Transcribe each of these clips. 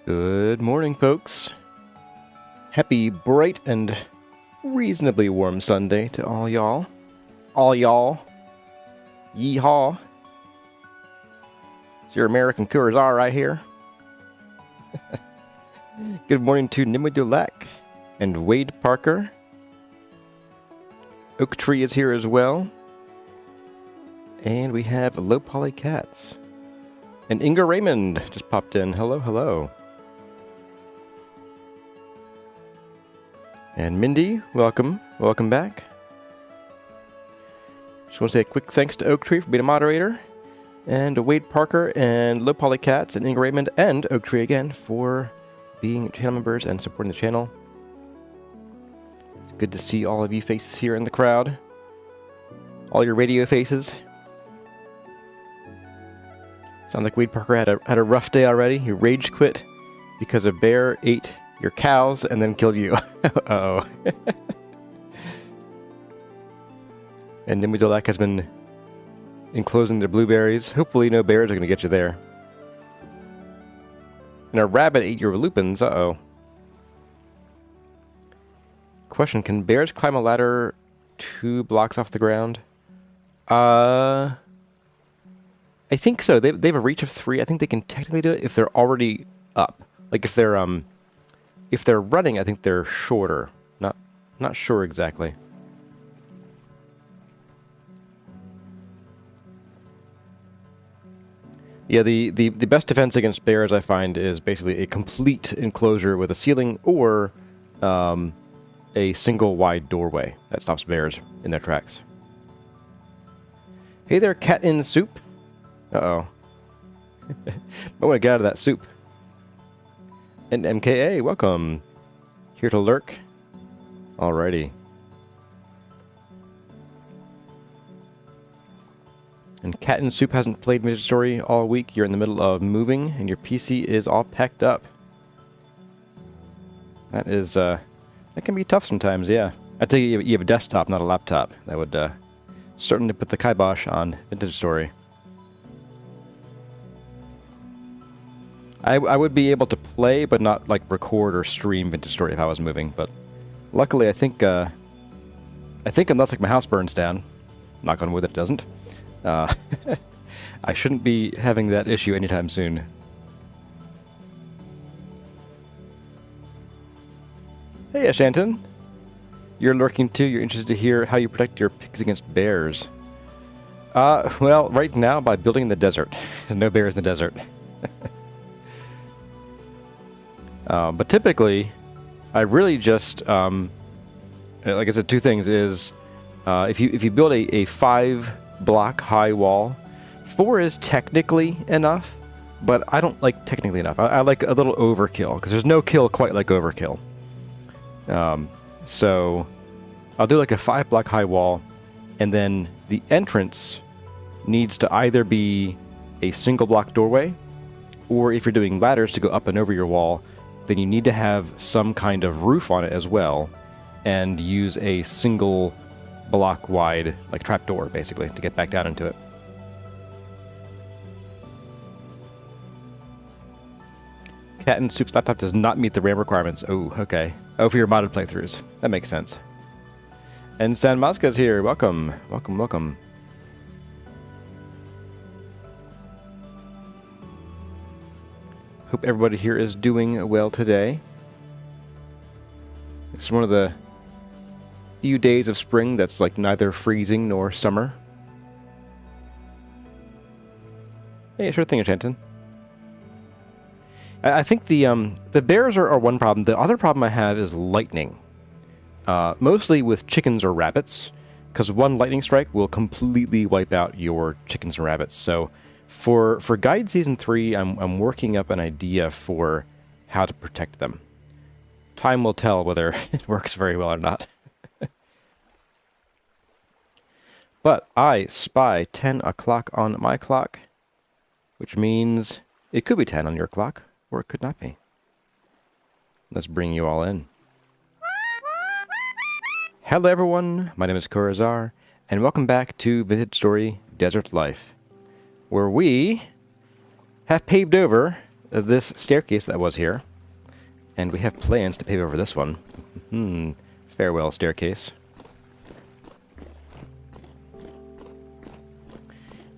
Good morning, folks. Happy, bright, and reasonably warm Sunday to all y'all. All y'all. Yeehaw. It's your American Curacao right here. Good morning to Nimue Dulac and Wade Parker. Oak Tree is here as well. And we have Low Poly Cats. And Inga Raymond just popped in. Hello, hello. And Mindy, welcome. Welcome back. Just want to say a quick thanks to Oak Tree for being a moderator. And to Wade Parker and Low Poly Cats and Inga Raymond and Oak Tree again for being channel members and supporting the channel. It's good to see all of you faces here in the crowd. All your radio faces. Sounds like Wade Parker had a rough day already. He rage quit because a bear ate your cows and then killed you. Uh-oh. And Nimue Dulac has been enclosing their blueberries. Hopefully no bears are going to get you there. And a rabbit ate your lupins. Uh-oh. Question, can bears climb a ladder 2 blocks off the ground? I think so. They have a reach of 3. I think they can technically do it if they're already up. Like if they're running, I think they're shorter. Not sure exactly. Yeah, the best defense against bears I find is basically a complete enclosure with a ceiling or a single wide doorway that stops bears in their tracks. Hey there, cat in soup. Uh-oh. I want to get out of that soup. And MKA, welcome. Here to lurk. Alrighty. And Cat in Soup hasn't played Midget Story all week. You're in the middle of moving, and your PC is all packed up. That is, that can be tough sometimes, yeah. I tell you, you have a desktop, not a laptop. That would certainly put the kibosh on Vintage Story. I would be able to play, but not like record or stream Vintage Story if I was moving. But luckily, I think unless like my house burns down, knock on wood, it doesn't. I shouldn't be having that issue anytime soon. Hey, Ashanton, you're lurking too. You're interested to hear how you protect your pigs against bears. Well, right now by building in the desert. There's no bears in the desert. But typically, I really just, like I said, 2 things is, if you build a 5-block high wall, 4 is technically enough, but I don't like technically enough. I like a little overkill, because there's no kill quite like overkill. So, I'll do like a 5-block high wall, and then the entrance needs to either be a single block doorway, or if you're doing ladders to go up and over your wall, then you need to have some kind of roof on it as well, and use a single block wide, like trapdoor, basically, to get back down into it. Cat and Soup's laptop does not meet the RAM requirements. Oh, okay. Oh, for your modded playthroughs. That makes sense. And San Mosca's here. Welcome. Welcome, welcome. Hope everybody here is doing well today. It's one of the few days of spring that's like neither freezing nor summer. Hey, sure thing, Enchanted. I think the bears are one problem. The other problem I have is lightning. Mostly with chickens or rabbits, because one lightning strike will completely wipe out your chickens and rabbits. So for Guide Season 3, I'm working up an idea for how to protect them. Time will tell whether it works very well or not. But I spy 10 o'clock on my clock, which means it could be 10 on your clock, or it could not be. Let's bring you all in. Hello everyone, my name is Corazar, and welcome back to Vintage Story Desert Life, where we have paved over this staircase that was here. And we have plans to pave over this one. Farewell, staircase.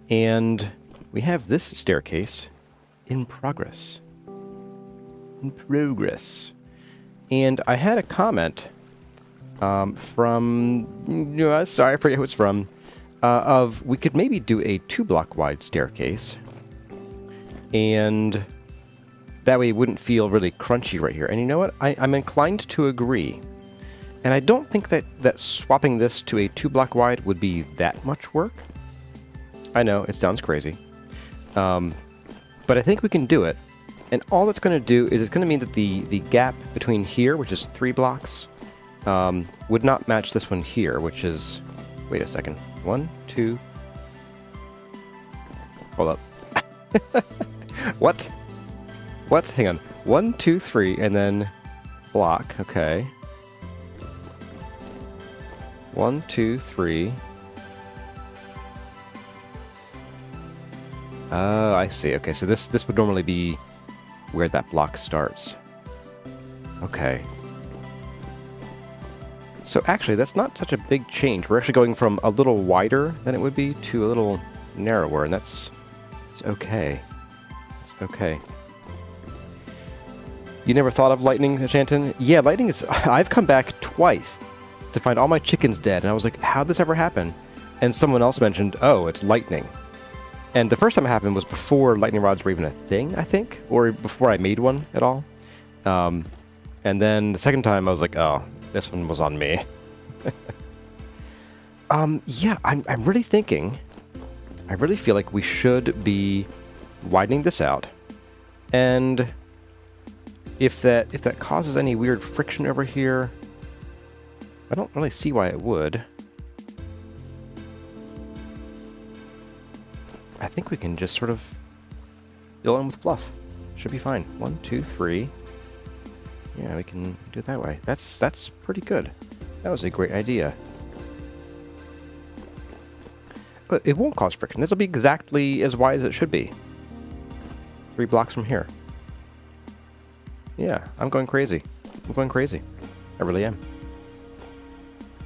And we have this staircase in progress. And I had a comment from, sorry, I forget who it's from, of we could maybe do a 2-block wide staircase. And that way it wouldn't feel really crunchy right here. And you know what? I'm inclined to agree. And I don't think that swapping this to a 2-block wide would be that much work. I know, it sounds crazy. But I think we can do it. And all that's going to do is it's going to mean that the gap between here, which is 3 blocks, would not match this one here, which is... Wait a second. 1, 2... Hold up. What? What? Hang on. 1, 2, 3, and then block. Okay. 1, 2, 3... Oh, I see. Okay, so this would normally be where that block starts. Okay. So actually, that's not such a big change. We're actually going from a little wider than it would be to a little narrower, and it's okay. It's okay. You never thought of lightning, Shanton? Yeah, lightning is... I've come back twice to find all my chickens dead, and I was like, how'd this ever happen? And someone else mentioned, oh, it's lightning. And the first time it happened was before lightning rods were even a thing, I think, or before I made one at all. And then the second time I was like, oh, this one was on me. Yeah, I'm really thinking, I really feel like we should be widening this out. And if that causes any weird friction over here, I don't really see why it would. I think we can just sort of fill in with fluff. Should be fine. 1, 2, 3. Yeah, we can do it that way. That's pretty good. That was a great idea. But it won't cause friction. This will be exactly as wide as it should be. 3 blocks from here. Yeah, I'm going crazy. I'm going crazy. I really am.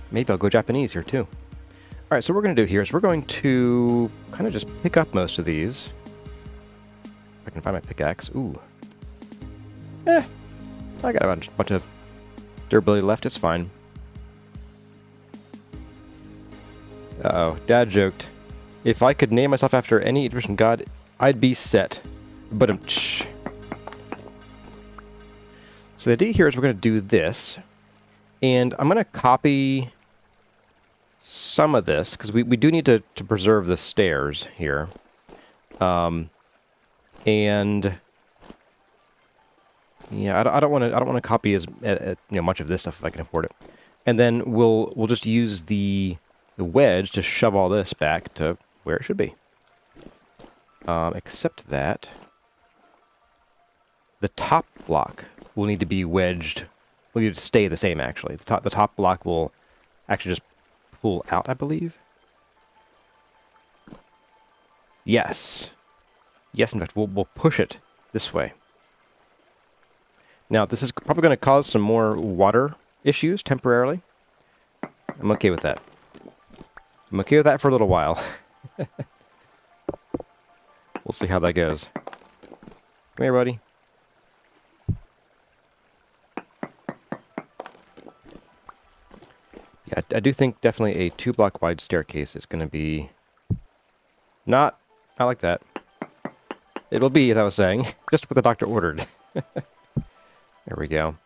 Maybe I'll go Japanese here too. Alright, so what we're going to do here is we're going to kind of just pick up most of these. If I can find my pickaxe. Ooh. I got a bunch of durability left. It's fine. Uh-oh. Dad joked. If I could name myself after any Egyptian god, I'd be set. But so the idea here is we're going to do this. And I'm going to copy some of this, because we do need to preserve the stairs here. And yeah, I don't want to copy as much of this stuff if I can afford it. And then we'll just use the wedge to shove all this back to where it should be. Except that the top block will need to be wedged. Will need to stay the same, actually. The top block will actually just pull out, I believe. Yes. Yes, in fact, we'll push it this way. Now, this is probably going to cause some more water issues temporarily. I'm okay with that. I'm okay with that for a little while. We'll see how that goes. Come here, buddy. Yeah, I do think definitely a 2-block wide staircase is going to be not like that. It'll be, as I was saying, just what the doctor ordered. There we go.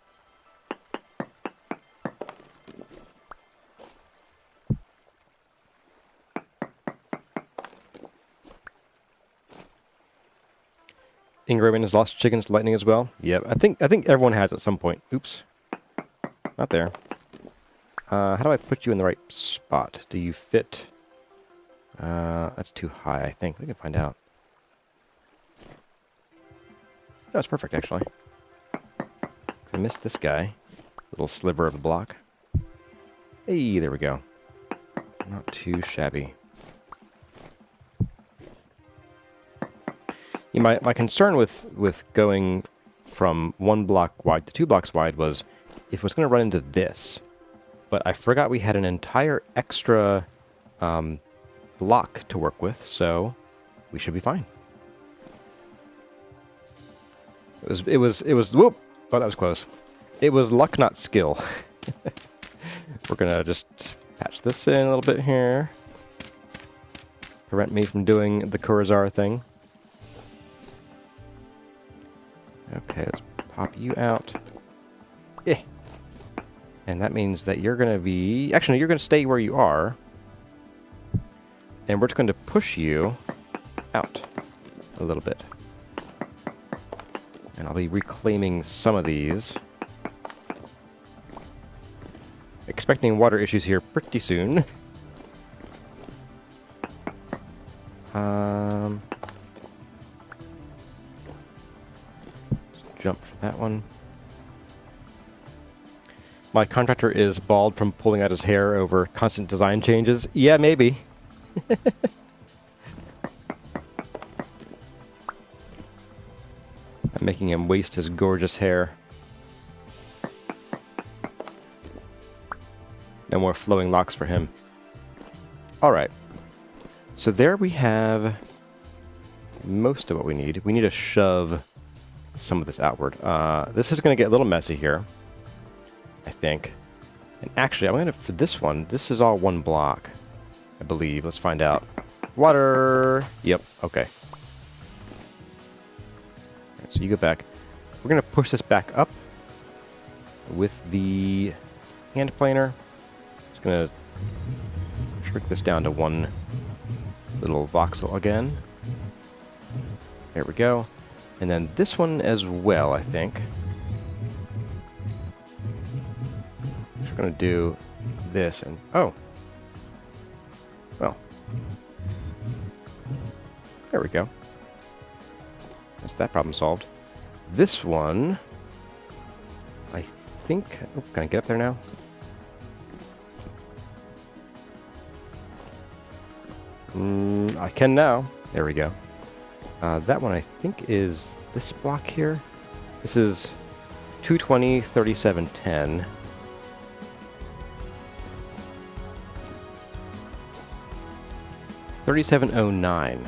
Ingram has lost chickens to lightning as well. Yep, I think everyone has at some point. Oops. Not there. How do I put you in the right spot? Do you fit? That's too high, I think. We can find out. No, it's perfect, actually. I missed this guy. Little sliver of the block. Hey, there we go. Not too shabby. My concern with going from 1 block wide to 2 blocks wide was if it was going to run into this. But I forgot we had an entire extra block to work with, so we should be fine. It was whoop! Oh, that was close. It was luck, not skill. We're gonna just patch this in a little bit here. Prevent me from doing the Kurazar thing. Okay, let's pop you out. Yeah. And that means that you're gonna be... Actually, you're gonna stay where you are. And we're just going to push you out a little bit. And I'll be reclaiming some of these. Expecting water issues here pretty soon. Let's jump for that one. My contractor is bald from pulling out his hair over constant design changes. Yeah, maybe. I'm making him waste his gorgeous hair. No more flowing locks for him. Alright. So there we have most of what we need. We need to shove some of this outward. This is going to get a little messy here, I think. And actually, I'm going to, for this one, this is all 1 block, I believe. Let's find out. Water! Yep, okay. Right, so you go back. We're going to push this back up with the hand planer. Just going to shrink this down to 1 little voxel again. There we go. And then this one as well, I think. Just going to do this and... Oh! Well. There we go. That's that problem solved. This one... I think... Oh, can I get up there now? I can now. There we go. That one I think is this block here. This is 220, 37, 10. $37.09.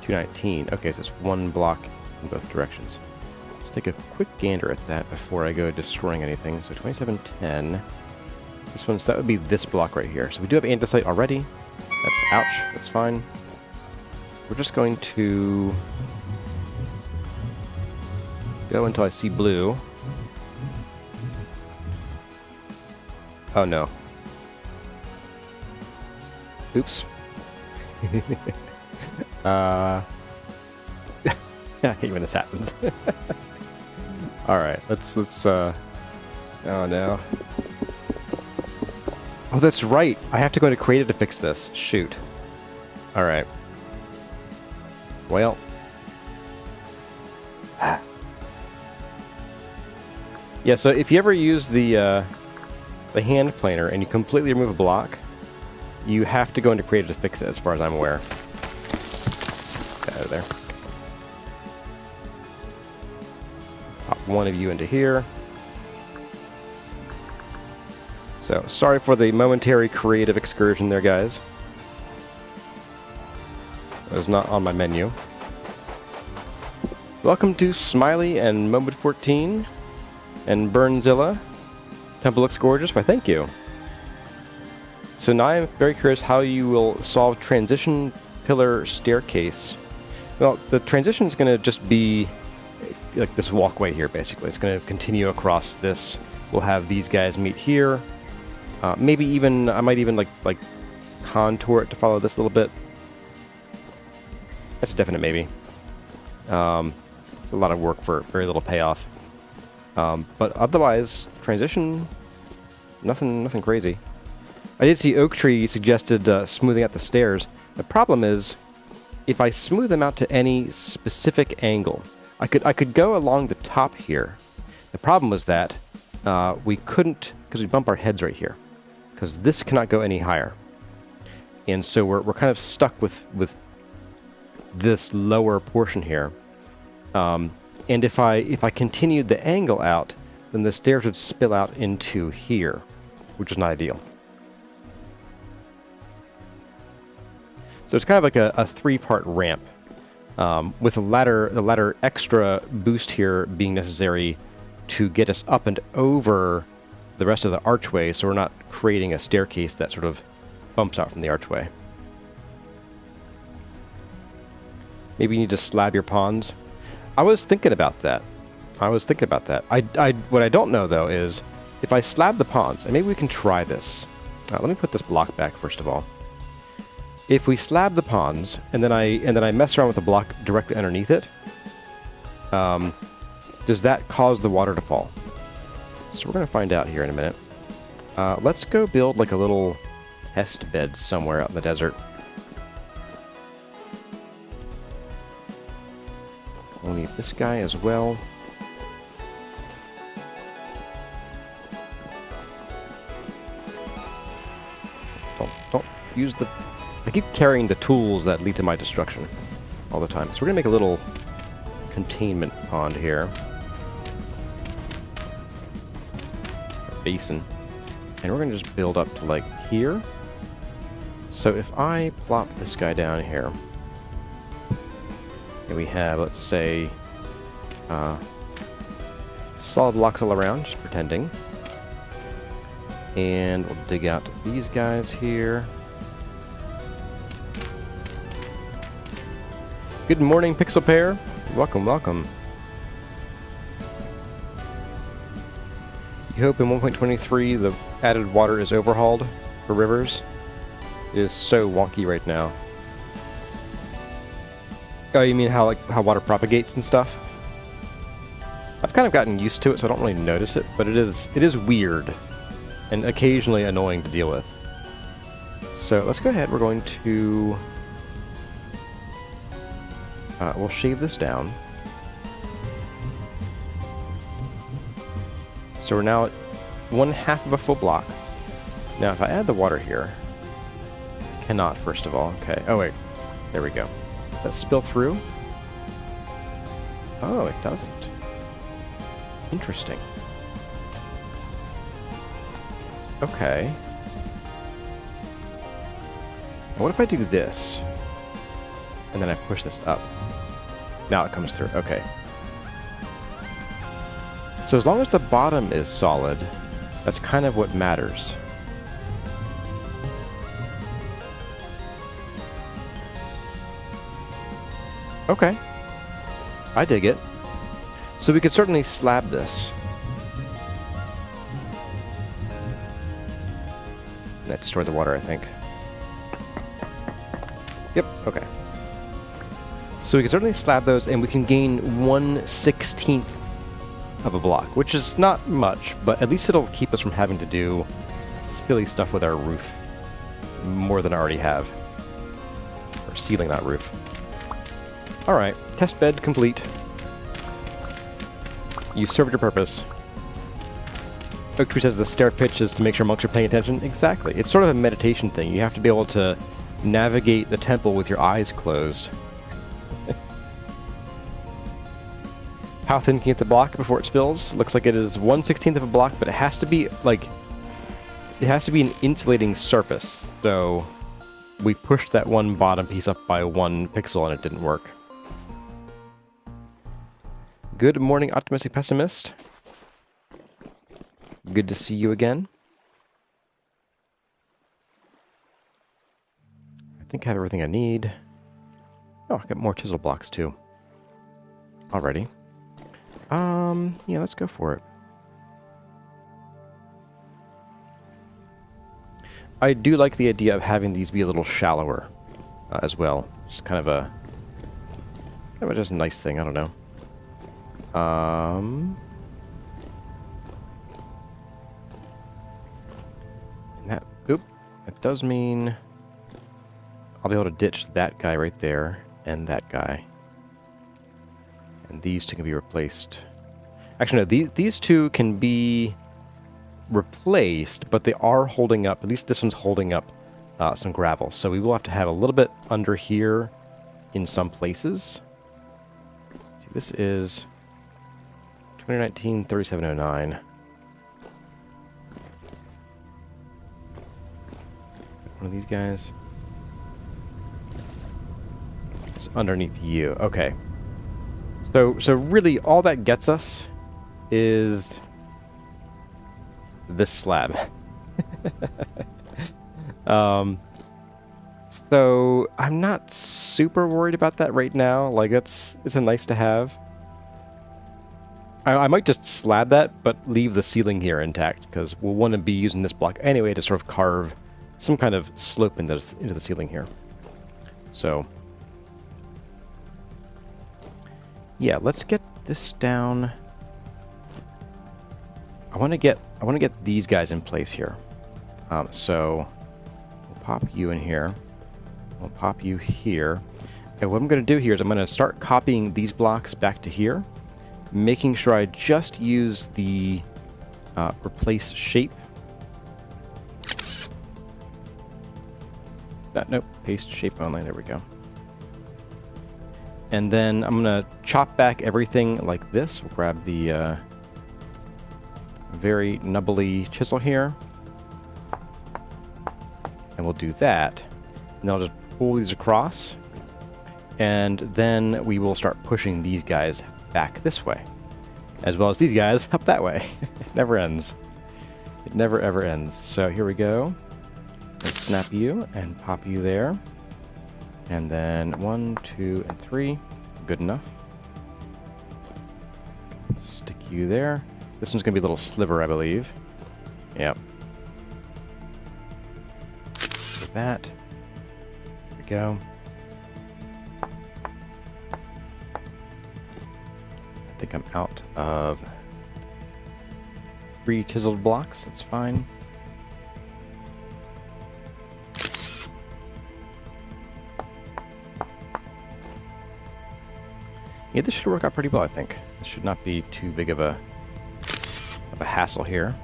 219. Okay, so it's 1 block in both directions. Let's take a quick gander at that before I go destroying anything. So 2710. This one's, that would be this block right here. So we do have andesite already. That's ouch. That's fine. We're just going to go until I see blue. Oh no. Oops. I hate when this happens. Alright, let's oh no. Oh, that's right. I have to go to Creative to fix this. Shoot. Alright. Well. Yeah, so if you ever use the hand planer and you completely remove a block, you have to go into Creative to fix it, as far as I'm aware. Get out of there. Pop 1 of you into here. So, sorry for the momentary creative excursion there, guys. It was not on my menu. Welcome to Smiley and Moment14 and Burnzilla. Temple looks gorgeous. Why, thank you. So now I'm very curious how you will solve transition pillar staircase. Well, the transition is going to just be like this walkway here, basically. It's going to continue across this. We'll have these guys meet here. Maybe even, I might even like contour it to follow this a little bit. That's a definite maybe. It's a lot of work for very little payoff. But otherwise, transition, nothing crazy. I did see Oak Tree suggested smoothing out the stairs. The problem is, if I smooth them out to any specific angle, I could go along the top here. The problem was that we couldn't, because we bump our heads right here, because this cannot go any higher. And so we're kind of stuck with this lower portion here. And if I continued the angle out, then the stairs would spill out into here, which is not ideal. So it's kind of like a 3-part ramp, with the ladder extra boost here being necessary to get us up and over the rest of the archway, so we're not creating a staircase that sort of bumps out from the archway. Maybe you need to slab your ponds. I was thinking about that. What I don't know, though, is if I slab the ponds, and maybe we can try this. Let me put this block back, first of all. If we slab the ponds, and then I mess around with the block directly underneath it, does that cause the water to fall? So we're going to find out here in a minute. Let's go build like a little test bed somewhere out in the desert. We'll need this guy as well. Don't use the... I keep carrying the tools that lead to my destruction all the time. So we're going to make a little containment pond here. A basin. And we're going to just build up to like here. So if I plop this guy down here, and we have, let's say, solid blocks all around, just pretending. And we'll dig out these guys here. Good morning, Pixel Pair. Welcome, welcome. You hope in 1.23 the added water is overhauled for rivers? It is so wonky right now. Oh, you mean how water propagates and stuff? I've kind of gotten used to it, so I don't really notice it, but it is weird and occasionally annoying to deal with. So let's go ahead. We're going to we'll shave this down. So we're now at 1/2 of a full block. Now, if I add the water here, I cannot. First of all, okay. Oh wait, there we go. Does that spill through? Oh, it doesn't. Interesting. Okay. Now what if I do this? And then I push this up. Now it comes through. Okay. So as long as the bottom is solid, that's kind of what matters. Okay. I dig it. So we could certainly slab this. That destroyed the water, I think. Yep, okay. So we can certainly slab those, and we can gain 1/16 of a block, which is not much, but at least it'll keep us from having to do silly stuff with our roof more than I already have. Or sealing that roof. Alright, test bed complete. You served your purpose. Oak Tree says the stair pitch is to make sure monks are paying attention. Exactly. It's sort of a meditation thing. You have to be able to navigate the temple with your eyes closed. How thin can you get the block before it spills? Looks like it is 1/16 of a block, but it has to be like... It has to be an insulating surface. So we pushed that one bottom piece up by 1 pixel and it didn't work. Good morning, Optimistic Pessimist. Good to see you again. I think I have everything I need. Oh, I got more chisel blocks too. Alrighty. Yeah, let's go for it. I do like the idea of having these be a little shallower as well. Just kind of a just a nice thing. I don't know. And that, oop, that does mean I'll be able to ditch that guy right there and that guy. And these two can be replaced. Actually, no, these two can be replaced, but they are holding up, at least this one's holding up some gravel. So we will have to have a little bit under here in some places. See, this is 2019 3709. One of these guys. It's underneath you. Okay. So really all that gets us is this slab. So I'm not super worried about that right now. Like it's a nice to have. I might just slab that, but leave the ceiling here intact because we'll want to be using this block anyway to sort of carve some kind of slope into the ceiling here. So yeah, let's get this down. I want to get these guys in place here. So we'll pop you in here. We'll pop you here. And what I'm going to do here is I'm going to start copying these blocks back to here, making sure I just use the replace shape. Nope, paste shape only. There we go. And then I'm going to chop back everything like this. We'll grab the very nubbly chisel here. And we'll do that. And I'll just pull these across. And then we will start pushing these guys back this way. As well as these guys up that way. It never ends. It never ever ends. So here we go. Let's snap you and pop you there. And then 1, 2, and 3. Good enough. Stick you there. This one's going to be a little sliver, I believe. Yep. Like that. There we go. I think I'm out of 3 chiseled blocks. That's fine. Yeah, this should work out pretty well, I think. This should not be too big of a hassle here.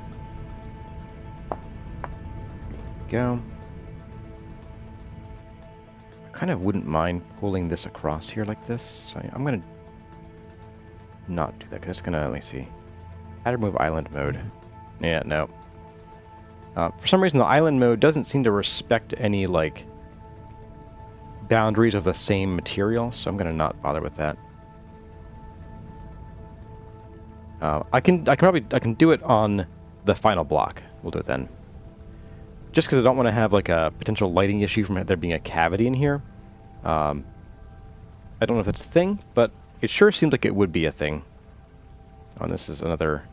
Go. I kind of wouldn't mind pulling this across here like this. So I'm going to not do that because it's going to, let me see. How to remove island mode. Yeah, no. For some reason, the island mode doesn't seem to respect any, like, boundaries of the same material, so I'm going to not bother with that. I can do it on the final block. We'll do it then. Just because I don't want to have like a potential lighting issue from there being a cavity in here. I don't know if it's a thing, but it sure seems like it would be a thing. Oh, and this is another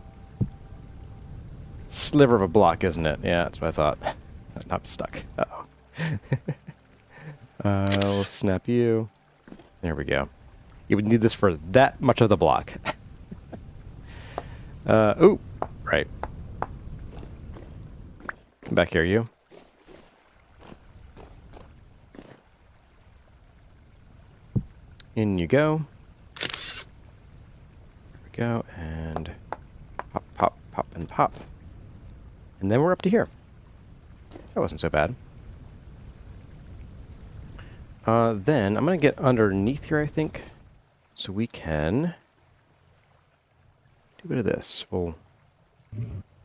sliver of a block, isn't it? Yeah, that's what I thought. I'm stuck. Uh-oh. We'll snap you. There we go. You would need this for that much of the block. Oh, right. Come back here, you. In you go. There we go, and pop, pop, pop, and pop. And then we're up to here. That wasn't so bad. Then I'm going to get underneath here, I think, so we can do a bit of this. We'll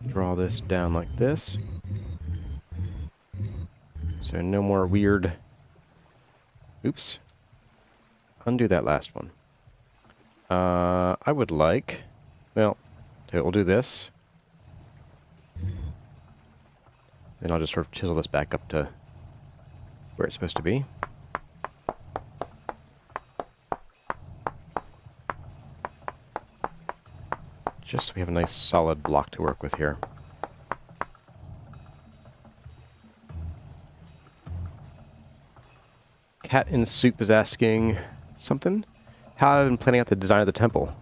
draw this down like this. So no more weird... Oops. Undo that last one. I would like... Well, we'll do this. Then I'll just sort of chisel this back up to where it's supposed to be. Just so we have a nice solid block to work with here. Cat in Soup is asking something. How I've been planning out the design of the temple.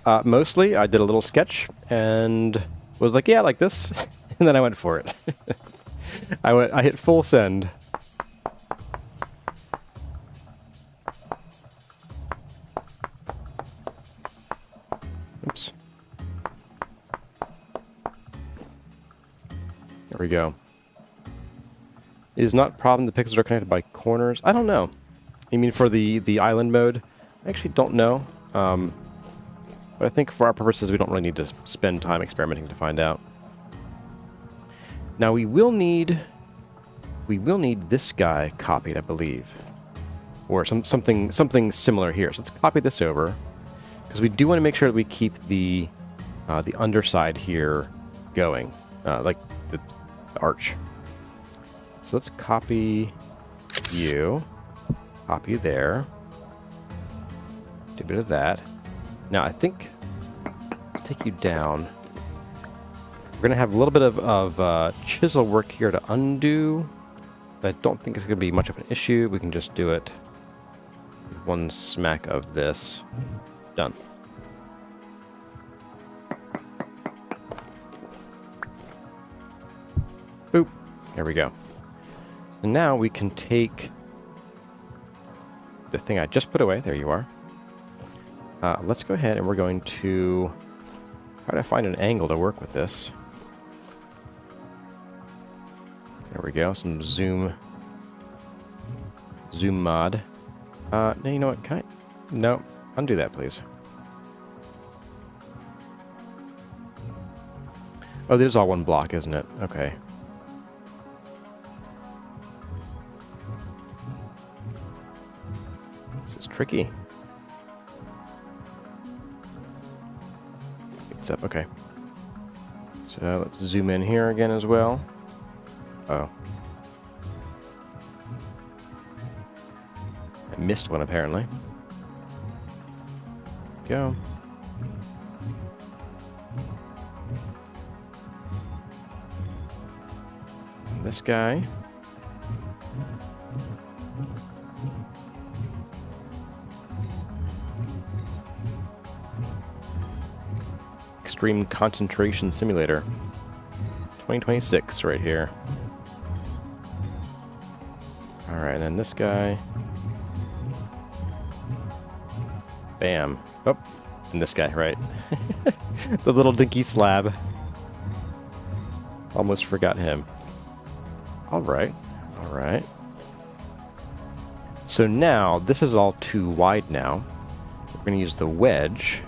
Mostly, I did a little sketch and was like, yeah, like this. And then I went for it. I hit full send. Oops. There we go. It is not a problem the pixels are connected by corners. I don't know. You mean for the island mode? I actually don't know. But I think for our purposes, we don't really need to spend time experimenting to find out. Now we will need this guy copied, I believe, or something similar here. So let's copy this over, because we do want to make sure that we keep the underside here going, like the arch. So let's copy you, copy there, do a bit of that. Now I think let's take you down. We're going to have a little bit of chisel work here to undo, but I don't think it's going to be much of an issue. We can just do it with one smack of this. Done. Boop. There we go. So now we can take the thing I just put away. There you are. Let's go ahead and we're going to try to find an angle to work with this. There we go, some zoom mod. No, you know what, no, undo that, please. Oh, there's all one block, isn't it? Okay. This is tricky. It's up, okay. So let's zoom in here again as well. Oh. I missed one, apparently. Go. This guy. Extreme Concentration Simulator. 2026 right here. Alright, and then this guy. Bam. Oh, and this guy, right. The little dinky slab. Almost forgot him. Alright, alright. So now, this is all too wide now. We're going to use the wedge.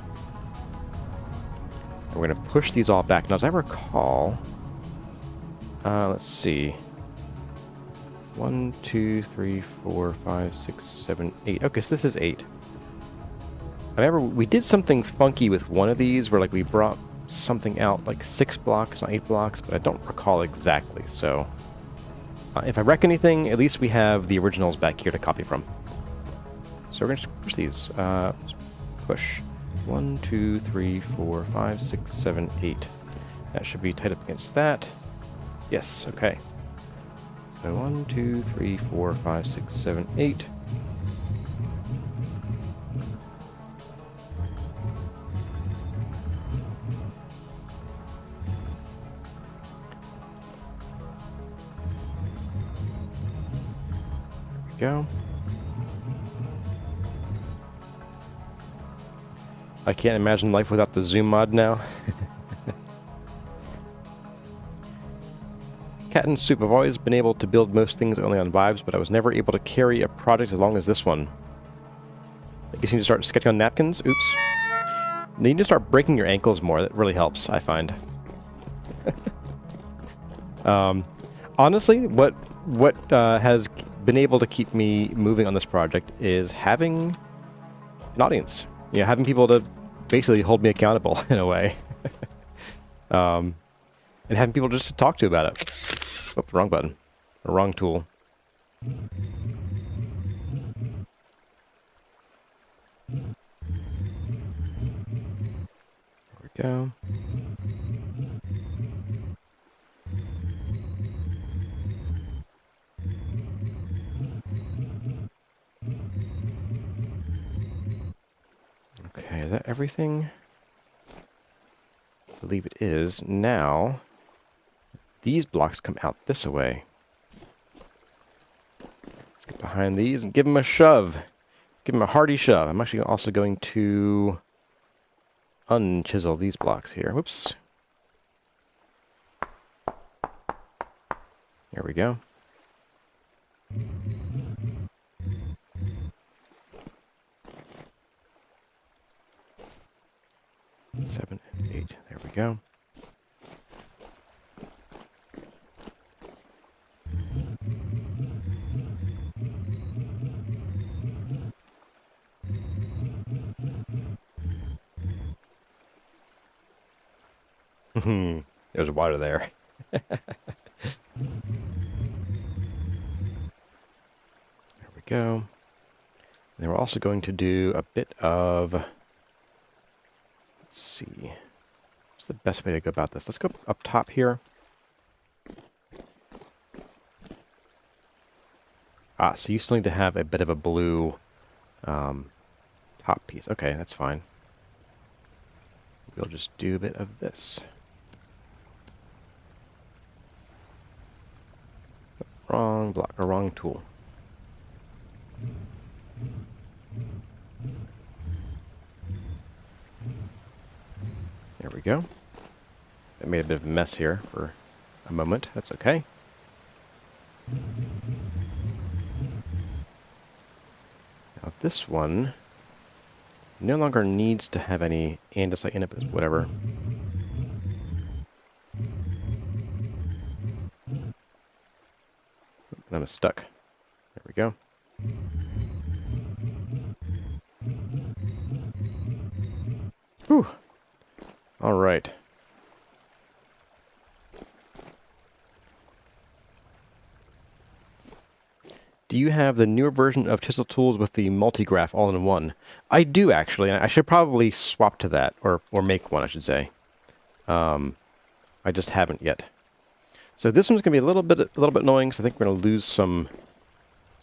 And we're going to push these all back. Now, as I recall, let's see. 1, 2, 3, 4, 5, 6, 7, 8. Okay, so this is 8. I remember we did something funky with one of these where like we brought something out like 6 blocks, not 8 blocks, but I don't recall exactly. So if I wreck anything, at least we have the originals back here to copy from. So we're going to push these. Push. 1, 2, 3, 4, 5, 6, 7, 8. That should be tight up against that. Yes, okay. So 1, 2, 3, 4, 5, 6, 7, 8. Go. I can't imagine life without the zoom mod now. Cat and Soup. I've always been able to build most things only on vibes, but I was never able to carry a project as long as this one. I guess you need to start sketching on napkins. Oops. You need to start breaking your ankles more. That really helps, I find. Honestly, what has been able to keep me moving on this project is having an audience. You know, having people to basically hold me accountable in a way. And having people just to talk to about it. Oh, wrong button. Or wrong tool. There we go. Okay, is that everything? I believe it is. Now, these blocks come out this way. Let's get behind these and give them a shove. Give them a hearty shove. I'm actually also going to unchisel these blocks here. Whoops. There we go. Seven and 8. There we go. There's water there. There we go. Then we're also going to do a bit of... Let's see. What's the best way to go about this? Let's go up top here. Ah, so you still need to have a bit of a blue top piece. Okay, that's fine. We'll just do a bit of this. Wrong block, or wrong tool. There we go. I made a bit of a mess here for a moment. That's okay. Now this one no longer needs to have any andesite in it, but whatever. I'm stuck. There we go. Whew. All right. Do you have the newer version of ChiselTools with the multi-graph all-in-one? I do, actually. I should probably swap to that, or make one, I should say. I just haven't yet. So this one's going to be a little bit annoying, so I think we're going to lose some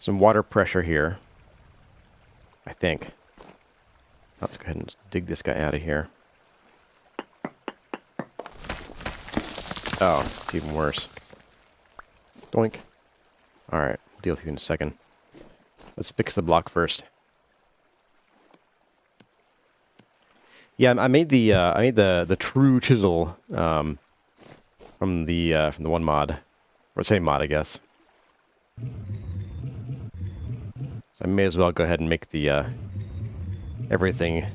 water pressure here. I think. Let's go ahead and dig this guy out of here. Oh, it's even worse. Doink. Alright, deal with you in a second. Let's fix the block first. Yeah, I made the true chisel from the one mod, or same mod, I guess. So I may as well go ahead and make the everything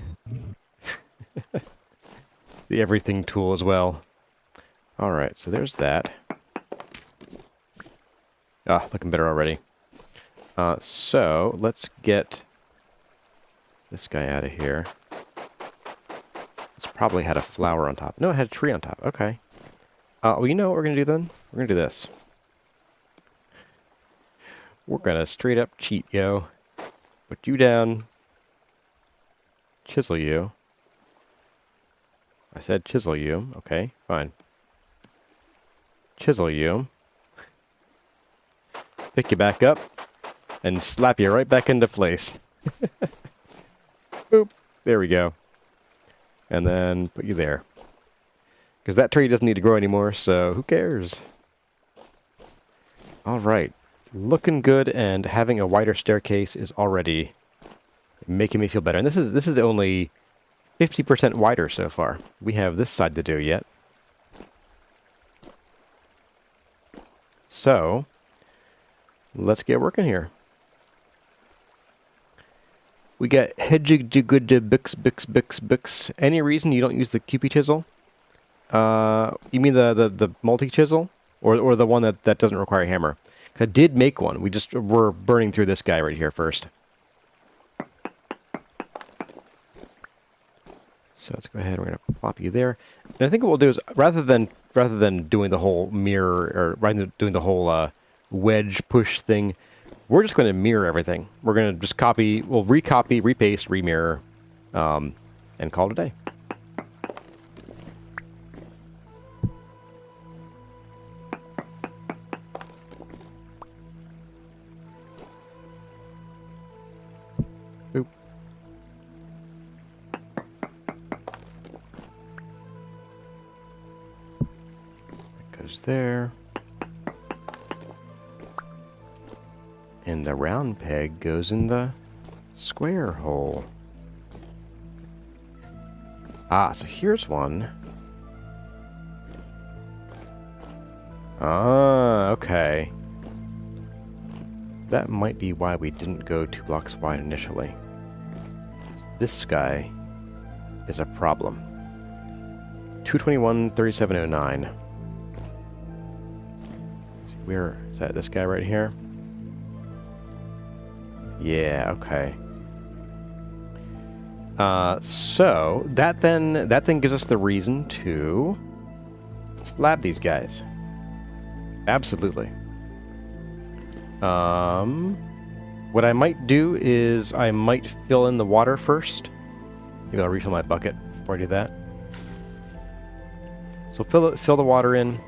the everything tool as well. All right, so there's that. Ah, looking better already. So let's get this guy out of here. It's probably had a flower on top. No, it had a tree on top. Okay. Well, you know what we're going to do then? We're going to do this. We're going to straight up cheat, yo. Put you down. Chisel you. I said chisel you. Okay, fine. Chisel you. Pick you back up. And slap you right back into place. Boop. There we go. And then put you there. Because that tree doesn't need to grow anymore, so who cares? Alright. Looking good, and having a wider staircase is already making me feel better. And this is only 50% wider so far. We have this side to do yet. So, let's get working here. We got hedgig. Any reason you don't use the QP chisel? You mean the multi-chisel? Or the one that doesn't require a hammer? 'Cause I did make one. We're burning through this guy right here first. So let's go ahead and we're going to plop you there. And I think what we'll do is, rather than doing the whole mirror, or rather than doing the whole wedge push thing, we're just going to mirror everything. We're going to just copy, we'll recopy, repaste, remirror, and call it a day. Boop. That goes there. And the round peg goes in the square hole. Ah, so here's one. Ah, okay. That might be why we didn't go 2 blocks wide initially. This guy is a problem. 221, 3709. See, where is that? This guy right here? Yeah, okay. So that then gives us the reason to slab these guys. Absolutely. What I might do is I might fill in the water first. Maybe I'll refill my bucket before I do that. So fill the water in.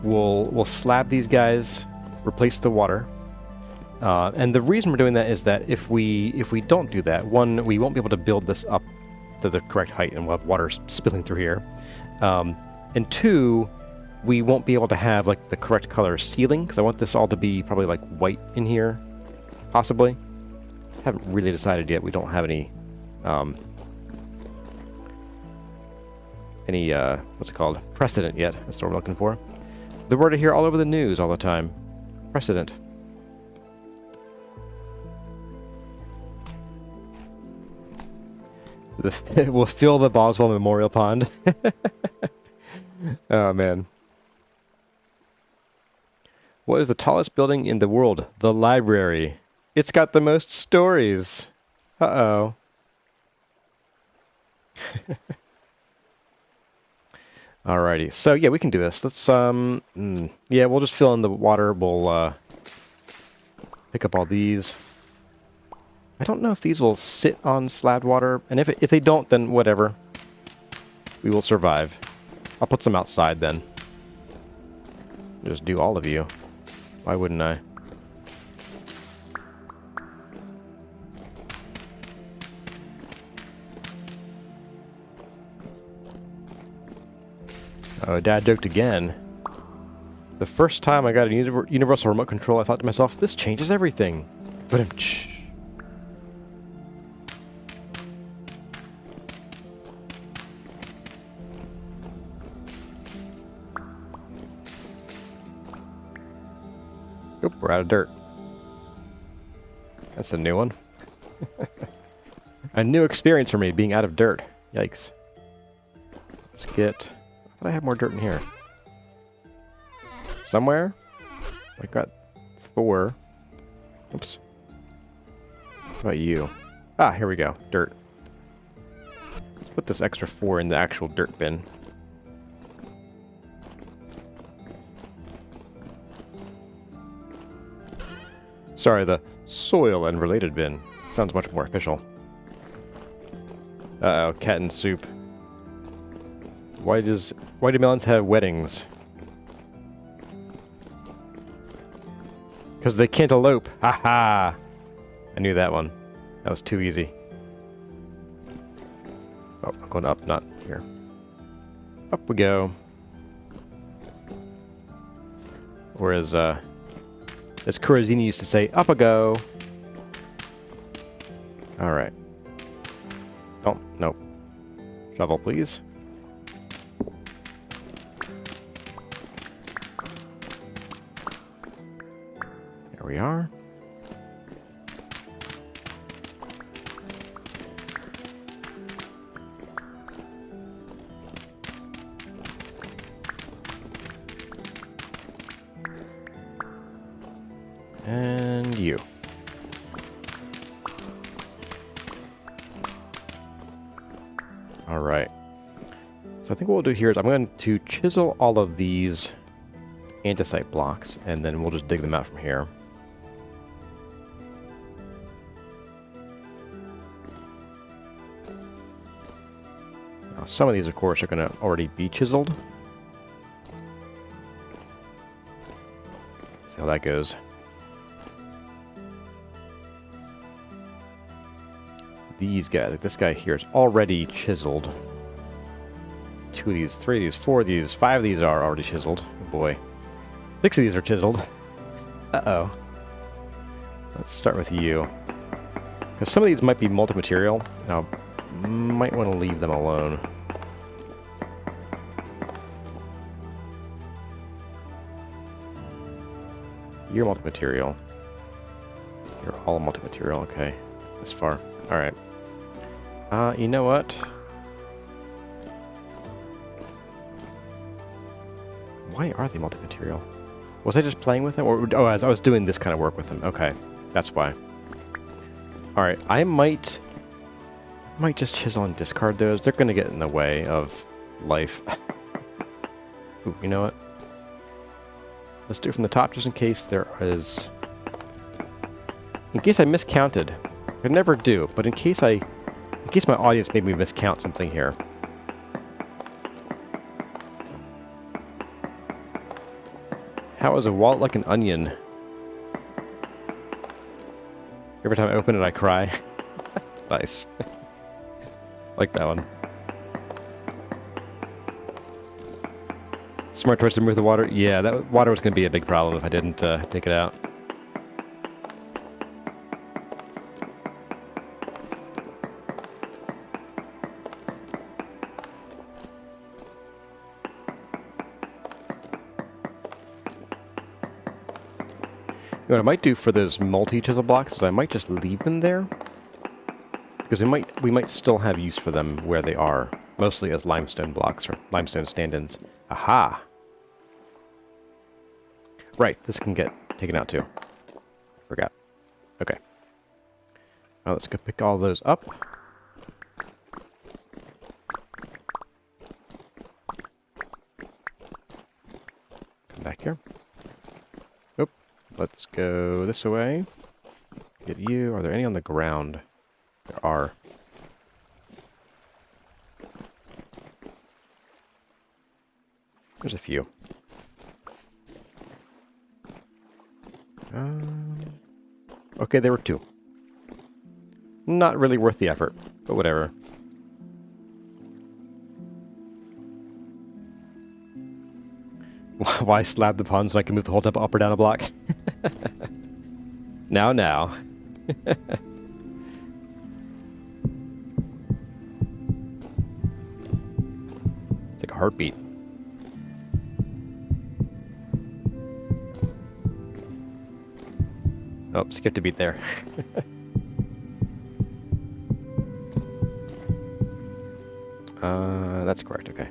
We'll slab these guys, replace the water. And the reason we're doing that is that if we don't do that, one, we won't be able to build this up to the correct height, and we'll have water spilling through here. And two, we won't be able to have like the correct color ceiling, because I want this all to be probably like white in here, possibly. Haven't really decided yet. We don't have any what's it called? Precedent yet. That's what I'm looking for. The word I hear all over the news all the time. Precedent. We'll fill the Boswell Memorial Pond. Oh, man. What is the tallest building in the world? The library. It's got the most stories. Uh-oh. Alrighty. So, yeah, we can do this. Let's, yeah, we'll just fill in the water. We'll, pick up all these. I don't know if these will sit on slabbed water, and if they don't, then whatever. We will survive. I'll put some outside then. Just do all of you. Why wouldn't I? Oh, Dad joked again. The first time I got a universal remote control, I thought to myself, this changes everything. But Oop, we're out of dirt. That's a new one. A new experience for me, being out of dirt. Yikes. Let's get... I thought I had more dirt in here. Somewhere? I got 4. Oops. What about you? Ah, here we go. Dirt. Let's put this extra 4 in the actual dirt bin. Sorry, the soil and related bin. Sounds much more official. Uh-oh, cat and soup. Why do melons have weddings? Because they can't elope. Ha ha! I knew that one. That was too easy. Oh, I'm going up, not here. Up we go. Or as Corazini used to say, up a go. Alright. Oh, nope. Shovel, please. There we are. And you. Alright. So I think what we'll do here is I'm going to chisel all of these andesite blocks, and then we'll just dig them out from here. Now, some of these, of course, are going to already be chiseled. See how that goes. These guys, like this guy here, is already chiseled. 2 of these, 3 of these, 4 of these, 5 of these are already chiseled. Oh boy. 6 of these are chiseled. Uh-oh. Let's start with you. Because some of these might be multi-material. Now, might want to leave them alone. You're multi-material. You're all multi-material, okay. This far. Alright. You know what? Why are they multi-material? Was I just playing with them? Or, oh, I was doing this kind of work with them. Okay. That's why. Alright, I might just chisel and discard those. They're going to get in the way of life. Ooh, you know what? Let's do it from the top just in case there is... In case I miscounted. I never do, but in case my audience made me miscount something here. How is a wallet like an onion? Every time I open it, I cry. Nice. Like that one. Smart choice to remove the water. Yeah, that water was going to be a big problem if I didn't take it out. What I might do for those multi-chisel blocks is I might just leave them there. Because we might still have use for them where they are. Mostly as limestone blocks or limestone stand-ins. Aha! Right, this can get taken out too. Forgot. Okay. Now let's go pick all those up. Come back here. Oop. Let's go this way. Get you. Are there any on the ground? There are. There's a few. Okay, there were two. Not really worth the effort, but whatever. Why slab the pond so I can move the whole temple up or down a block? Now. It's like a heartbeat. Oh, skipped a beat there. That's correct, okay.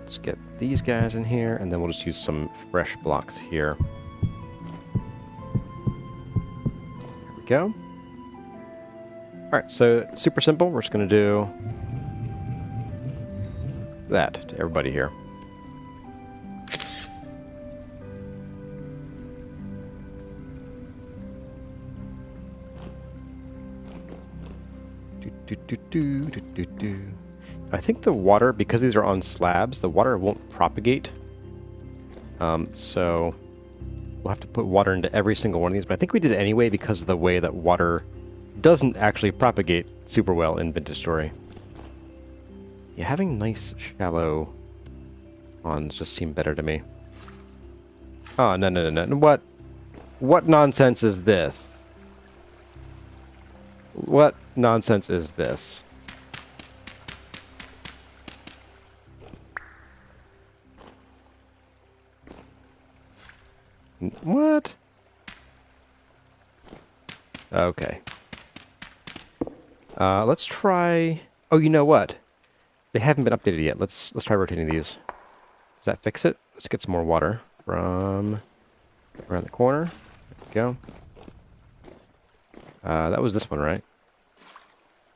Let's get these guys in here, and then we'll just use some fresh blocks here. There we go. Alright, so super simple. We're just going to do that to everybody here. I think the water, because these are on slabs, the water won't propagate. So we'll have to put water into every single one of these. But I think we did it anyway because of the way that water doesn't actually propagate super well in Vintage Story. Yeah, having nice shallow ponds just seem better to me. Oh, no. What nonsense is this? What nonsense is this? What? Okay. Let's try... Oh, you know what? They haven't been updated yet. Let's try rotating these. Does that fix it? Let's get some more water from around the corner. There we go. That was this one, right?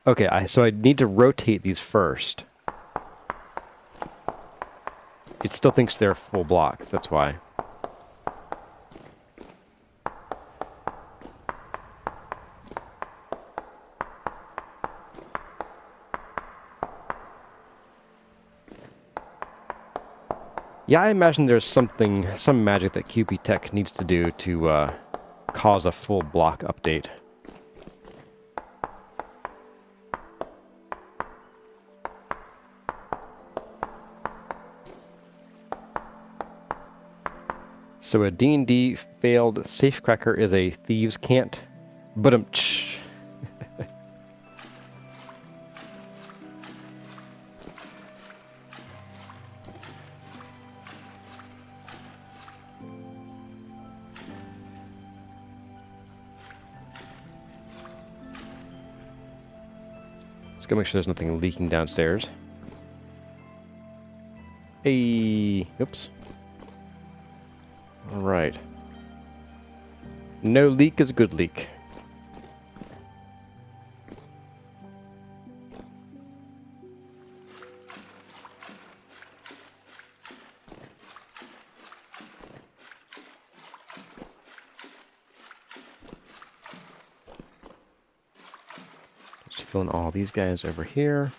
Okay, so I need to rotate these first. It still thinks they're full blocks, that's why. Yeah, I imagine there's some magic that QP Tech needs to do to cause a full block update. So a D&D failed safecracker is a thieves' cant. But Let's go make sure there's nothing leaking downstairs. Hey, oops. All right. No leak is a good leak. Just filling all these guys over here.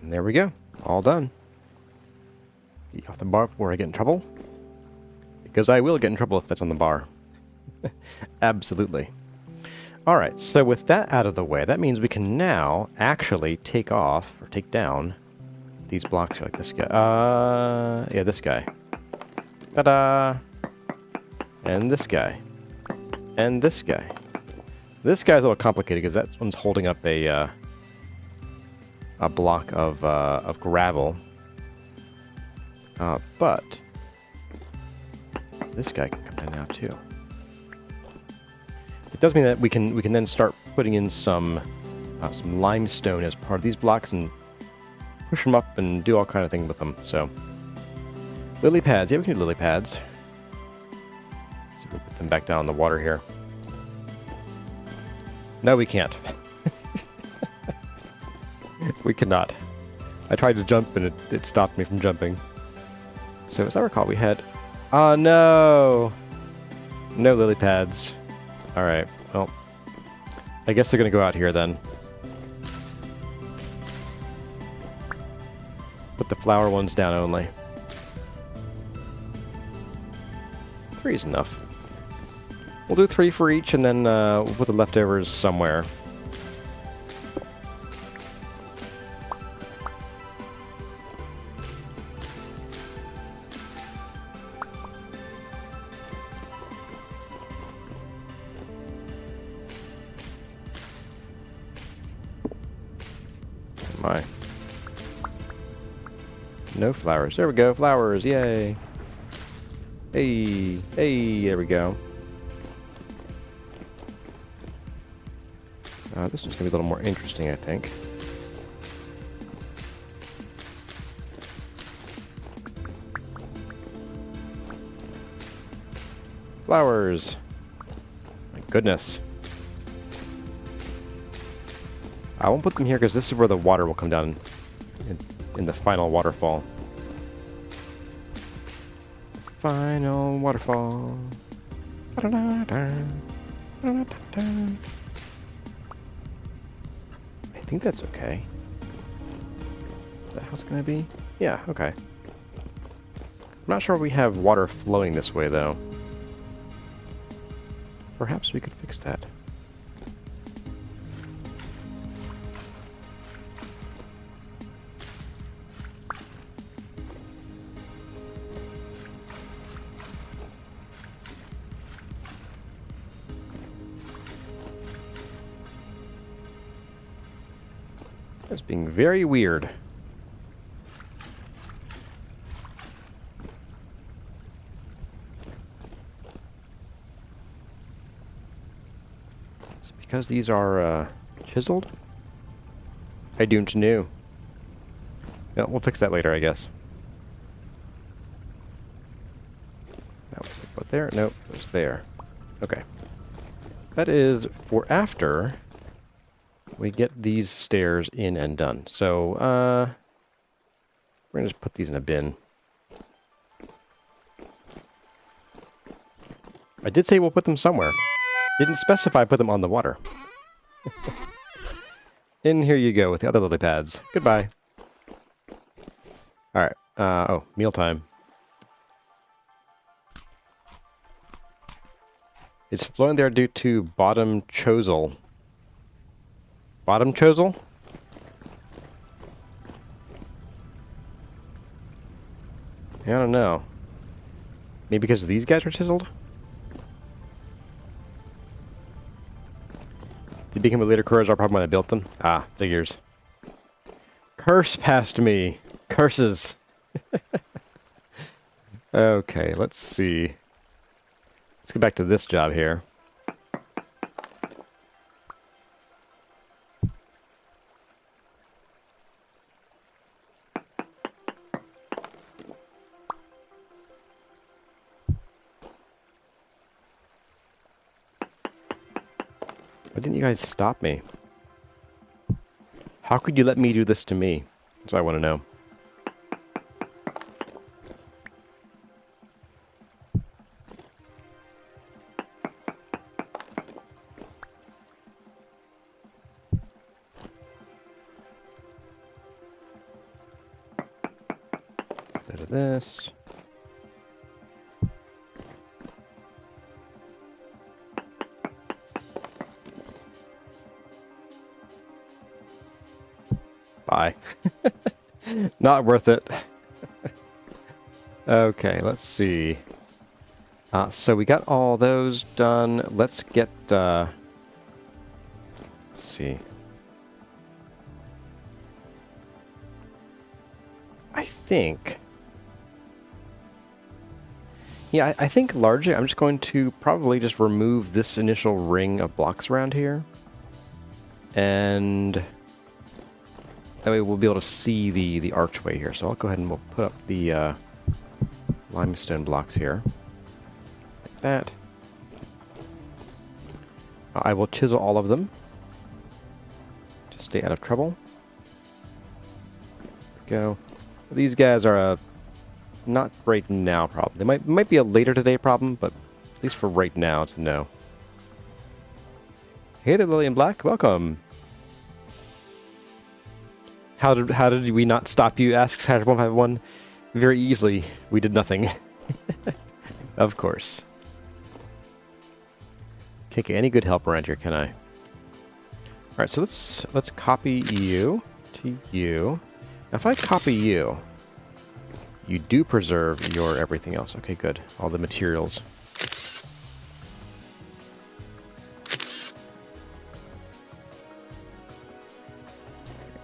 And there we go. All done. Get off the bar before I get in trouble. Because I will get in trouble if that's on the bar. Absolutely. Alright, so with that out of the way, that means we can now actually take off, or take down, these blocks here, like this guy. Yeah, this guy. Ta-da! And this guy. And this guy. This guy's a little complicated because that one's holding up a block of gravel. But this guy can come down now too. It does mean that we can then start putting in some limestone as part of these blocks and push them up and do all kind of things with them. So lily pads, yeah, we can do lily pads. Let's see if we put them back down in the water here. No, we can't. We cannot. I tried to jump and it stopped me from jumping. So as I recall, we had... Oh, no! No lily pads. Alright, well... I guess they're gonna go out here then. Put the flower ones down only. 3 is enough. We'll do 3 for each and then we'll put the leftovers somewhere. My. No flowers. There we go. Flowers. Yay. Hey. Hey. There we go. This one's going to be a little more interesting, I think. Flowers. My goodness. I won't put them here because this is where the water will come down in the final waterfall. Final waterfall. I think that's okay. Is that how it's going to be? Yeah, okay. I'm not sure we have water flowing this way, though. Perhaps we could fix that. That's being very weird. Is it because these are chiseled? I don't know. Yeah, we'll fix that later, I guess. That was what there? Nope, it was there. Okay. That is for after we get these stairs in and done. So, we're gonna just put these in a bin. I did say we'll put them somewhere. Didn't specify put them on the water. In here you go with the other lily pads. Goodbye. Alright, oh, mealtime. It's flowing there due to bottom chisel. Bottom chisel? I don't know. Maybe because these guys are chiseled? They became a later cores are probably when I built them. Ah, figures. Curse past me. Curses. Okay, let's see. Let's get back to this job here. Why didn't you guys stop me? How could you let me do this to me? That's what I want to know. Bit of this. Bye. Not worth it. Okay, let's see. So we got all those done. Let's get, let's see. I think... Yeah, I think largely I'm just going to probably just remove this initial ring of blocks around here. And that way we'll be able to see the archway here. So I'll go ahead and we'll put up the limestone blocks here. Like that. I will chisel all of them to stay out of trouble. There we go. These guys are a not right now problem. They might be a later today problem, but at least for right now, it's a no. Hey there, Lillian Black. Welcome. How did we not stop you? Asks Hatcher151. Very easily. We did nothing. Of course. Can't get any good help around here, can I? All right, so let's copy you to you. Now, if I copy you, you do preserve your everything else. Okay, good. All the materials.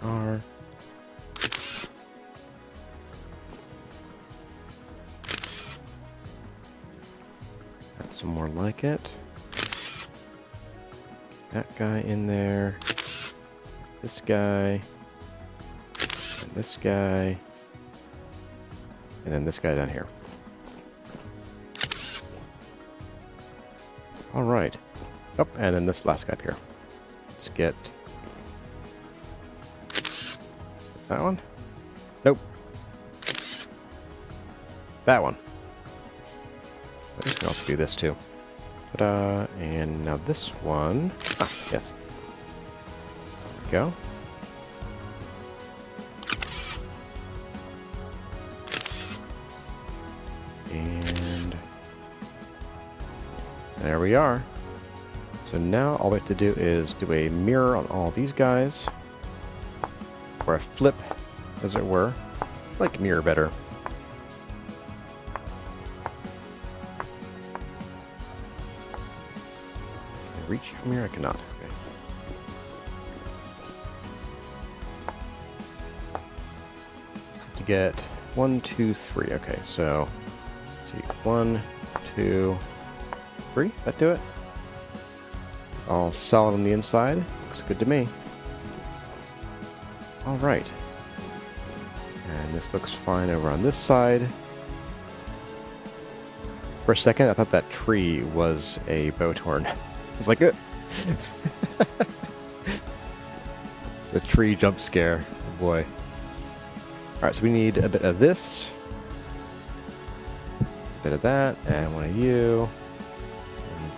Are. Got some more like it. That guy in there. This guy. And this guy. And then this guy down here. All right. Oh, and then this last guy up here. Let's get that one. Nope. That one. I can also do this too. Ta-da! And now this one. Ah, yes. There we go. And there we are. So now all we have to do is do a mirror on all these guys. Or a flip, as it were. I like mirror better. Can I reach from here? I cannot. Okay. To get 1, 2, 3. Okay, so let's see, 1, 2, 3. That do it? All solid on the inside. Looks good to me. All right. And this looks fine over on this side. For a second, I thought that tree was a bow torn. I was like, the tree jump scare. Oh boy. All right, so we need a bit of this, a bit of that, and one of you, and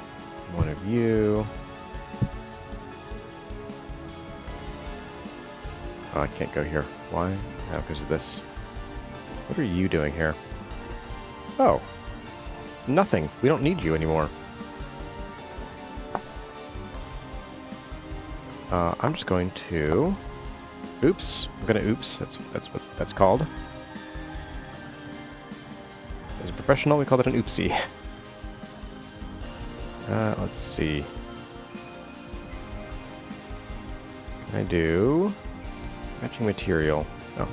one of you. Oh, I can't go here. Why? Oh, because of this. What are you doing here? Oh. Nothing. We don't need you anymore. I'm just going to... Oops. I'm going to oops. That's what that's called. As a professional, we call it an oopsie. Let's see. I do matching material. Oh.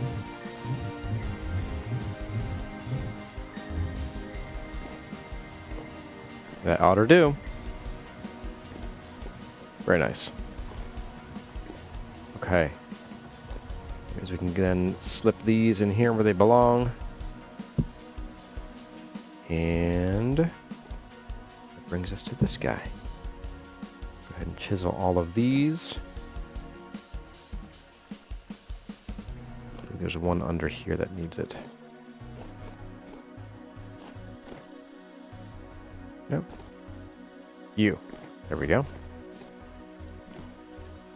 That ought to do. Very nice. Okay. As we can then slip these in here where they belong. And that brings us to this guy. Go ahead and chisel all of these. I think there's one under here that needs it. Nope. You. There we go.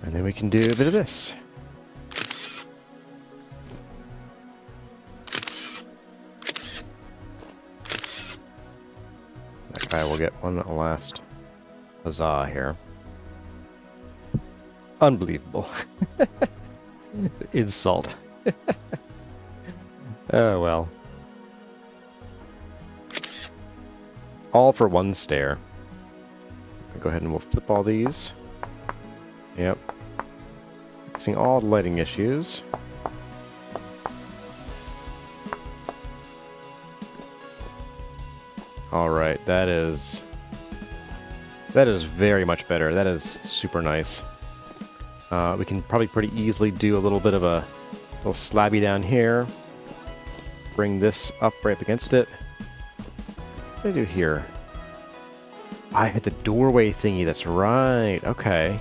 And then we can do a bit of this. That guy will get one last huzzah here. Unbelievable. Insult. Oh well. All for one stare. Go ahead and we'll flip all these. Yep. Fixing all the lighting issues. Alright, that is very much better. That is super nice. We can probably pretty easily do a little bit of a little slabby down here. Bring this up right up against it. What do I do here? I hit the doorway thingy, that's right. Okay.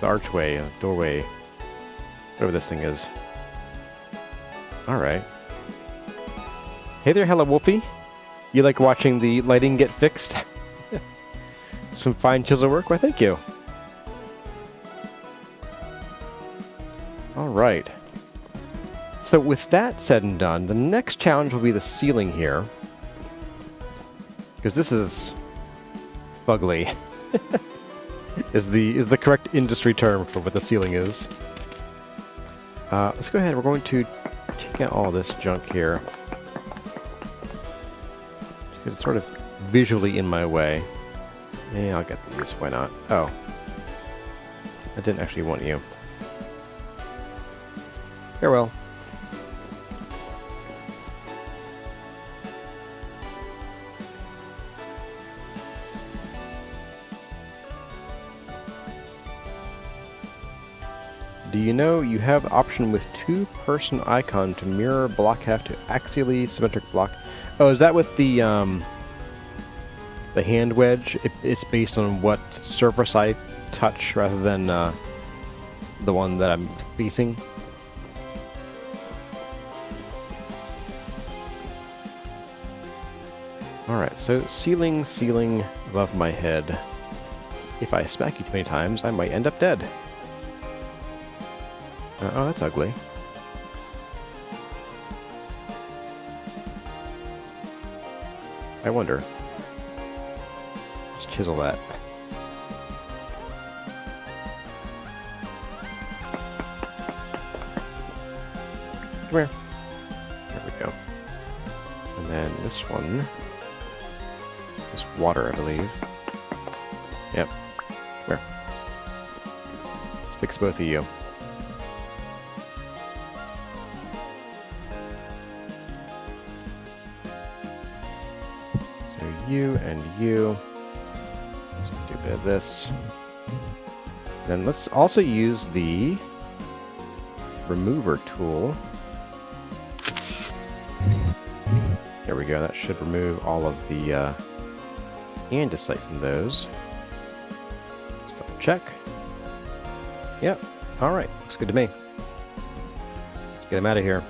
The archway, doorway. Whatever this thing is. Alright. Hey there, Hello Wolfie. You like watching the lighting get fixed? Some fine chisel work? Why, thank you. Alright. So with that said and done, the next challenge will be the ceiling here. Because this is fugly. is the correct industry term for what the ceiling is. Let's go ahead. We're going to take out all this junk here. Because it's sort of visually in my way. Yeah, I'll get these. Why not? Oh. I didn't actually want you. Farewell. Do you know you have the option with two-person icon to mirror block half to axially symmetric block? Oh, is that with the hand wedge? It's based on what surface I touch rather than the one that I'm facing. Alright, so ceiling above my head. If I smack you too many times, I might end up dead. Oh, that's ugly. I wonder. Let's chisel that. Come here. There we go. And then this one. This water, I believe. Yep. Where? Let's fix both of you. You and you. Just do a bit of this. Then let's also use the remover tool. There we go. That should remove all of the andesite from those. Let's double check. Yep. All right. Looks good to me. Let's get him out of here.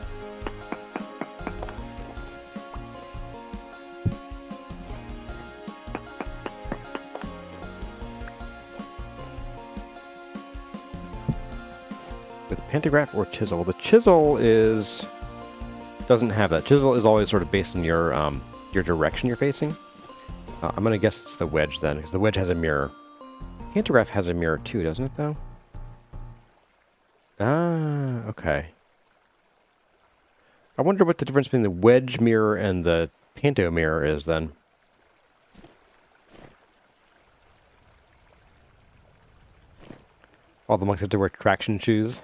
Pantograph or chisel? The chisel doesn't have that. Chisel is always sort of based on your direction you're facing. I'm gonna guess it's the wedge then, because the wedge has a mirror. Pantograph has a mirror too, doesn't it though? Ah, okay. I wonder what the difference between the wedge mirror and the panto mirror is then. All the monks have to wear traction shoes.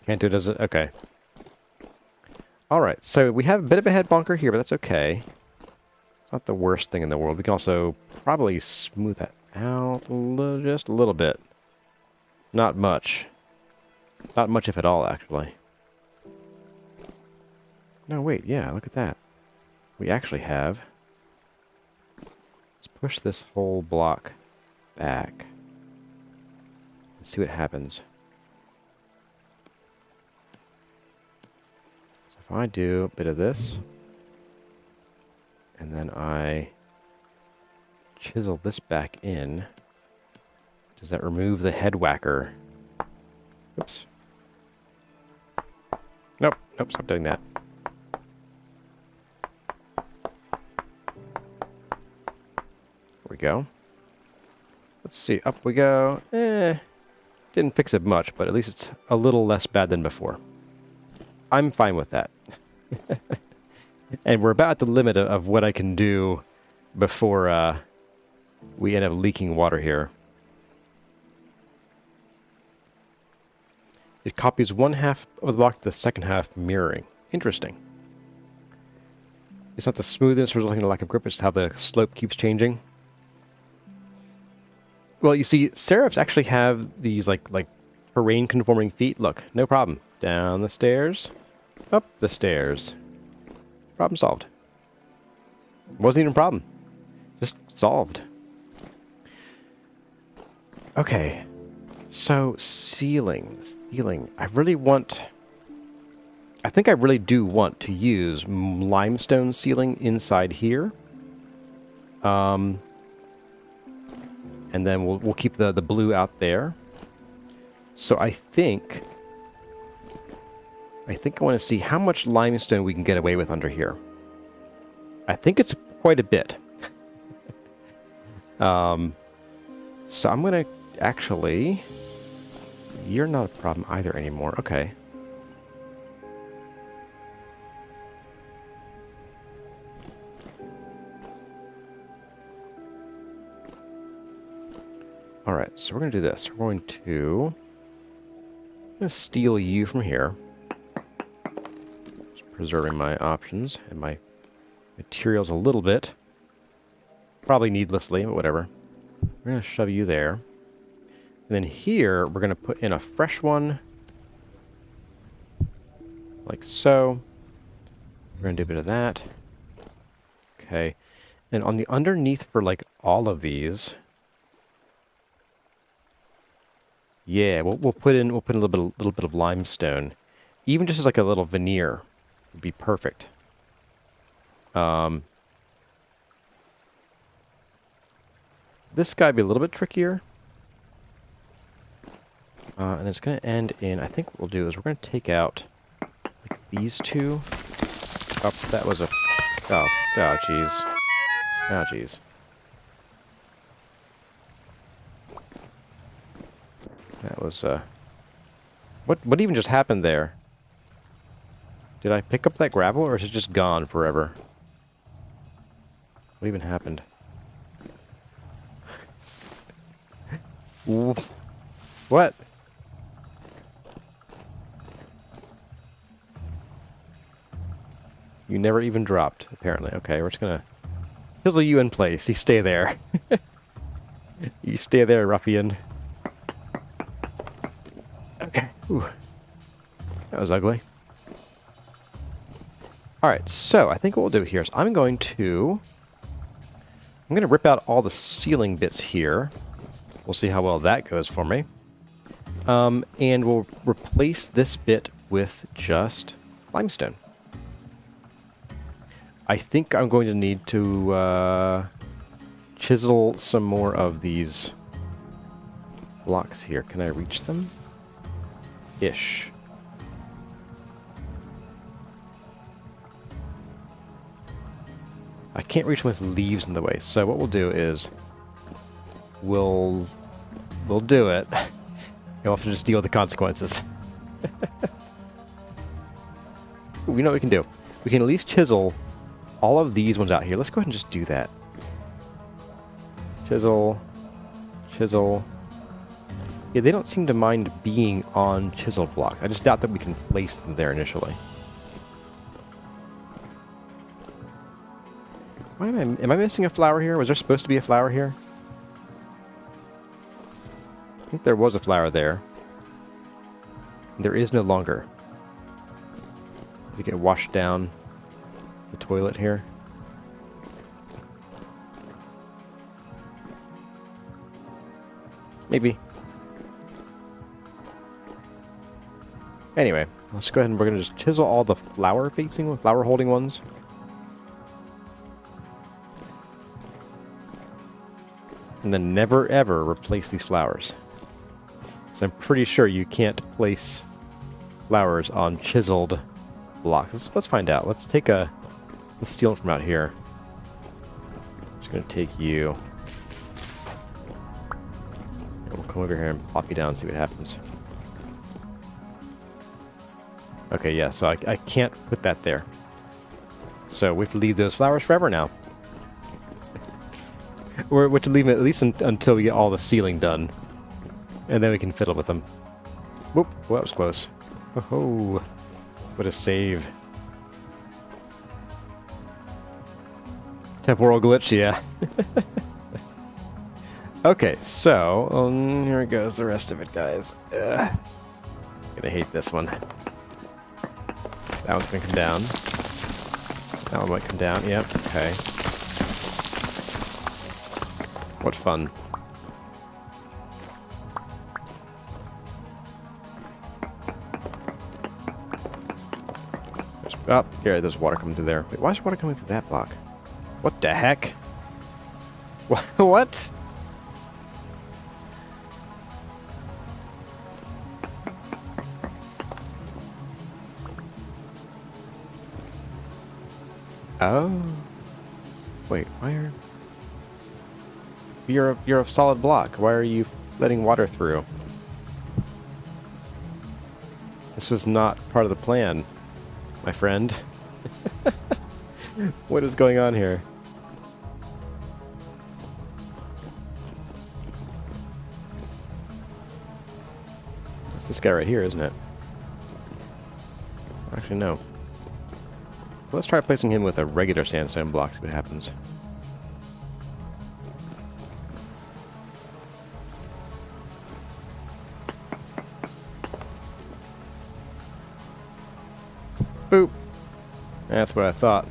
Can't do it, does it? Okay. Alright, so we have a bit of a head bonker here, but that's okay. It's not the worst thing in the world. We can also probably smooth that out just a little bit. Not much. Not much, if at all, actually. No, wait, yeah, look at that. We actually have... Let's push this whole block back. Let's see what happens. So if I do a bit of this, and then I chisel this back in, does that remove the head whacker? Oops. Nope, nope, stop doing that. There we go. Let's see, up we go. Didn't fix it much, but at least it's a little less bad than before. I'm fine with that. And we're about at the limit of what I can do before we end up leaking water here. It copies one half of the block to the second half mirroring. Interesting. It's not the smoothness resulting in a lack of grip, it's how the slope keeps changing. Well, you see, Seraphs actually have these like terrain-conforming feet. Look, no problem. Down the stairs, up the stairs. Problem solved. Wasn't even a problem. Just solved. Okay. So, ceiling. I think I really do want to use limestone ceiling inside here. And then we'll keep the blue out there. So I think I want to see how much limestone we can get away with under here. I think it's quite a bit. So I'm going to actually... You're not a problem either anymore. Okay. Alright, so we're going to do this. We're going to steal you from here. Just preserving my options and my materials a little bit. Probably needlessly, but whatever. We're going to shove you there. And then here, we're going to put in a fresh one. Like so. We're going to do a bit of that. Okay. And on the underneath for like all of these... Yeah, we'll put in a little bit of limestone, even just as like a little veneer, would be perfect. This guy would be a little bit trickier, and it's going to end in. I think what we'll do is we're going to take out like these two. Oh, that was a. Oh, jeez. Oh, jeez. That was, What even just happened there? Did I pick up that gravel, or is it just gone forever? What even happened? What? You never even dropped, apparently. Okay, we're just gonna... chisel you in place. You stay there. You stay there, ruffian. Okay. Ooh. That was ugly. Alright, so I think what we'll do here is I'm going to rip out all the ceiling bits here. We'll see how well that goes for me. And we'll replace this bit with just limestone. I think I'm going to need to chisel some more of these blocks here. Can I reach them? Ish. I can't reach them with leaves in the way, so what we'll do is we'll do it. You'll have to just deal with the consequences. Ooh, you know what we can do? We can at least chisel all of these ones out here. Let's go ahead and just do that. Chisel, chisel, Yeah, they don't seem to mind being on chiseled block. I just doubt that we can place them there initially. Why am I missing a flower here? Was there supposed to be a flower here? I think there was a flower there. There is no longer. Did it get washed down the toilet here? Maybe. Anyway, let's go ahead and we're going to just chisel all the flower holding ones. And then never ever replace these flowers. So I'm pretty sure you can't place flowers on chiseled blocks. Let's find out. Let's steal it from out here. Just gonna take you. And we'll come over here and pop you down and see what happens. Okay, yeah, so I can't put that there. So we have to leave those flowers forever now. Or we have to leave them at least until we get all the ceiling done. And then we can fiddle with them. Whoop, well, that was close. Oh, what a save. Temporal glitch, yeah. Okay, so, here goes the rest of it, guys. I'm gonna hate this one. That one's gonna come down. That one might come down, yep, okay. What fun. Oh, yeah, there's water coming through there. Wait, why is water coming through that block? What the heck? What? Oh. Wait, why are... You're a solid block. Why are you letting water through? This was not part of the plan, my friend. What is going on here? It's this guy right here, isn't it? Actually, no. Let's try placing him with a regular sandstone block, see what happens. Boop. That's what I thought.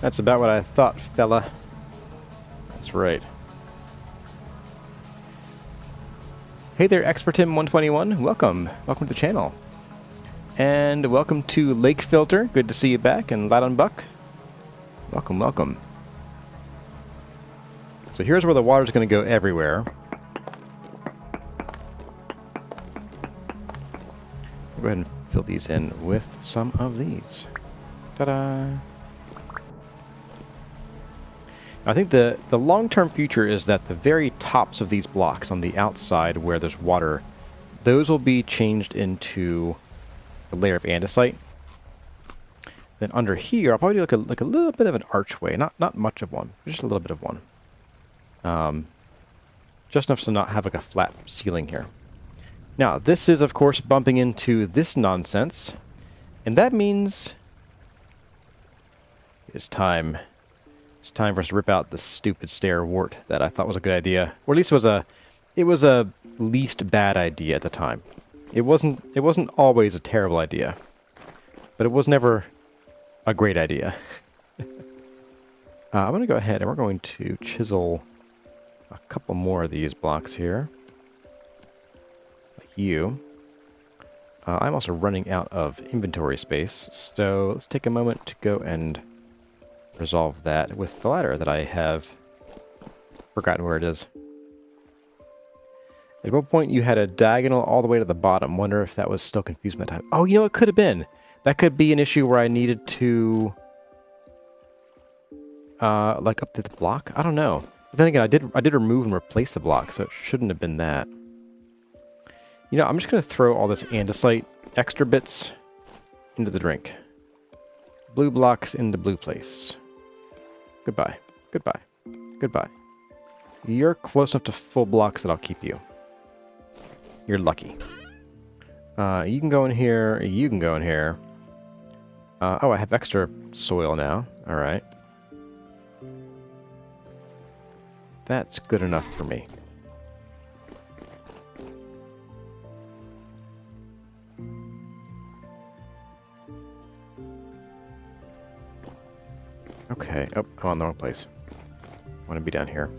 That's about what I thought, fella. That's right. Hey there, Expertim121. Welcome. Welcome to the channel. And welcome to Lake Filter. Good to see you back. And Ladon Buck. Welcome, welcome. So here's where the water's going to go everywhere. Go ahead and fill these in with some of these. Ta-da! I think the long-term future is that the very tops of these blocks on the outside where there's water, those will be changed into a layer of andesite. Then under here, I'll probably do like a little bit of an archway. Not much of one, just a little bit of one. Just enough to not have like a flat ceiling here. Now, this is, of course, bumping into this nonsense. And that means it's time. It's time for us to rip out the stupid stair wart that I thought was a good idea. Or at least it was a least bad idea at the time. It wasn't always a terrible idea. But it was never a great idea. I'm going to go ahead and we're going to chisel a couple more of these blocks here. You. I'm also running out of inventory space, so let's take a moment to go and resolve that with the ladder that I have forgotten where it is. At what point you had a diagonal all the way to the bottom. Wonder if that was still confusing that time. Oh, you know, it could have been. That could be an issue where I needed to like update the block. I don't know. But then again, I did remove and replace the block, so it shouldn't have been that. You know, I'm just going to throw all this andesite extra bits into the drink. Blue blocks in the blue place. Goodbye. Goodbye. Goodbye. You're close enough to full blocks that I'll keep you. You're lucky. You can go in here. You can go in here. Oh, I have extra soil now. All right. That's good enough for me. Okay. Oh, I'm on the wrong place. I want to be down here.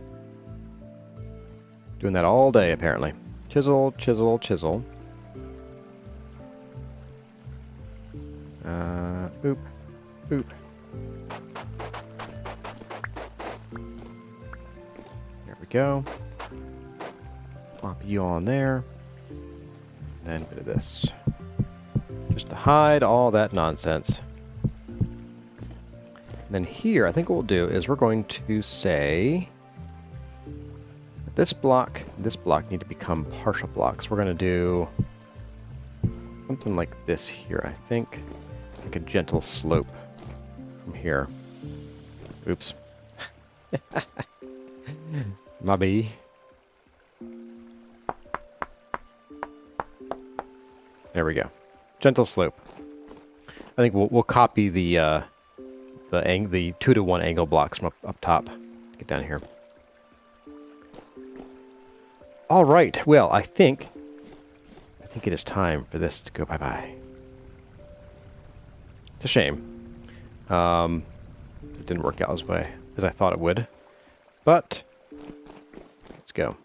Doing that all day, apparently. Chisel, chisel, chisel. Boop. Boop. There we go. Plop you on there. Then a bit of this. Just to hide all that nonsense. And then here, I think what we'll do is we're going to say this block need to become partial blocks. We're going to do something like this here, I think. Like a gentle slope from here. Oops. Maybe. There we go. Gentle slope. I think we'll copy the 2-to-1 angle blocks from up top. Get down here. All right. Well, I think it is time for this to go bye-bye. It's a shame. It didn't work out as way as I thought it would. But let's go.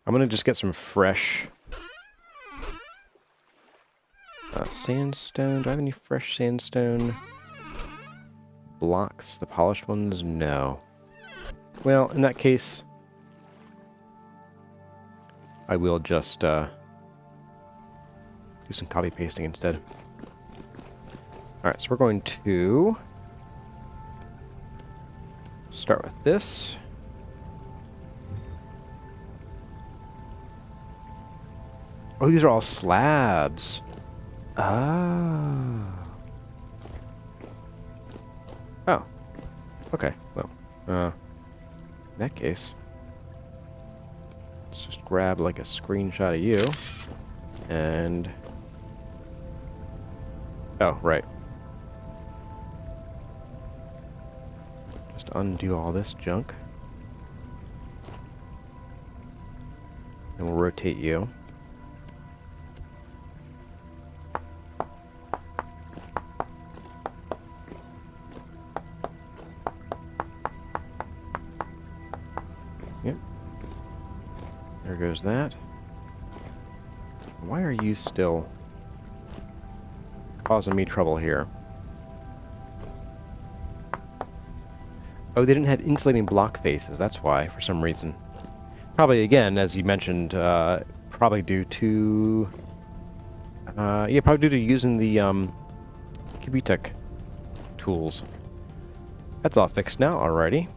I'm gonna just get some fresh sandstone. Do I have any fresh sandstone blocks? The polished ones? No. Well, in that case, I will just do some copy pasting instead. Alright, so we're going to start with this. Oh, these are all slabs. Ah. Oh. Okay, well, in that case, let's just grab like a screenshot of you, and... Oh, right. Just undo all this junk. And we'll rotate you. Yep. There goes that. Why are you still causing me trouble here? Oh, they didn't have insulating block faces. That's why, for some reason. Probably, again, as you mentioned, probably due to... yeah, probably due to using the COB tools. That's all fixed now, alrighty.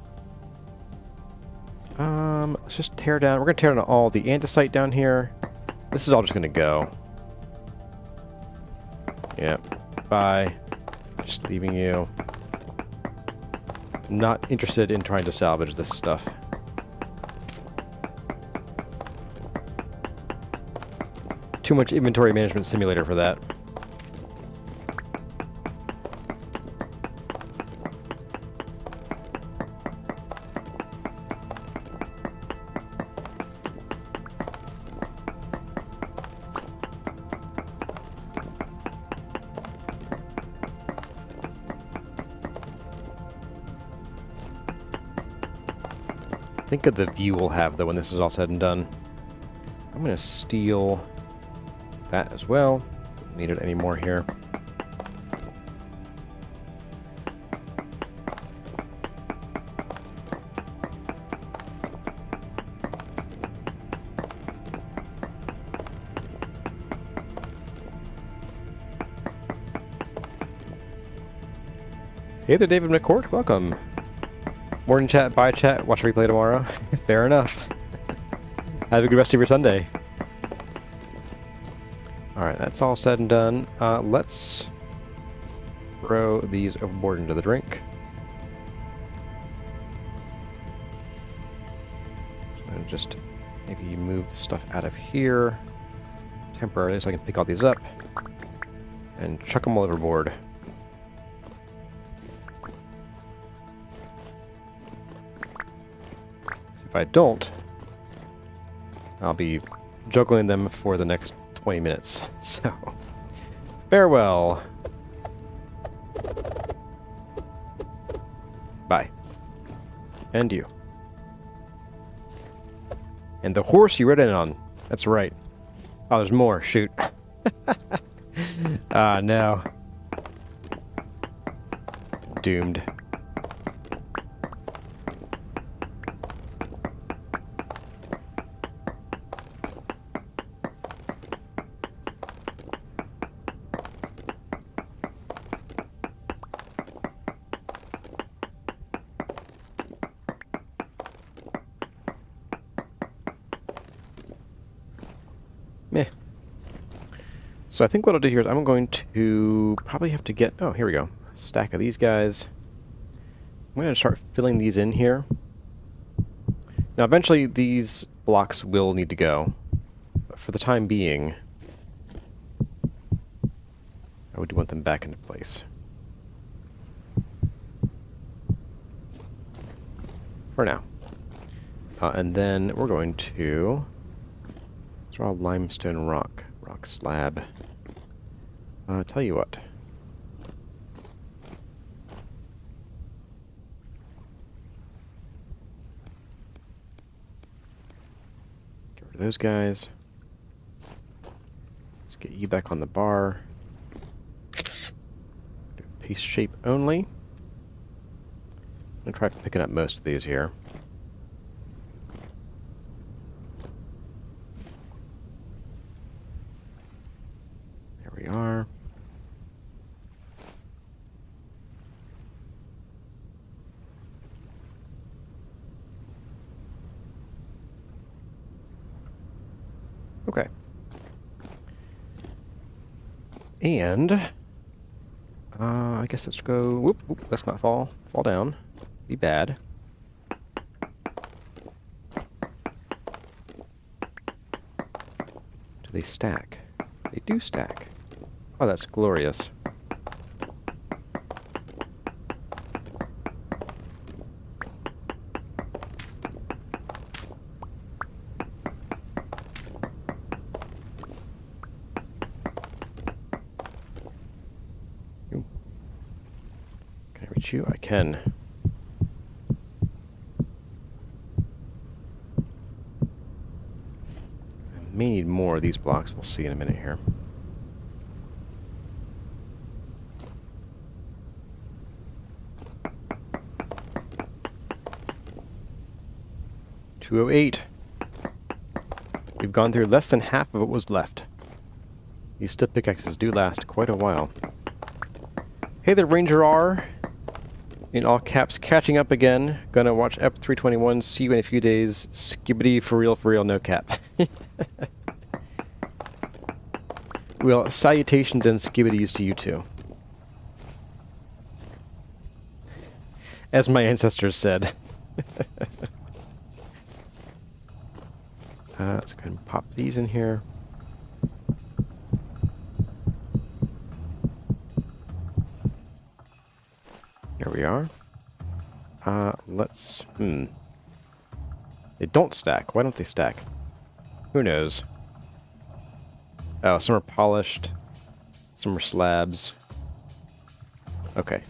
Let's just tear down... We're going to tear down all the andesite down here. This is all just going to go. Yep. Bye. Just leaving you. Not interested in trying to salvage this stuff. Too much inventory management simulator for that. Think of the view we'll have, though, when this is all said and done. I'm going to steal that as well. Don't need it anymore here. Hey there, David McCourt. Welcome. Morning chat, bye chat, watch replay tomorrow. Fair enough. Have a good rest of your Sunday. Alright, that's all said and done. Let's throw these overboard into the drink. And just maybe move the stuff out of here. temporarily so I can pick all these up and chuck them all overboard. If I don't, I'll be juggling them for the next 20 minutes. So, farewell. Bye. And you. And the horse you rode in on. That's right. Oh, there's more. Shoot. Ah, no. Doomed. Meh. So I think what I'll do here is I'm going to probably have to get... Oh, here we go. A stack of these guys. I'm going to start filling these in here. Now, eventually these blocks will need to go. But for the time being, I would want them back into place. For now. And then we're going to draw limestone rock slab. Tell you what. Get rid of those guys. Let's get you back on the bar. Do piece shape only. I'm going to try picking up most of these here. There we are. Okay. And I guess let's go. Whoop, let's not fall down. Be bad. Do they stack? They do stack. Oh, that's glorious. Ooh. Can I reach you? I can. May need more of these blocks. We'll see in a minute here. $208. We've gone through less than half of what was left. These stiff pickaxes do last quite a while. Hey there, Ranger R. In all caps, catching up again. Gonna watch Ep 321. See you in a few days. Skibbity for real, no cap. Well, salutations and skibbities to you too. As my ancestors said. Let's go ahead and pop these in here. Here we are. Let's... They don't stack. Why don't they stack? Who knows? Oh, some are polished. Some are slabs. Okay.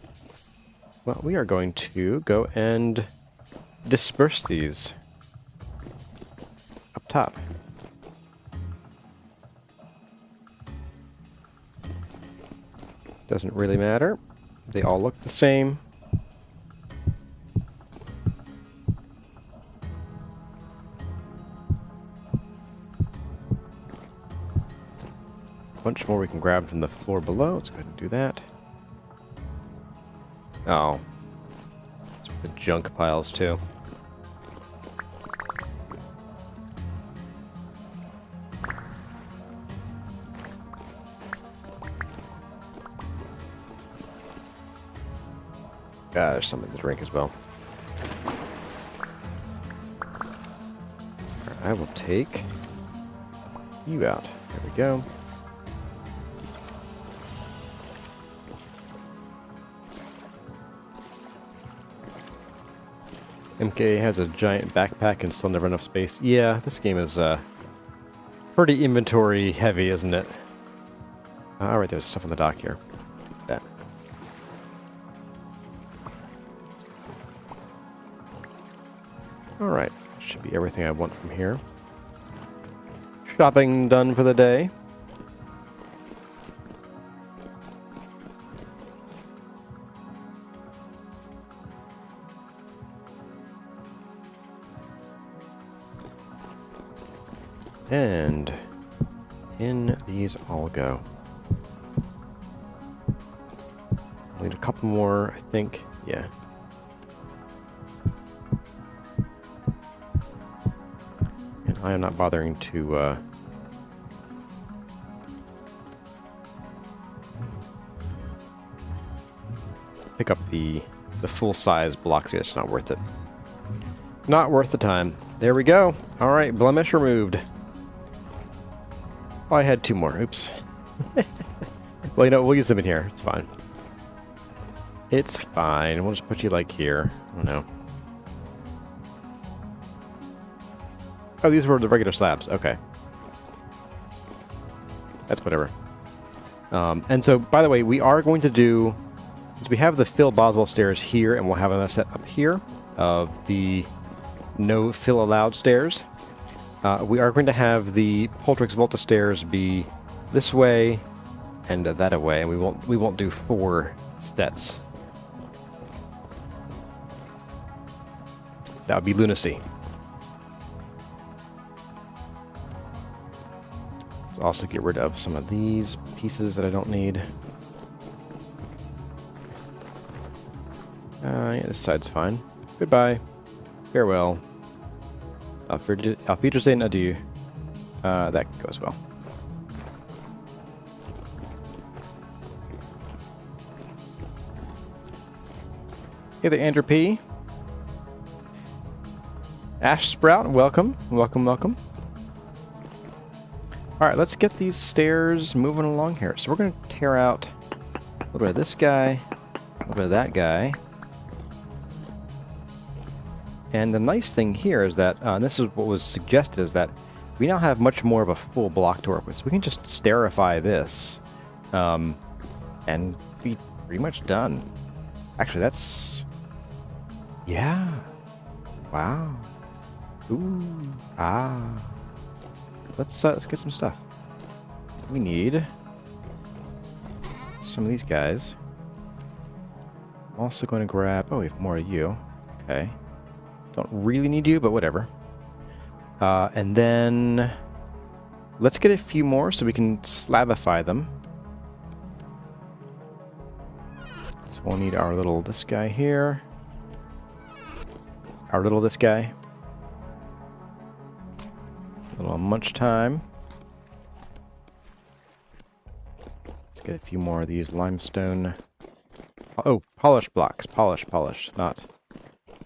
Well, we are going to go and disperse these up top. Doesn't really matter. They all look the same. Bunch more we can grab from the floor below. Let's go ahead and do that. Oh. It's the junk piles too. There's something to drink as well. I will take you out. There we go. MK has a giant backpack and still never enough space. Yeah, this game is pretty inventory heavy, isn't it? Alright, there's stuff on the dock here. That. Alright, should be everything I want from here. Shopping done for the day. And in these all go. I'll need a couple more, I think. Yeah. And I am not bothering to pick up the full-size blocks here. It's not worth it. Not worth the time. There we go. All right, blemish removed. Oh, I had 2 more. Oops. Well, you know, we'll use them in here. It's fine. It's fine. We'll just put you, like, here. I don't know. Oh, these were the regular slabs. Okay. That's whatever. And so, by the way, we are going to do... Since we have the fill Boswell stairs here, and we'll have another set up here of the no fill allowed stairs. We are going to have the Poltrix Volta stairs be this way and that way, and we won't do 4 sets. That would be lunacy. Let's also get rid of some of these pieces that I don't need. Yeah, this side's fine. Goodbye. Farewell. Auf Wiedersehen, adieu. That can go as well. Hey there, Andrew P. Ash Sprout, welcome. Welcome, welcome. Alright, let's get these stairs moving along here. So we're going to tear out a little bit of this guy, a little bit of that guy. And the nice thing here is that, and this is what was suggested, is that we now have much more of a full block to work with. So we can just stairify this and be pretty much done. Actually, that's... Yeah. Wow. Ooh. Ah. Let's get some stuff. We need some of these guys. I'm also going to grab... Oh, we have more of you. Okay. Don't really need you, but whatever. And then let's get a few more so we can slabify them. So we'll need our little this guy here. Our little this guy. A little munch time. Let's get a few more of these limestone. Oh, polished blocks. Polished, not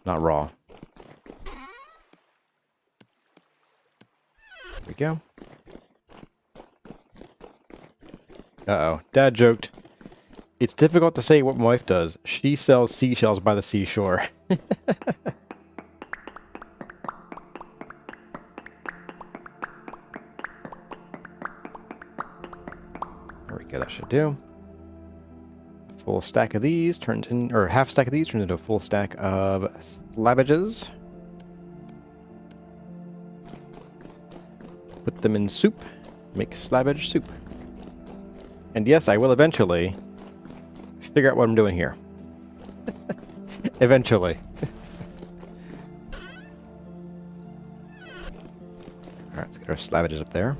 raw. There we go. Uh-oh. Dad joked. It's difficult to say what my wife does. She sells seashells by the seashore. There we go. That should do. Full stack of these turns in, or half stack of these turns into a full stack of slabbages. Put them in soup. Make slabbage soup. And yes, I will eventually figure out what I'm doing here. Eventually. Alright, let's get our slabbages up there.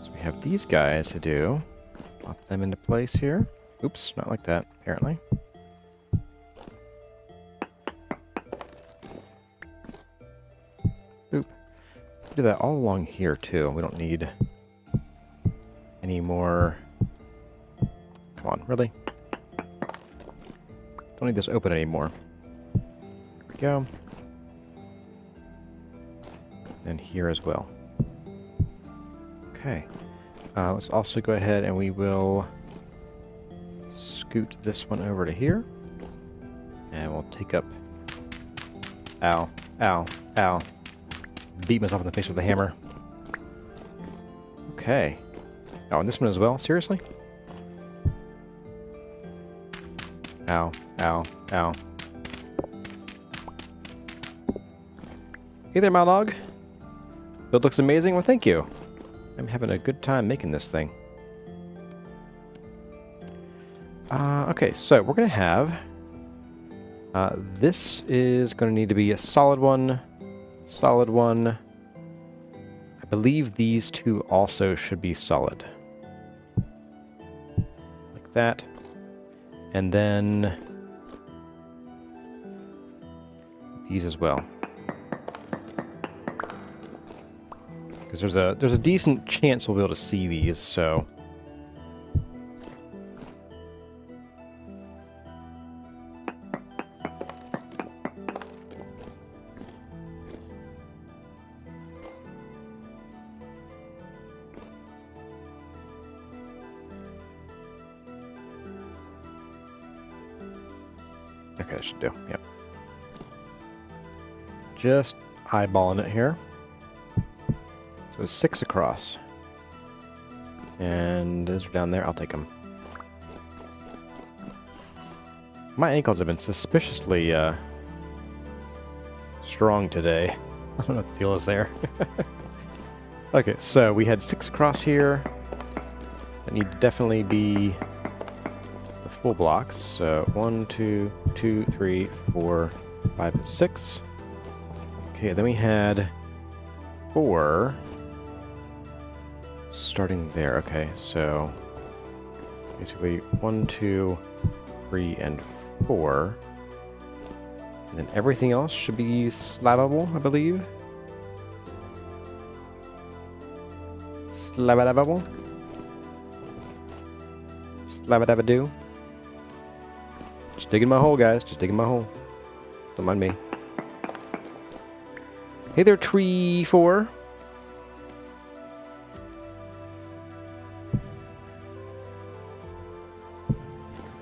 So we have these guys to do. Pop them into place here. Oops, not like that, apparently. Do that all along here too. We don't need any more. Come on, really? Don't need this open anymore. There we go. and here as well. Okay. Let's also go ahead and we will scoot this one over to here. And we'll take up... Ow. Ow. Ow. Beat myself in the face with a hammer. Okay. Oh, and this one as well? Seriously? Ow. Ow. Ow. Hey there, my log. Build looks amazing. Well, thank you. I'm having a good time making this thing. Okay, so we're going to have... this is going to need to be a solid one. Solid one. I believe these two also should be solid. Like that. And then... these as well. Because there's a decent chance we'll be able to see these, so... Okay, that should do, yep. Just eyeballing it here. So 6 across. And those are down there. I'll take them. My ankles have been suspiciously strong today. I don't know what the deal is there. Okay, so we had 6 across here. That need to definitely be the full blocks. So 1, 2, 2, 3, 4, 5, and 6. Okay, then we had 4... starting there. Okay, so basically 1, 2, 3, and 4. And then everything else should be slabbable, I believe. Slabbable. Slabbadabadoo. Just digging my hole, guys. Just digging my hole. Don't mind me. Hey there, tree 4.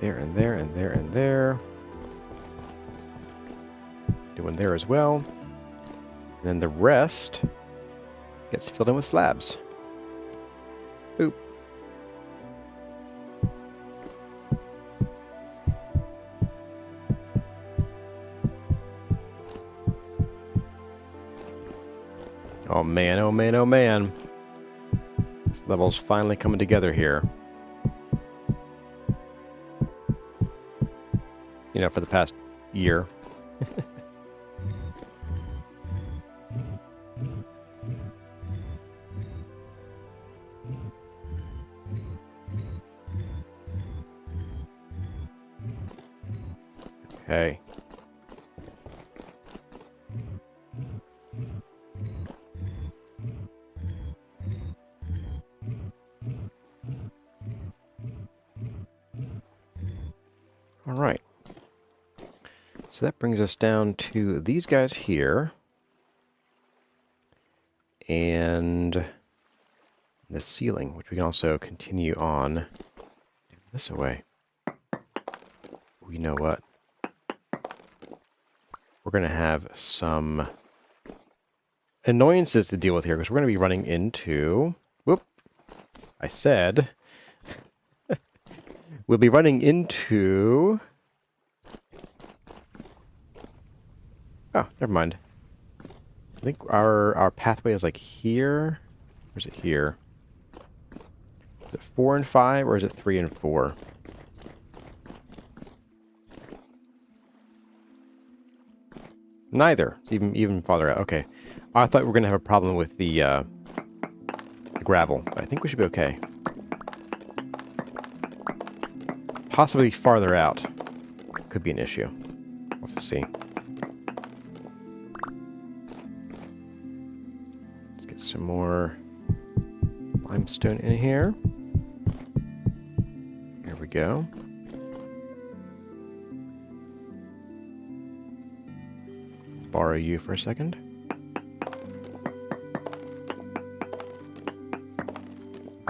There and there and there and there. Doing there as well. And then the rest gets filled in with slabs. Boop. Oh man, oh man, oh man. This level's finally coming together here. You know, for the past year. Okay. All right. So that brings us down to these guys here. And the ceiling, which we can also continue on this way. You know what? We're going to have some annoyances to deal with here, because we're going to be running into... Whoop! I said... we'll be running into... Oh, never mind. I think our pathway is like here. Or is it here? Is it 4 and 5, or is it 3 and 4? Neither. It's even farther out. Okay. I thought we were going to have a problem with the gravel, but I think we should be okay. Possibly farther out. Could be an issue. We'll have to see. Let's get some more limestone in here. There we go. Borrow you for a second.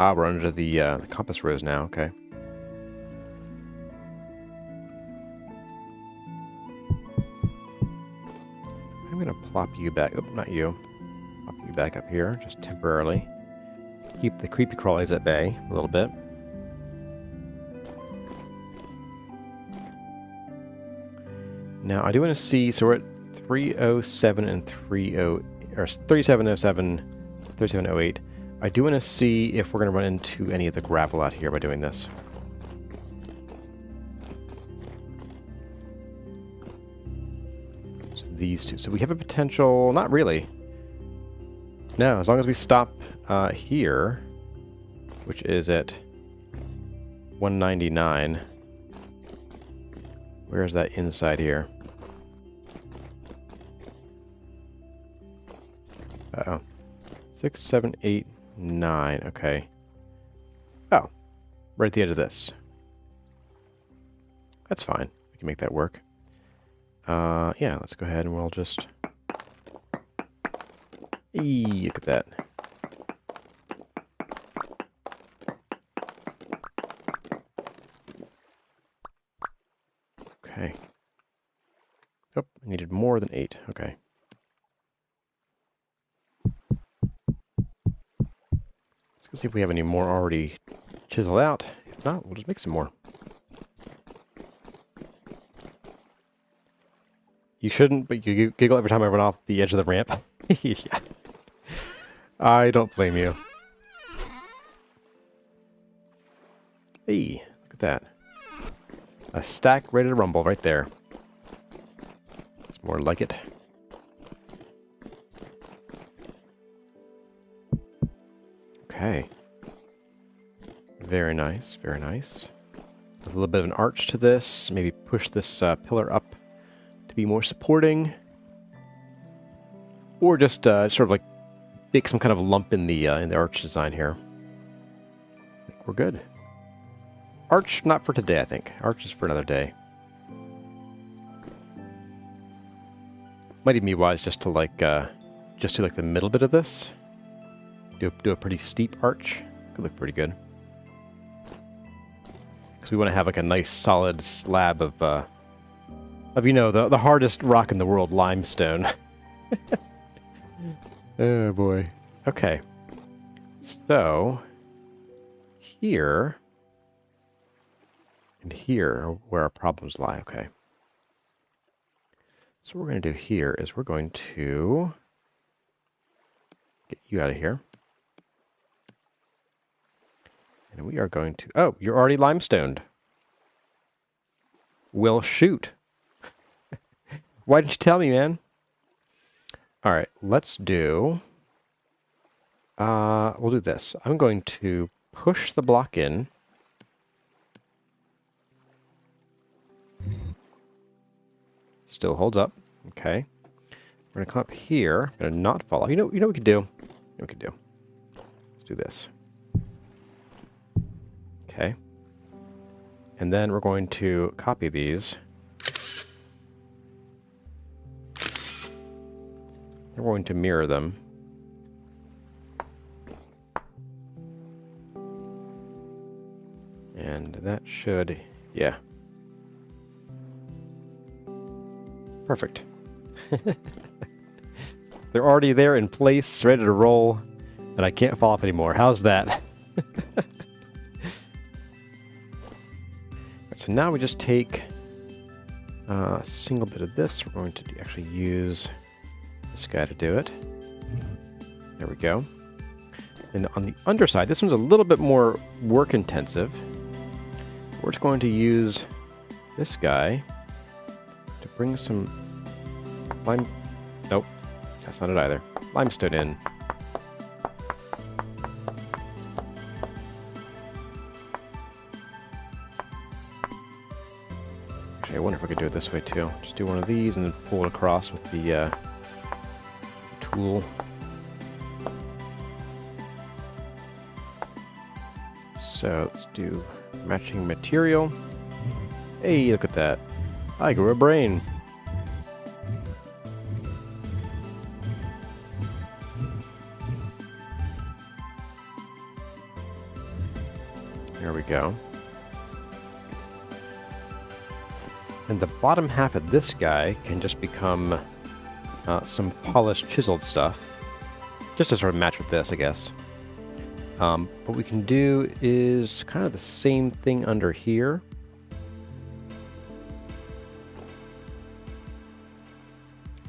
Ah, we're under the compass rose now. Okay. I'm gonna plop you back. Oh, not you. Plop you back up here, just temporarily. Keep the creepy crawlies at bay a little bit. Now, I do want to see, so we're at 307 and 3707, 3708. I do want to see if we're going to run into any of the gravel out here by doing this. So these two. So we have a potential, not really. No, as long as we stop here, which is at 199. Where's that inside here? Uh-oh. 6, 7, 8, 9. Okay. Oh. Right at the edge of this. That's fine. We can make that work. Yeah, let's go ahead and we'll just... Eee, look at that. Okay. Oh, I needed more than 8. Okay. Let's go see if we have any more already chiseled out. If not, we'll just make some more. You shouldn't, but you giggle every time I run off the edge of the ramp. Yeah. I don't blame you. Hey, look at that. A stack ready to rumble right there. It's more like it. Okay. Very nice, very nice. A little bit of an arch to this. Maybe push this pillar up to be more supporting. Or just sort of like make some kind of lump in the arch design here. I think we're good. Arch, not for today, I think. Arch is for another day. Might even be wise just to like, just do like the middle bit of this. Do a pretty steep arch. Could look pretty good. Because we want to have like a nice solid slab of you know, the hardest rock in the world, limestone. Oh boy. Okay. So, here... and here are where our problems lie, okay. So what we're going to do here is we're going to get you out of here. And we are going to... Oh, you're already limestoned. Well, shoot. Why didn't you tell me, man? All right, let's do... we'll do this. I'm going to push the block in. Still holds up. Okay. We're going to come up here. I'm going to not fall off. You know what we could do? What we could do? Let's do this. Okay. And then we're going to copy these. We're going to mirror them. And that should, yeah. Perfect. They're already there in place, ready to roll, and I can't fall off anymore. How's that? So now we just take a single bit of this. We're going to actually use this guy to do it. There we go. And on the underside, this one's a little bit more work intensive. We're just going to use this guy to bring some lime... Nope, that's not it either. Limestone in. Actually, I wonder if I could do it this way too. Just do one of these and then pull it across with the tool. So let's do matching material. Hey, look at that. I grew a brain. There we go. And the bottom half of this guy can just become some polished, chiseled stuff. Just to sort of match with this, I guess. What we can do is kind of the same thing under here.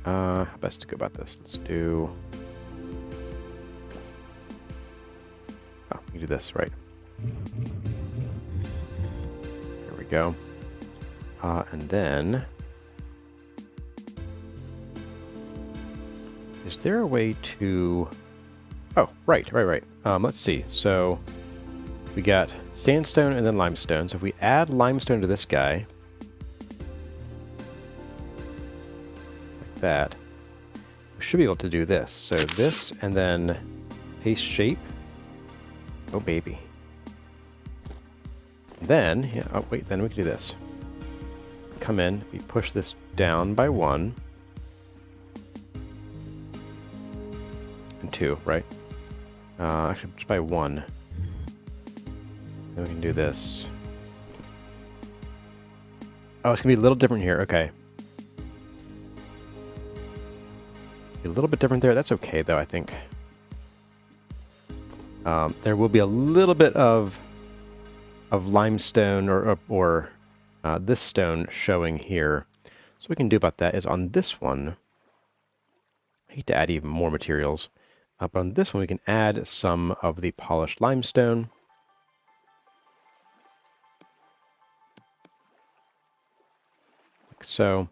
How best to go about this? Let's do... Oh, we can do this, right. There we go. And then... Is there a way to... Oh, right. Let's see. So, we got sandstone and then limestone. So if we add limestone to this guy... Like that. We should be able to do this. So this, and then paste shape. Oh, baby. Then, yeah, oh, wait, then we can do this. Come in, we push this down by 1. And 2, right? Actually, just by 1. Then we can do this. Oh, it's going to be a little different here. Okay. Be a little bit different there. That's okay, though, I think. There will be a little bit of limestone or this stone showing here. So what we can do about that is on this one, I hate to add even more materials, but on this one we can add some of the polished limestone. Like so.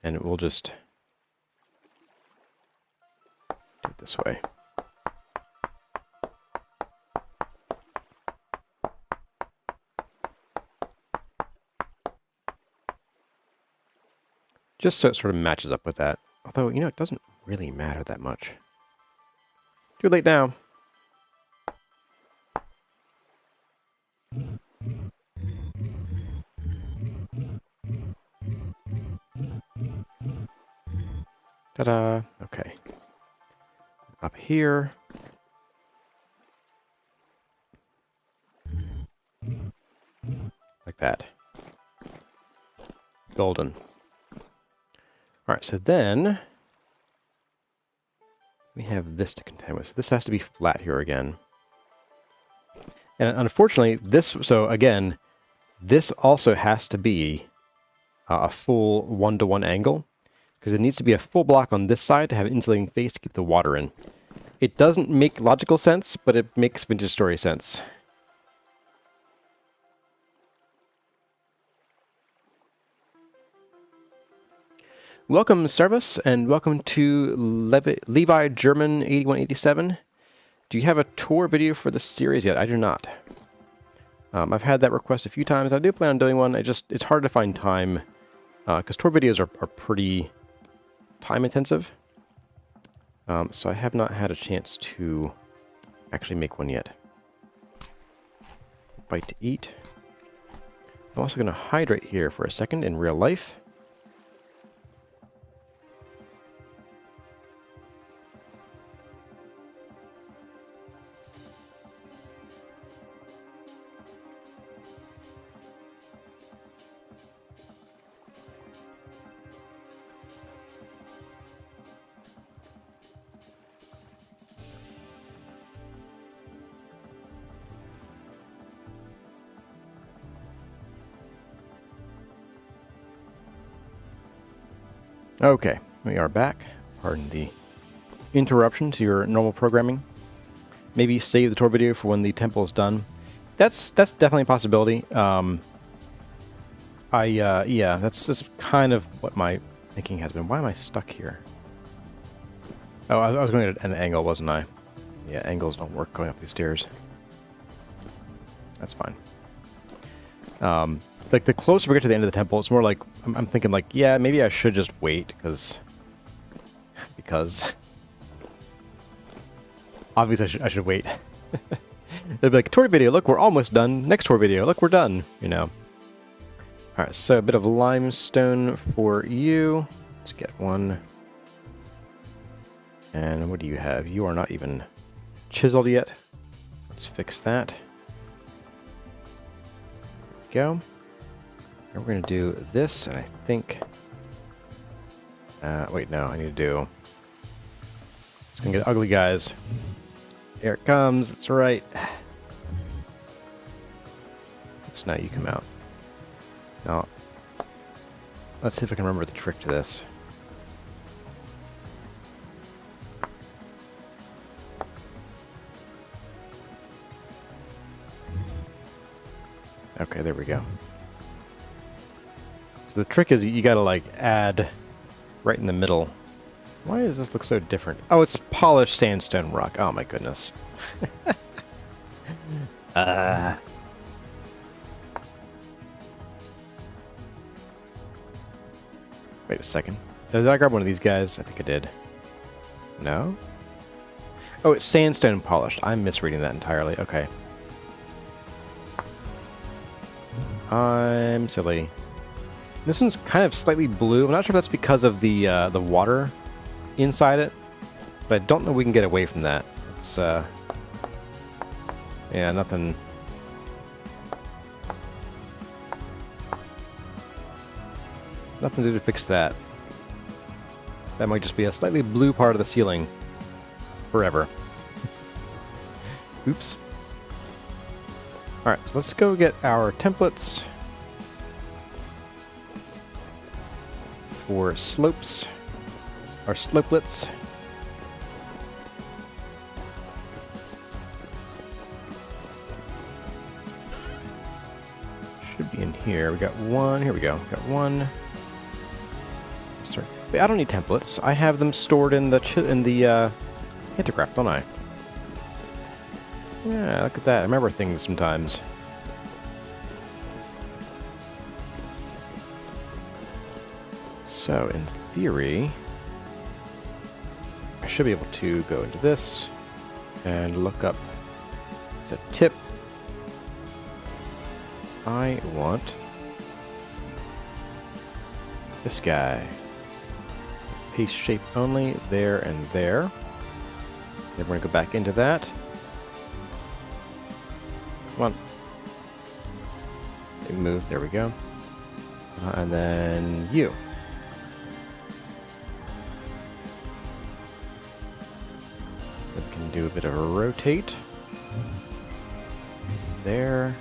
And we'll just do it this way. Just so it sort of matches up with that. Although, you know, it doesn't really matter that much. Too late now. Ta-da! Okay. Up here. Like that. Golden. Alright, so then we have this to contend with. So this has to be flat here again. And unfortunately, so again, this also has to be a full 1-to-1 angle, because it needs to be a full block on this side to have an insulating face to keep the water in. It doesn't make logical sense, but it makes vintage story sense. Welcome, Service, and welcome to Levi German 8187. Do you have a tour video for this series yet? I do not. I've had that request a few times. I do plan on doing one. It's hard to find time, because tour videos are pretty time intensive. So I have not had a chance to actually make one yet. Bite to eat. I'm also going to hydrate here for a second in real life. Okay, we are back. Pardon the interruption to your normal programming. Maybe save the tour video for when the temple is done. That's definitely a possibility. Yeah, that's kind of what my thinking has been. Why am I stuck here? Oh, I was going at an angle, wasn't I? Yeah, angles don't work going up these stairs. That's fine. Like, the closer we get to the end of the temple, it's more like, I'm thinking like, yeah, maybe I should just wait, because obviously I should wait. They'd be like, tour video, look, we're almost done. Next tour video, look, we're done, you know. Alright, so a bit of limestone for you. Let's get one. And what do you have? You are not even chiseled yet. Let's fix that. go. And we're going to do this, and I think... wait, no, I need to do... It's going to get ugly, guys. Here it comes. That's right. So now you come out. Now, let's see if I can remember the trick to this. Okay, there we go. So the trick is you gotta like add right in the middle. Why does this look so different? Oh, it's polished sandstone rock. Oh my goodness. Wait a second. Did I grab one of these guys? I think I did. No? Oh, it's sandstone polished. I'm misreading that entirely. Okay. I'm silly. This one's kind of slightly blue. I'm not sure if that's because of the water inside it, but I don't know if we can get away from that. It's yeah, nothing. Nothing to do to fix that. That might just be a slightly blue part of the ceiling forever. Oops. Alright, so let's go get our templates for slopes, our slopelets. Should be in here. We got one. Here we go. We got one. Sorry. Wait, I don't need templates. I have them stored in the Intercraft, don't I? Yeah, look at that. I remember things sometimes. So, in theory, I should be able to go into this and look up. It's a tip. I want this guy. Piece shape only, there and there. Then we're going to go back into that. Come on. Move, there we go. And then you. We can do a bit of a rotate. There.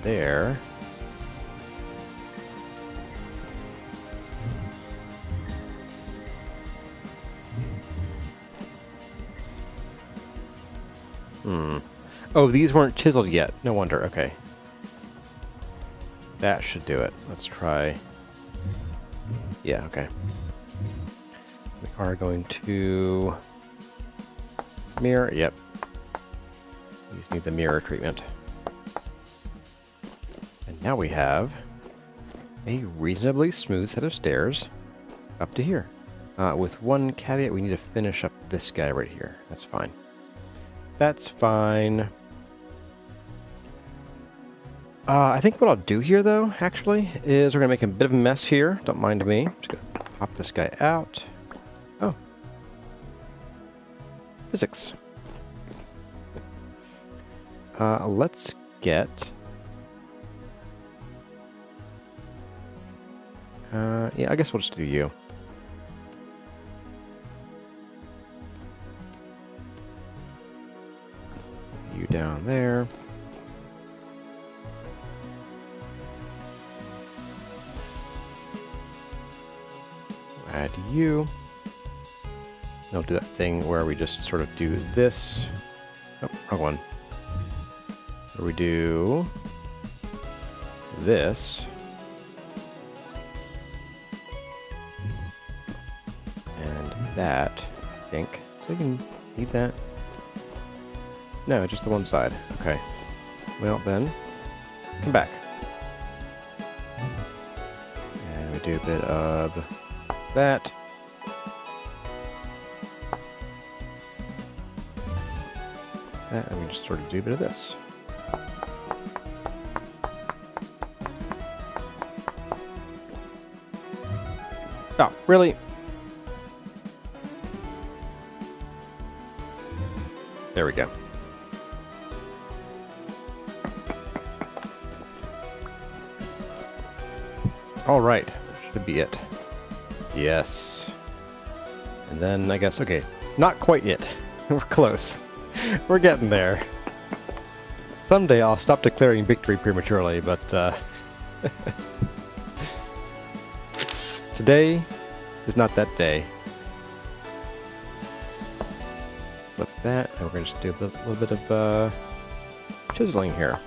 There. Oh, these weren't chiseled yet. No wonder. Okay. That should do it. Let's try. Yeah, okay. We are going to mirror. Yep. These need the mirror treatment. And now we have a reasonably smooth set of stairs up to here. With one caveat, we need to finish up this guy right here. That's fine. That's fine. I think what I'll do here, though, actually, is we're going to make a bit of a mess here. Don't mind me. I'm just going to pop this guy out. Oh. Physics. Let's get... yeah, I guess we'll just do you. You down there. Add you. I'll do that thing where we just sort of do this. Oh, wrong one. Where we do this. And that, I think. So you can need that. No, just the one side. Okay. Well, then, come back. And we do a bit of that. That, and we just sort of do a bit of this. Oh, really? There we go. All right, should be it. Yes. And then I guess, okay, not quite it. We're close. We're getting there. Someday I'll stop declaring victory prematurely, but today is not that day. Flip that, and we're going to just do a little bit of chiseling here.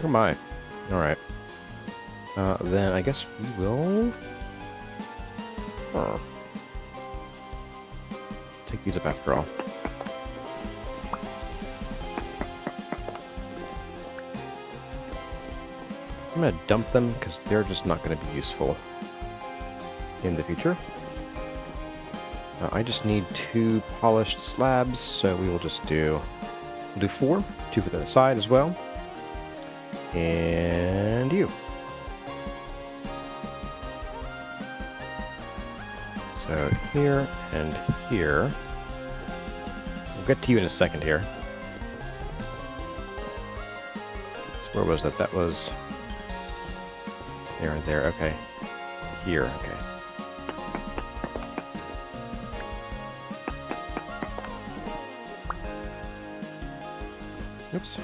Oh my. Alright. Then I guess we will... take these up after all. I'm going to dump them because they're just not going to be useful in the future. I just need 2 polished slabs, so we will just do... We'll do 4. 2 for the side as well. And you. So here and here. We'll get to you in a second here. So where was that? That was there and there. Okay. Here. Okay. Oops.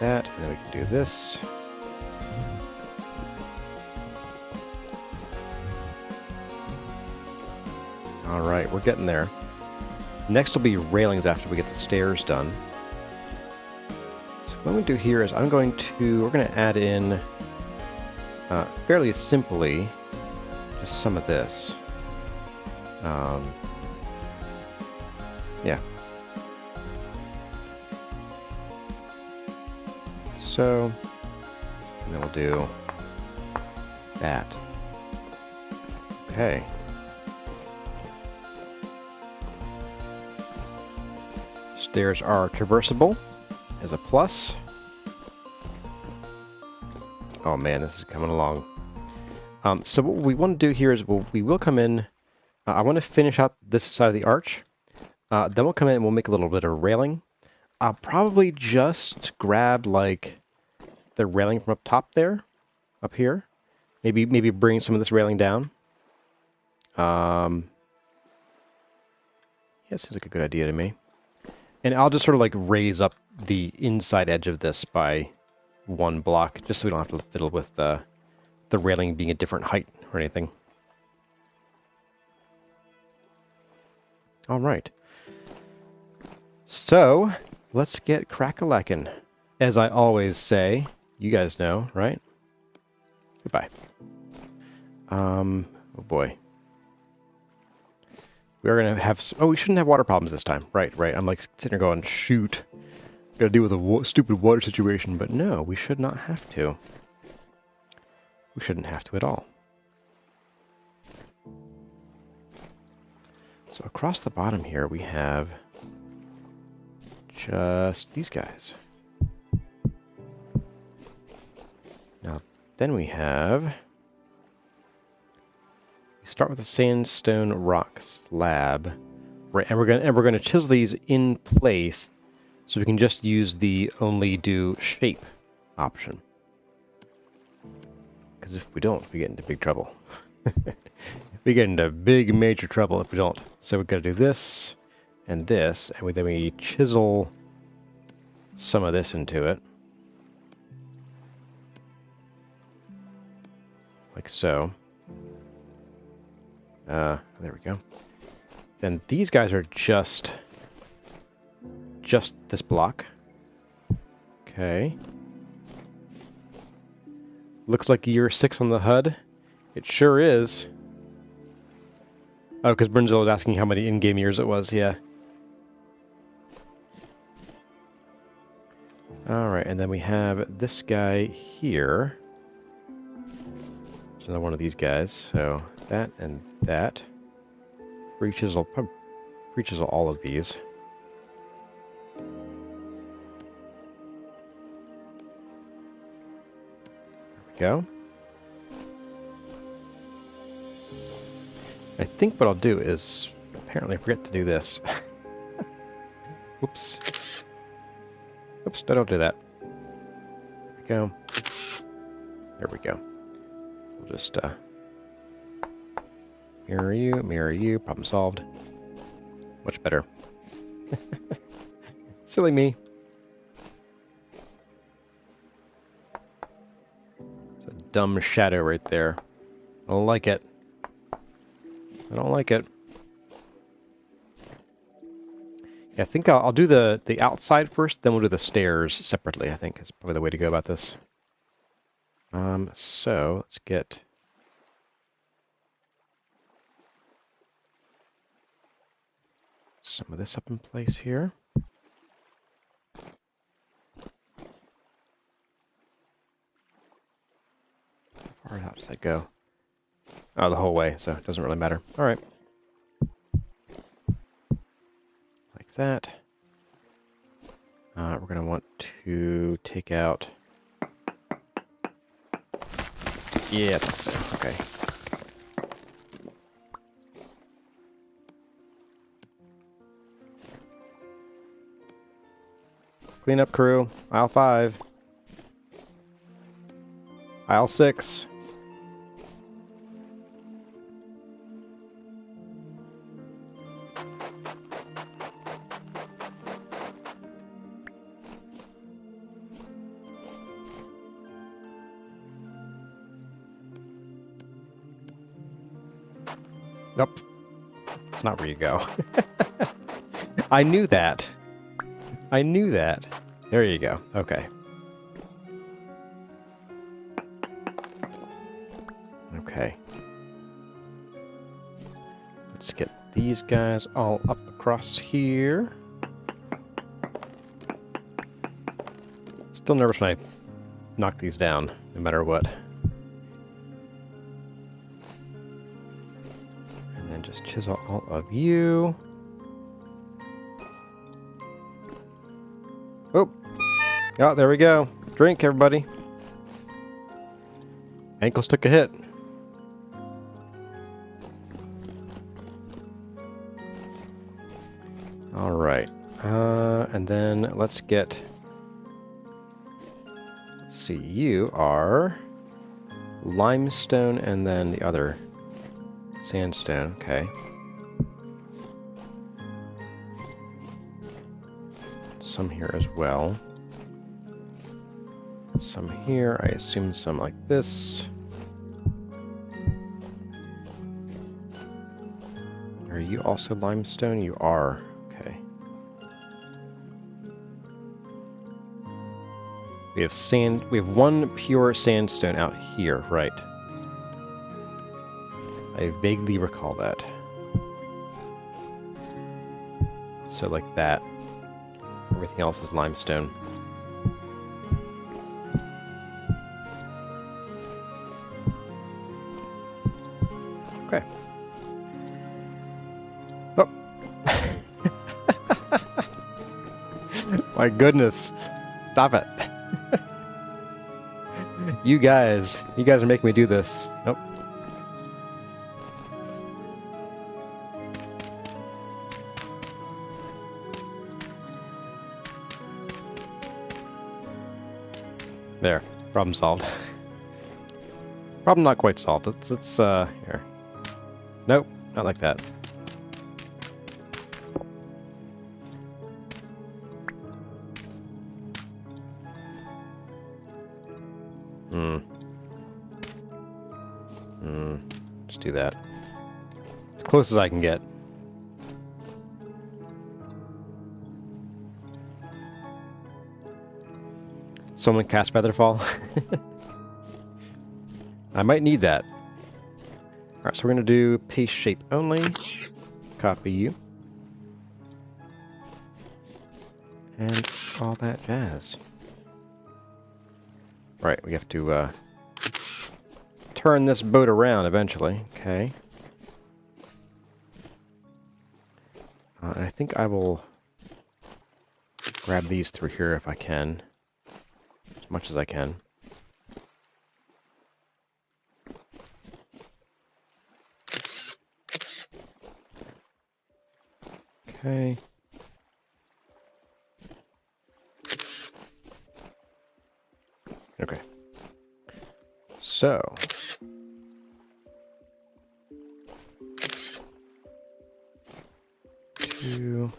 That, and then we can do this. Alright, we're getting there. Next will be railings after we get the stairs done. So what we do here is we're going to add in, fairly simply, just some of this. Yeah. So, and then we'll do that. Okay. Stairs are traversable as a plus. Oh man, this is coming along. So what we want to do here is we will come in. I want to finish out this side of the arch. Then we'll come in and we'll make a little bit of railing. I'll probably just grab like the railing from up top there, up here. Maybe bring some of this railing down. Yeah, seems like a good idea to me. And I'll just sort of like raise up the inside edge of this by 1 block, just so we don't have to fiddle with the railing being a different height or anything. All right. So let's get crack-a-lackin'. As I always say, you guys know, right? Goodbye. Oh boy. We're gonna have... Oh, we shouldn't have water problems this time. Right. I'm like sitting here going, shoot. Gotta deal with a stupid water situation. But no, we should not have to. We shouldn't have to at all. So across the bottom here, we have just these guys. Now, then we start with a sandstone rock slab, right? And we're gonna chisel these in place, so we can just use the only do shape option. Because if we don't, we get into big trouble. We get into big major trouble if we don't. So we've got to do this and this, and then we chisel some of this into it. Like so. There we go. Then these guys are just this block. Okay. Looks like year 6 on the HUD. It sure is. Oh, because Brinzel was asking how many in-game years it was, yeah. Alright, and then we have this guy here. Another one of these guys, so that and that. Pre-chisel all of these. There we go. I think what I'll do is, apparently I forget to do this. Oops. Oops, don't do that. There we go. There we go. We'll just mirror you, problem solved. Much better. Silly me. It's a dumb shadow right there. I don't like it. I don't like it. Yeah, I think I'll do the outside first, then we'll do the stairs separately, I think is probably the way to go about this. So let's get some of this up in place here. How far out does that go? Oh, the whole way, so it doesn't really matter. All right. Like that. We're going to want to take out... Yeah, I think so. Okay. Clean up crew. Aisle 5. Aisle 6. Nope. That's not where you go. I knew that. I knew that. There you go. Okay. Okay. Let's get these guys all up across here. Still nervous when I knock these down, no matter what. And then just chisel all of you. Oh! Oh, there we go. Drink, everybody. Ankles took a hit. All right. And then let's get... Let's see, you are limestone and then the other sandstone. Okay. Some here as well. Some here, I assume some like this. Are you also limestone? You are. Okay. We have sand. We have one pure sandstone out here, right? I vaguely recall that. So like that. Everything else is limestone. Okay. Oh. My goodness. Stop it. You guys are making me do this. Nope. There. Problem solved. Problem not quite solved. It's here. Nope, not like that. Just do that. As close as I can get. Someone cast Featherfall. I might need that. Alright, so we're going to do paste shape only. Copy you. And all that jazz. Right, we have to turn this boat around eventually. Okay. And I think I will grab these through here if I can. As much as I can. Okay. Okay. So. 2,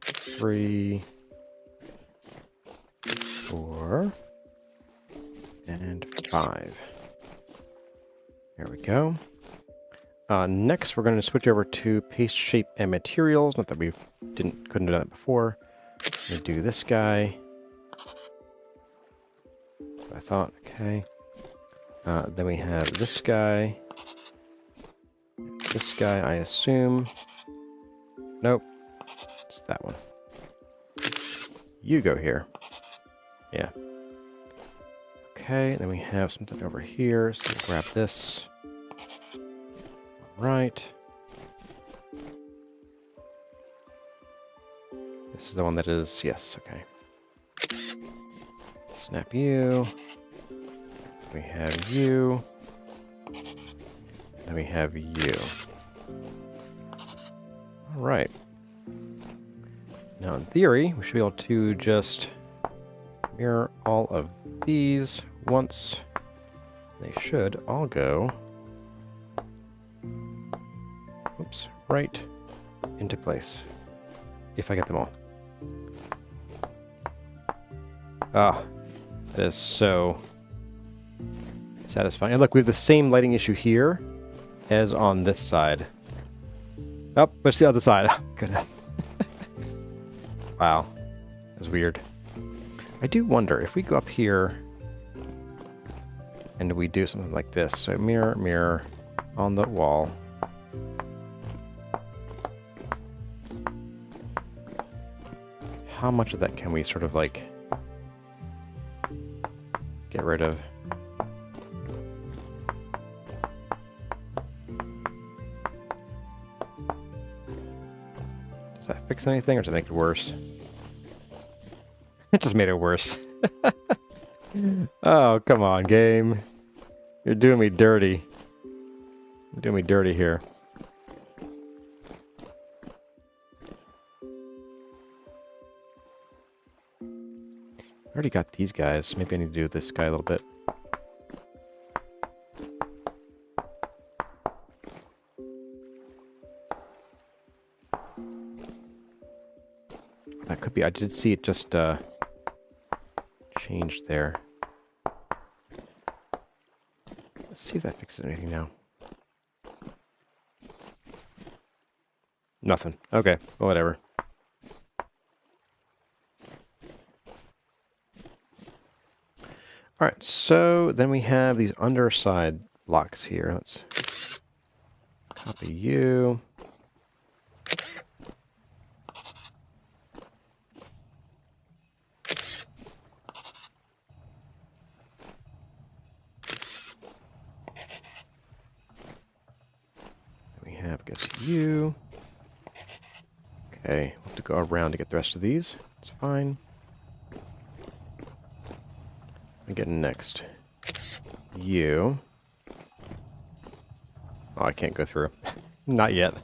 3, 4, and 5. There we go. Next, we're going to switch over to paste shape and materials. Not that we couldn't do that before. I'm going to do this guy. That's what I thought. Okay. Then we have this guy. This guy, I assume. Nope. It's that one. You go here. Yeah. Okay, then we have something over here, so grab this. Right. This is the one that is, yes, okay. Snap you. We have you. Then we have you. Alright. Now in theory, we should be able to just mirror all of these once. They should all go, oops, right into place. If I get them all. Ah, that is so satisfying. And look, we have the same lighting issue here as on this side. Oh, but it's the other side. Goodness. Wow. That's weird. I do wonder if we go up here and we do something like this. So mirror, mirror on the wall. How much of that can we sort of like get rid of? Does that fix anything, or does it make it worse? It just made it worse. Oh, come on, game. You're doing me dirty. You're doing me dirty here. I already got these guys. Maybe I need to do this guy a little bit. That could be. I did see it just changed there. Let's see if that fixes anything now. Nothing. Okay. Well, whatever. Alright, so then we have these underside blocks here. Let's copy you. We have, I guess, you. Okay, we'll have to go around to get the rest of these. It's fine. I get next. You. Oh, I can't go through. Not yet.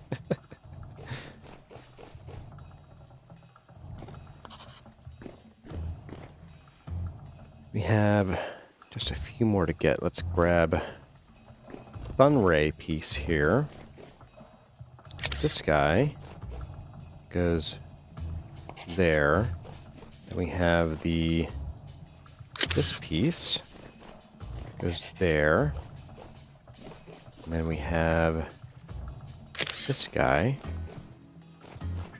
We have just a few more to get. Let's grab Sun Ray piece here. This guy goes there. Then we have this piece goes there. And then we have this guy.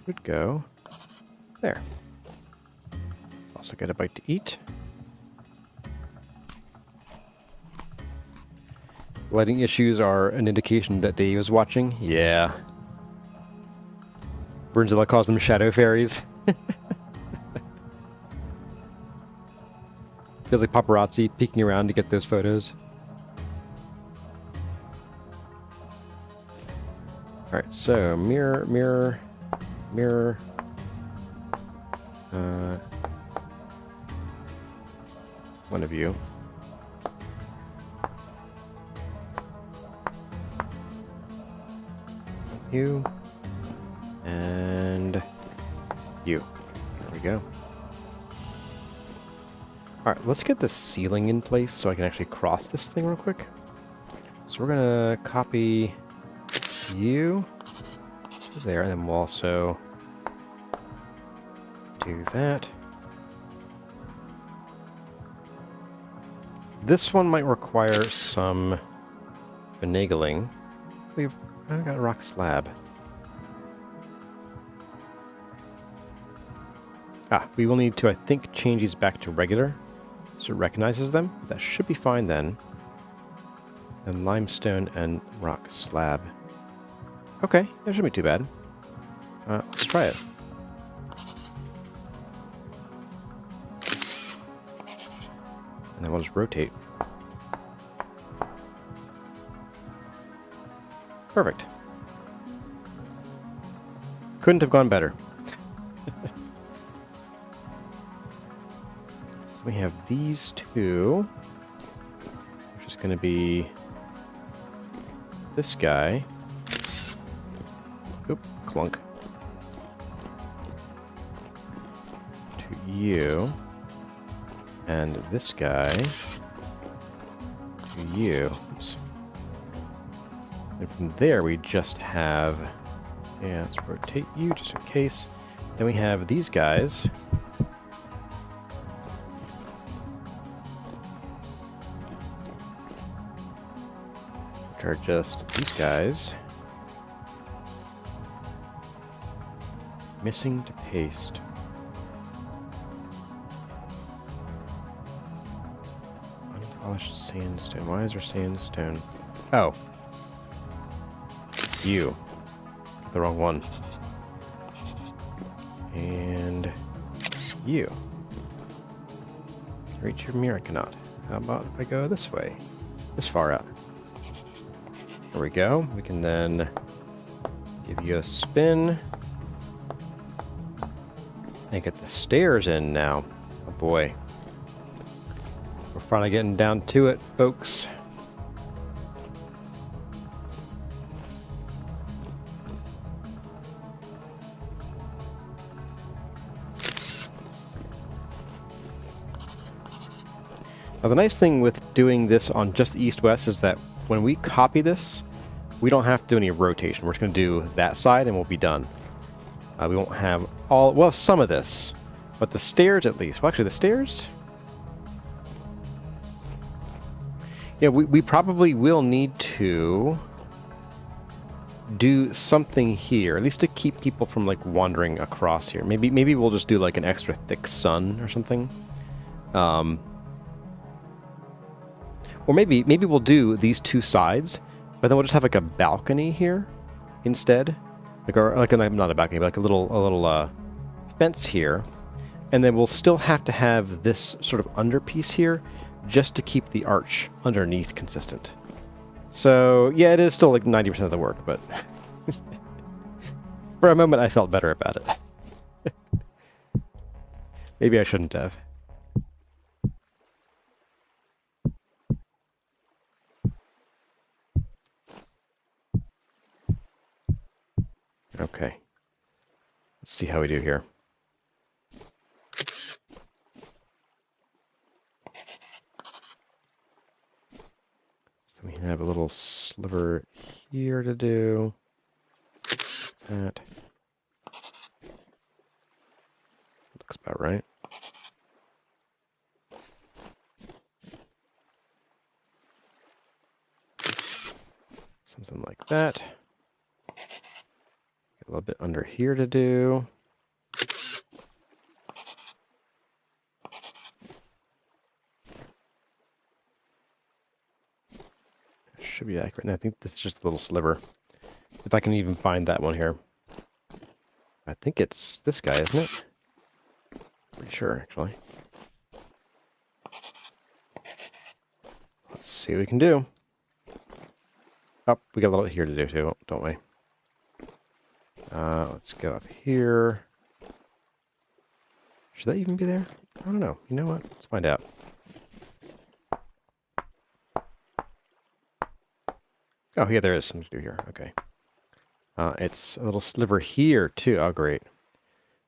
Should go there. Let's also get a bite to eat. Lighting issues are an indication that Dave is watching. Yeah. Burnzilla calls them shadow fairies. Feels like paparazzi peeking around to get those photos. Alright, so mirror, mirror, mirror. One of you. You. And you. There we go. Alright, let's get the ceiling in place so I can actually cross this thing real quick. So we're going to copy you to there, and then we'll also do that. This one might require some finagling. I've got a rock slab. We will need to, I think, change these back to regular so it recognizes them. That should be fine then. And limestone and rock slab. Okay, that shouldn't be too bad. Let's try it. And then we'll just rotate. Perfect. Couldn't have gone better. So we have these two, which is going to be this guy. Oop, clunk. To you. And this guy to you. Oops. And from there we just have... Yeah, let's rotate you just in case. Then we have these guys. Which are just these guys. Missing to paste. Unpolished sandstone. Why is there sandstone? Oh. You. The wrong one. And you. Reach your mirror, I cannot. How about if I go this way? This far out. There we go. We can then give you a spin. And get the stairs in now. Oh boy. We're finally getting down to it, folks. Now the nice thing with doing this on just the east-west is that when we copy this, we don't have to do any rotation. We're just going to do that side and we'll be done. We won't have all, well, some of this, but the stairs at least. Well, actually, the stairs? Yeah, we probably will need to do something here, at least to keep people from, like, wandering across here. Maybe we'll just do, like, an extra thick sun or something. Or maybe we'll do these two sides, but then we'll just have, like, a balcony here instead. Not a balcony, but like a little fence here. And then we'll still have to have this sort of underpiece here just to keep the arch underneath consistent. So, yeah, it is still like 90% of the work, but for a moment I felt better about it. Maybe I shouldn't have. Okay. Let's see how we do here. So we have a little sliver here to do. That. Looks about right. Something like that. A little bit under here to do. Should be accurate. And I think this is just a little sliver. If I can even find that one here. I think it's this guy, isn't it? Pretty sure, actually. Let's see what we can do. Oh, we got a little here to do too, don't we? Let's go up here. Should that even be there? I don't know. You know what? Let's find out. Oh, yeah, there is something to do here. Okay. It's a little sliver here, too. Oh, great.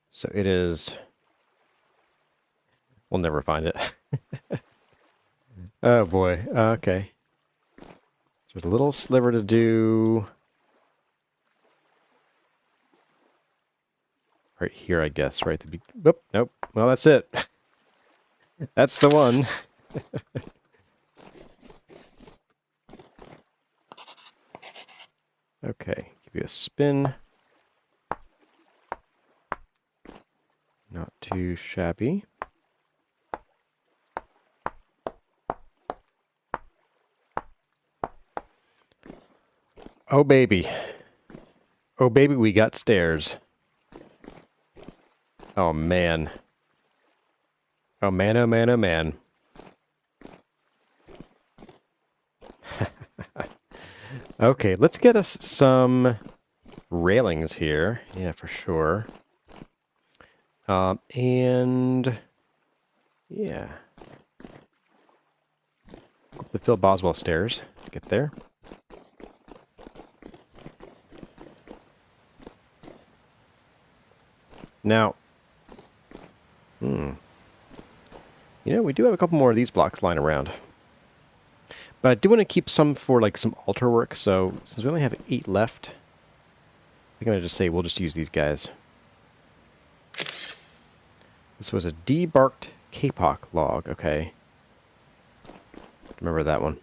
So it is... We'll never find it. Oh boy. Okay. So there's a little sliver to do right here, I guess. Right to be. Oop, nope. Well, that's it. That's the one. Okay. Give you a spin. Not too shabby. Oh, baby. Oh, baby, we got stairs. Oh, man. Oh, man, oh, man, oh, man. Okay, let's get us some railings here. Yeah, for sure. And... yeah. The Phil Boswell stairs to get there. Now, you know, we do have a couple more of these blocks lying around. But I do want to keep some for, like, some altar work, so since we only have 8 left, I think I'm going to just say we'll just use these guys. This was a debarked kapok log, okay. Remember that one.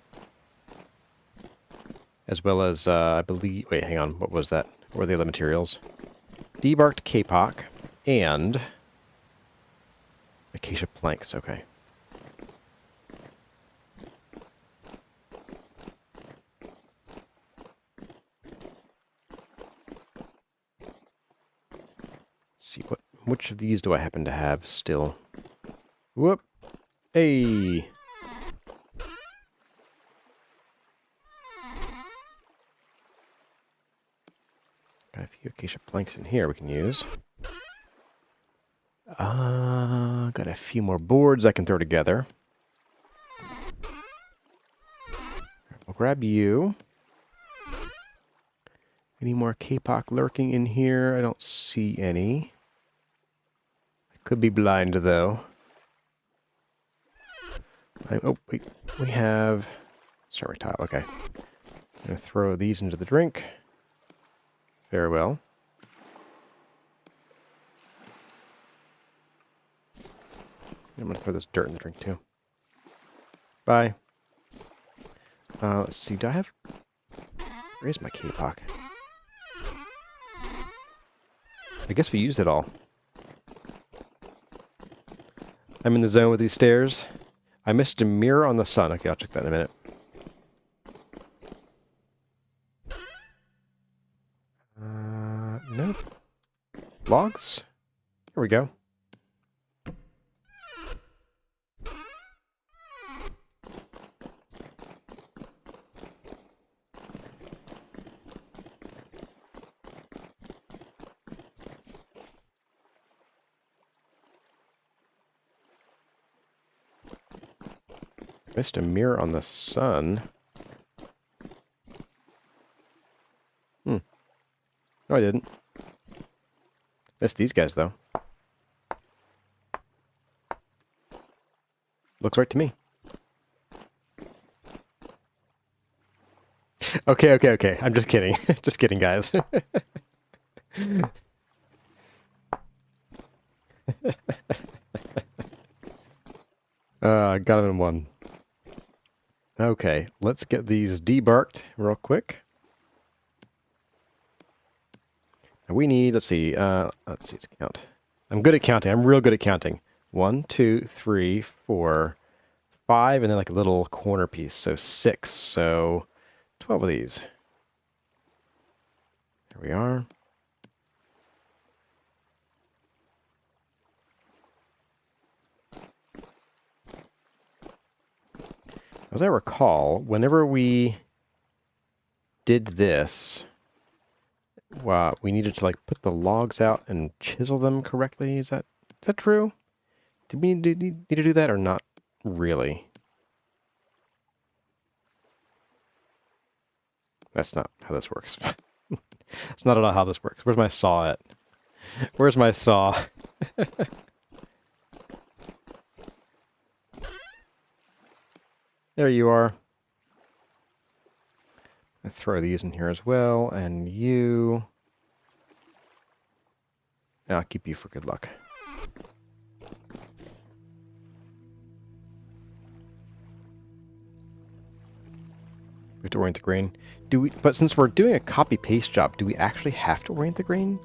As well as, I believe... wait, hang on, what was that? What were the other materials? Debarked kapok and... acacia planks, okay. See, which of these do I happen to have still? Whoop! Hey! Got a few acacia planks in here we can use. Got a few more boards I can throw together. I'll grab you. Any more kapok lurking in here? I don't see any. I could be blind, though. Oh, wait. We have... ceramic tile, okay. I'm going to throw these into the drink. Very well. I'm going to throw this dirt in the drink, too. Bye. Let's see. Do I have... where's my kapok? I guess we used it all. I'm in the zone with these stairs. I missed a mirror on the sun. Okay, I'll check that in a minute. Nope. Logs? Here we go. Missed a mirror on the sun. No, I didn't. Missed these guys, though. Looks right to me. Okay. I'm just kidding. Just kidding, guys. I got him in one. Okay, let's get these debarked real quick. And we need, let's see, let's count. I'm good at counting. I'm real good at counting. 1, 2, 3, 4, 5, and then like a little corner piece. So 6. So 12 of these. There we are. As I recall, whenever we did this, we needed to like put the logs out and chisel them correctly. Is that true? Did we need to do that or not really? That's not how this works. That's not at all how this works. Where's my saw at? Where's my saw? There you are. I'll throw these in here as well, and you. I'll keep you for good luck. We have to orient the grain. Do we? But since we're doing a copy-paste job, do we actually have to orient the grain?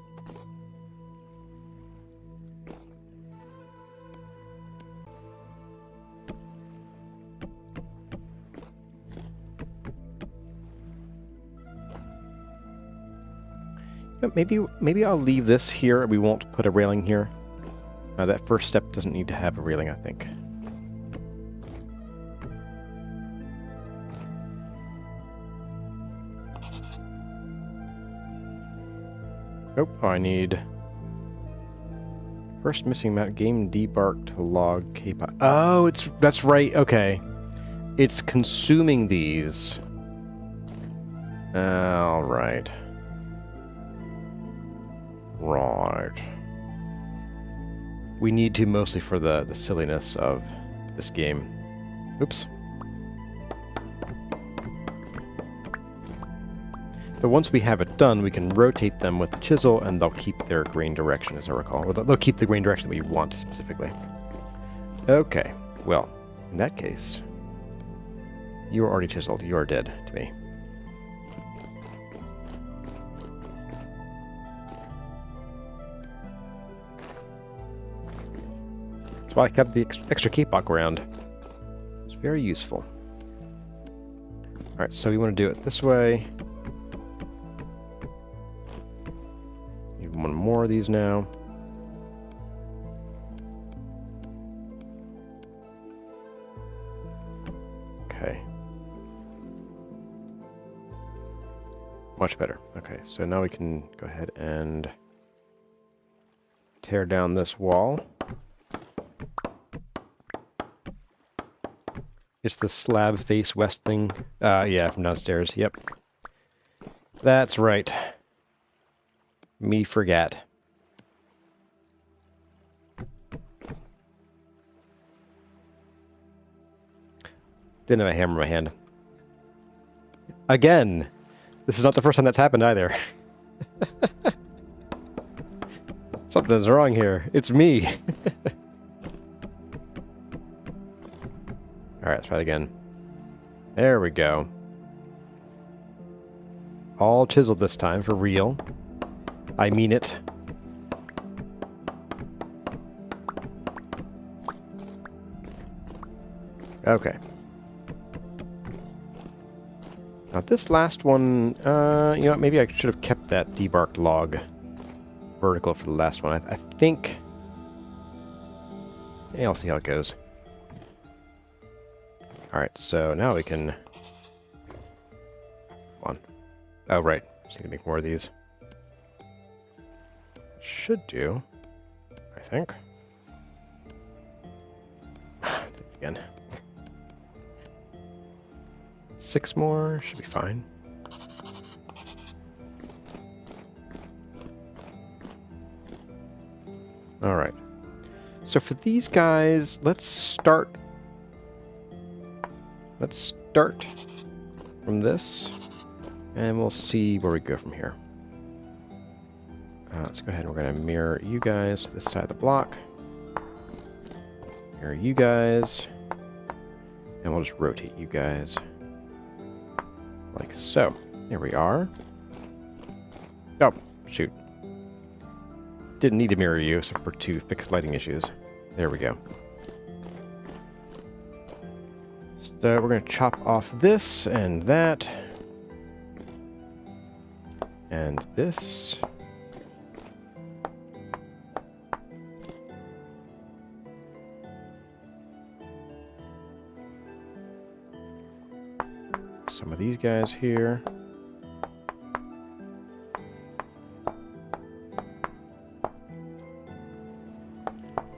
Maybe I'll leave this here. We won't put a railing here. That first step doesn't need to have a railing, I think. Nope. Oh, I need... First missing map, game debarked log K-pop. Oh, that's right. Okay. It's consuming these. All right. Right. We need to mostly for the silliness of this game. Oops. But once we have it done, we can rotate them with the chisel, and they'll keep their grain direction, as I recall. Or they'll keep the grain direction that we want, specifically. Okay. Well, in that case, you are already chiseled. You are dead to me. That's why I kept the extra K-pop around. It's very useful. Alright, so we want to do it this way. Need one more of these now. Okay. Much better. Okay, so now we can go ahead and tear down this wall. It's the slab face west thing. Yeah, from downstairs. Yep. That's right. Me forget. Didn't have a hammer in my hand. Again! This is not the first time that's happened either. Something's wrong here. It's me. Alright, let's try it again. There we go. All chiseled this time, for real. I mean it. Okay. Now this last one, you know what, maybe I should have kept that debarked log vertical for the last one. I think... Yeah, I'll see how it goes. Alright, so now we can... Come on. Oh, right. Just need to make more of these. Should do, I think. Again. 6 more should be fine. Alright. So for these guys, let's start from this, and we'll see where we go from here. Let's go ahead and we're going to mirror you guys to this side of the block. Mirror you guys. And we'll just rotate you guys. Like so. There we are. Oh, shoot. Didn't need to mirror you, so for 2 fixed lighting issues. There we go. So we're going to chop off this and that. And this. Some of these guys here.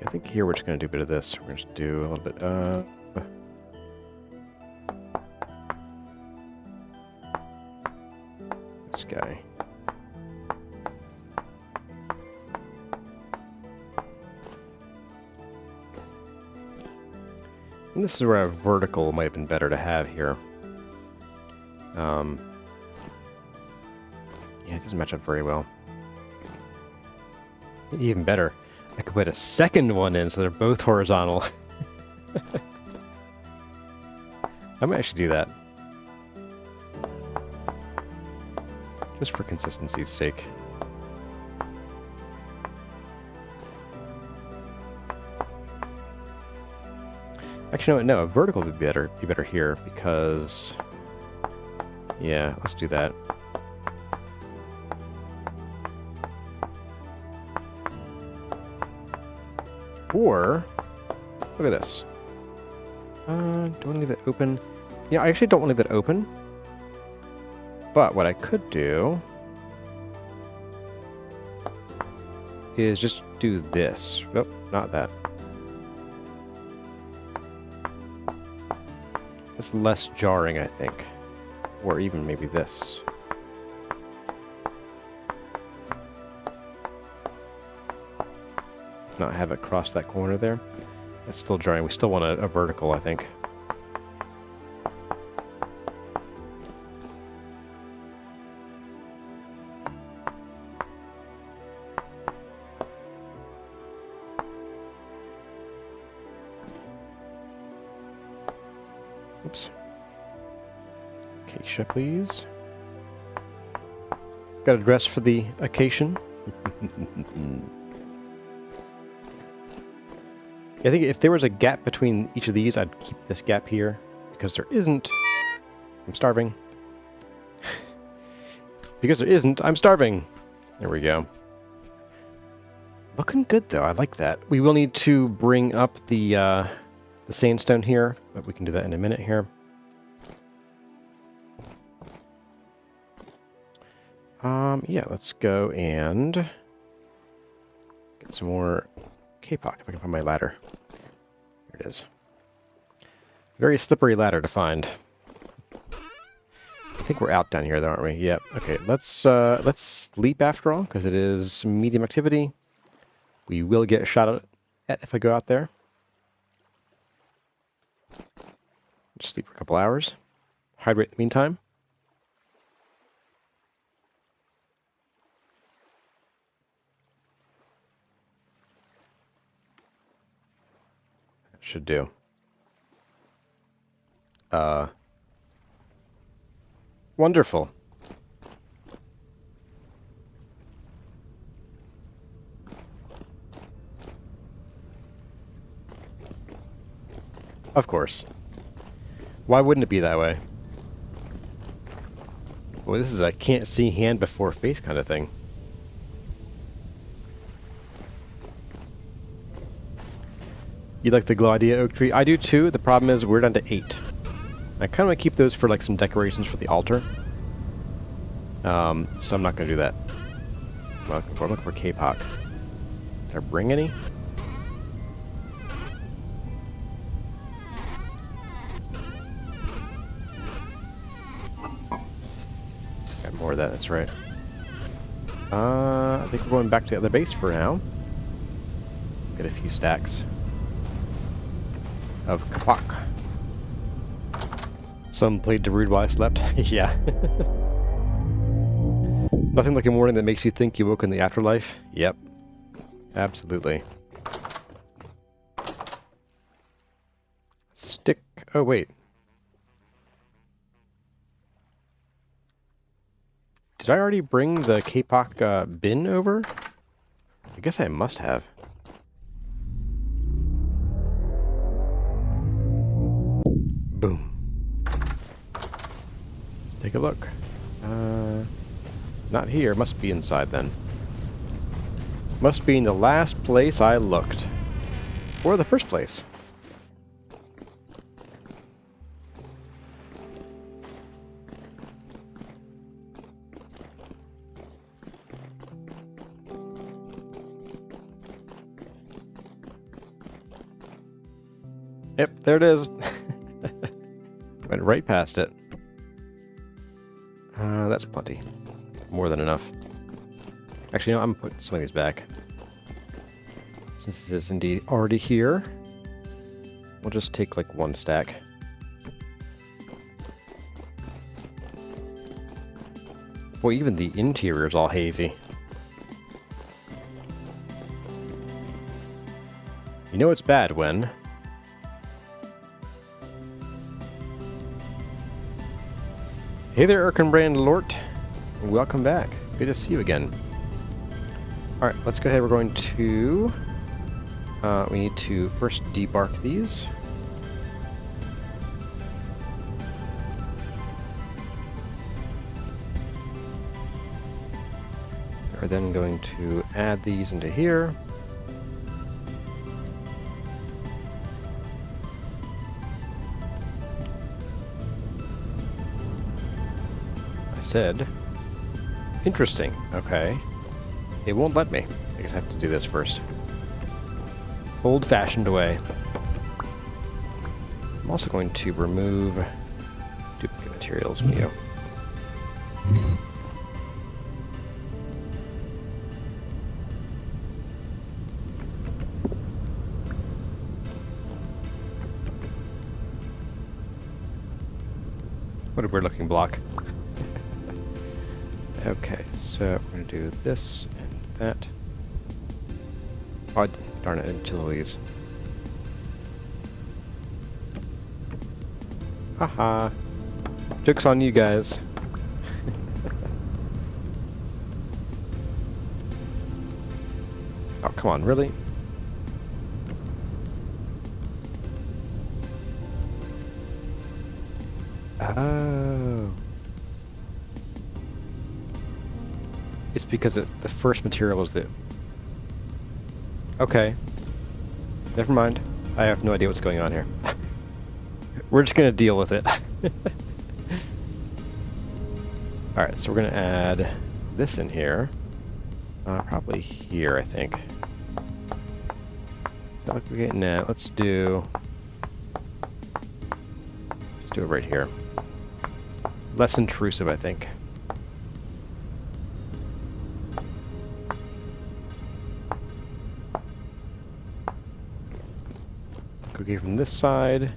I think here we're just going to do a bit of this. We're going to just do a little bit of... this guy. And this is where a vertical might have been better to have here. Yeah, it doesn't match up very well. Even better, I could put a second one in so they're both horizontal. I might actually do that. Just for consistency's sake. Actually, no, a vertical would be better here because, yeah, let's do that. Or, look at this. Do I want to leave it open? Yeah, I actually don't want to leave it open. But what I could do is just do this. Nope, not that. It's less jarring, I think. Or even maybe this. Not have it cross that corner there. That's still jarring. We still want a vertical, I think. Oops. Acacia, please. Got a dress for the occasion. I think if there was a gap between each of these, I'd keep this gap here. Because there isn't. I'm starving. Because there isn't, I'm starving. There we go. Looking good, though. I like that. We will need to bring up the sandstone here, but we can do that in a minute here. Yeah, let's go and get some more K-Pock if I can find my ladder. Here it is. Very slippery ladder to find. I think we're out down here, though, aren't we? Yep. Okay, let's sleep after all, because it is medium activity. We will get shot at if I go out there. Just sleep for a couple hours. Hydrate in the meantime. That should do. Wonderful. Of course. Why wouldn't it be that way? Well, this is a can't see hand before face kind of thing. You like the Gladiator oak tree? I do too. The problem is we're down to 8. I kind of want to keep those for like some decorations for the altar. So I'm not going to do that. I'm looking for K-Pock. Did I bring any? Got more of that, that's right. I think we're going back to the other base for now. Get a few stacks of K-Pock. Some played to rude while I slept. Yeah. Nothing like a morning that makes you think you woke in the afterlife. Yep. Absolutely. Stick. Oh, wait. Did I already bring the K-Pock bin over? I guess I must have. Boom. Let's take a look. Not here. Must be inside then. Must be in the last place I looked. Or the first place. Yep, there it is. Went right past it. That's plenty. More than enough. Actually, no, I'm putting some of these back. Since this is indeed already here. we'll just take like 1 stack. Boy, even the interior is all hazy. You know it's bad when... Hey there, Erkenbrand Lort. Welcome back. Good to see you again. Alright, let's go ahead. We're going to... we need to first debark these. We're then going to add these into here. Said, interesting. Okay. It won't let me. I guess I have to do this first. Old-fashioned way. I'm also going to remove duplicate materials from you. What a weird-looking block. Okay, so we're going to do this and that. Oh, darn it, utilities. Haha. Joke's on you guys. Oh, come on, really? Oh. It's because the first material is the... Okay. Never mind. I have no idea what's going on here. We're just going to deal with it. Alright, so we're going to add this in here. Probably here, I think. So like we're getting at, let's do... Just do it right here. Less intrusive, I think. Cookie from this side.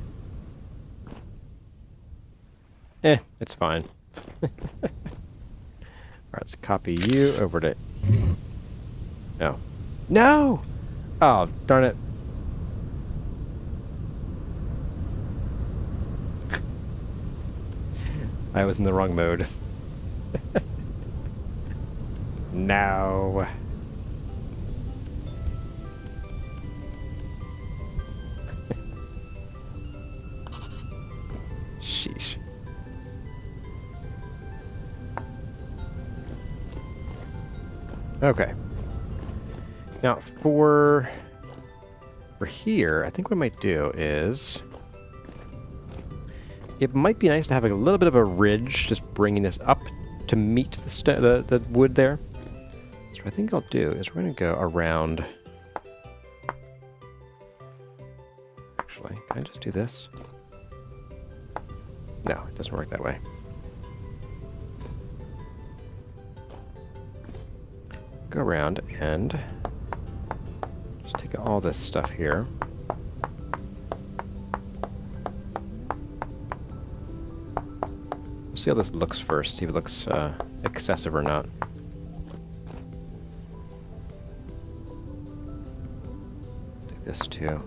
It's fine. Alright, let's copy you over to... No. No! Oh, darn it. I was in the wrong mode. No. Sheesh. Okay. Now for here, I think what I might do is it might be nice to have a little bit of a ridge, just bringing this up to meet the wood there. So what I think I'll do is we're going to go around. Actually, can I just do this? No, it doesn't work that way. Go around and just take all this stuff here. We'll see how this looks first, see if it looks excessive or not. Do this too.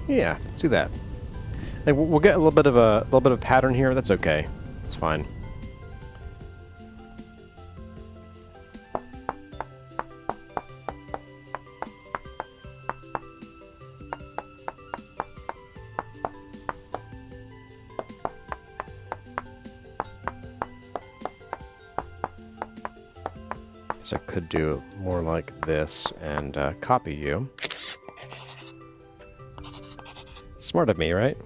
Yeah, let's do that. Like, we'll get a little bit of pattern here. That's okay. It's fine. So I could do more like this and copy you. Smart of me, right?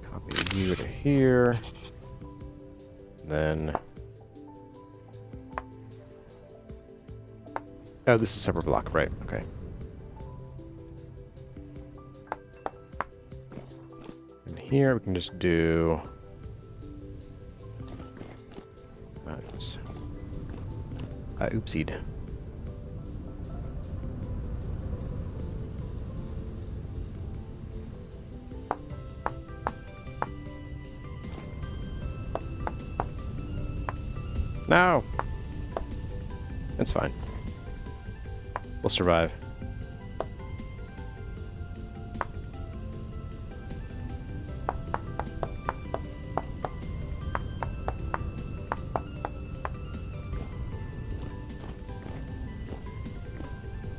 Copy you to here. Then... Oh, this is a separate block, right? Okay. here. We can just do... Oops. Oopsied. No! That's fine. We'll survive.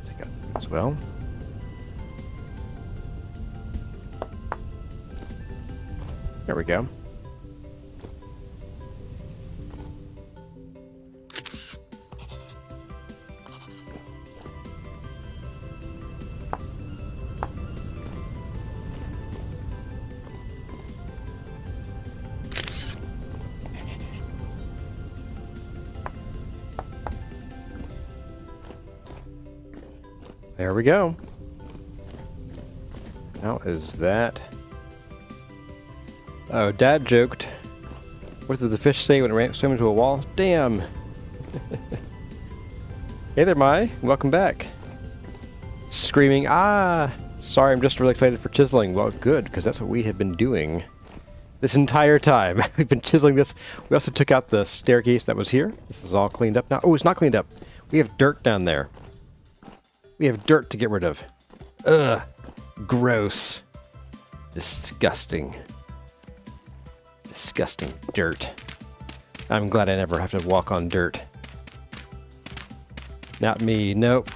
Take out as well. There we go. There we go. How is that? Oh, Dad joked. What did the fish say when it ran swam into a wall? Damn! Hey there, Mai. Welcome back. Screaming, ah! Sorry, I'm just really excited for chiseling. Well, good, because that's what we have been doing this entire time. We've been chiseling this. We also took out the staircase that was here. This is all cleaned up now. Oh, it's not cleaned up. We have dirt down there. We have dirt to get rid of. Ugh. Gross. Disgusting. Disgusting dirt. I'm glad I never have to walk on dirt. Not me, nope.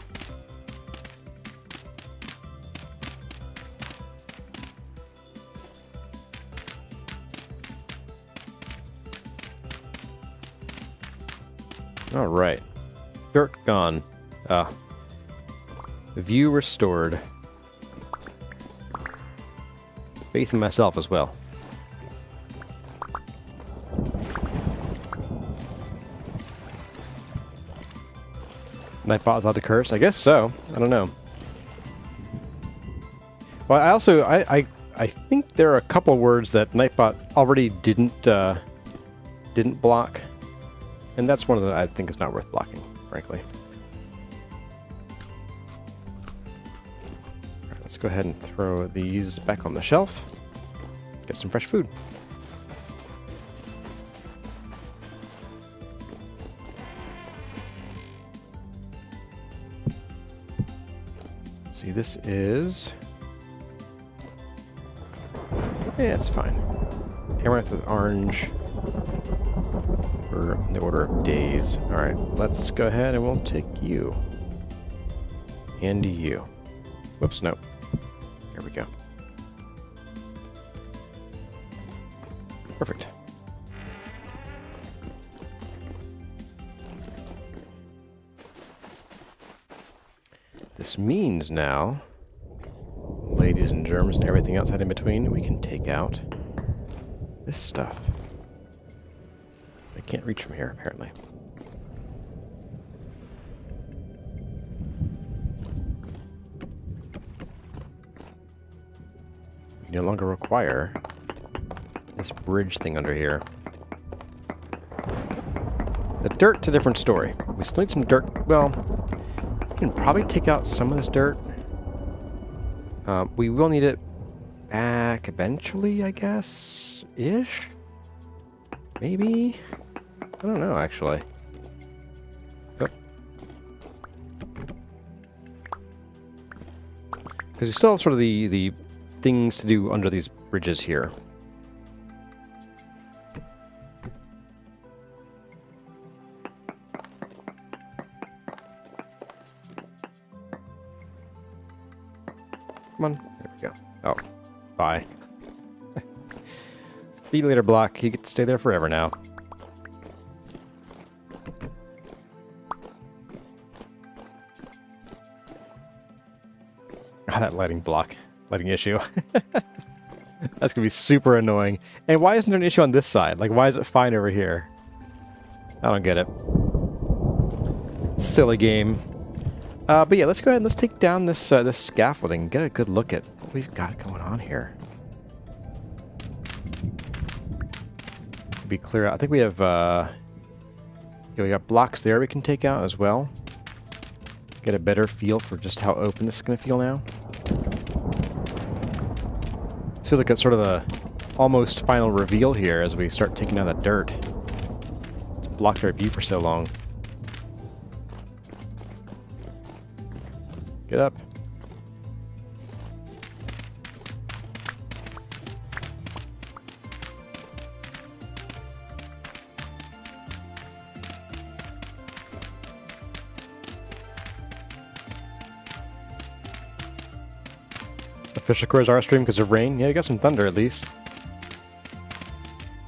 All right. Dirt gone. View restored. Faith in myself as well. Nightbot is allowed to curse? I guess so. I don't know. Well, I also I think there are a couple words that Nightbot already didn't block, and that's one of the I think is not worth blocking, frankly. Let's go ahead and throw these back on the shelf. Get some fresh food. See, this is... Yeah, it's fine. Amaranth with orange. We're on the order of days. Alright, let's go ahead and we'll take you. And you. Whoops, no. There we go. Perfect. This means now, ladies and germs and everything else in between, we can take out this stuff. I can't reach from here, apparently. We no longer require this bridge thing under here. The dirt's a different story. We still need some dirt. Well, we can probably take out some of this dirt. We will need it back eventually, I guess? Ish? Maybe? I don't know, actually. Because we still have sort of the things to do under these bridges here. Come on. There we go. Oh. Bye. See you later, block. You get to stay there forever now. Oh, that lighting issue. That's gonna be super annoying. And why isn't there an issue on this side? Like, why is it fine over here? I don't get it. Silly game. But yeah, let's go ahead and let's take down this this scaffolding. Get a good look at what we've got going on here. be clear out. I think we have, yeah, we got blocks there we can take out as well. Get a better feel for just how open this is going to feel now. It feels like it's sort of a almost final reveal here as we start taking out that dirt. It's blocked our view for so long. Get up. Official Crow's our stream because of rain. Yeah, you got some thunder at least.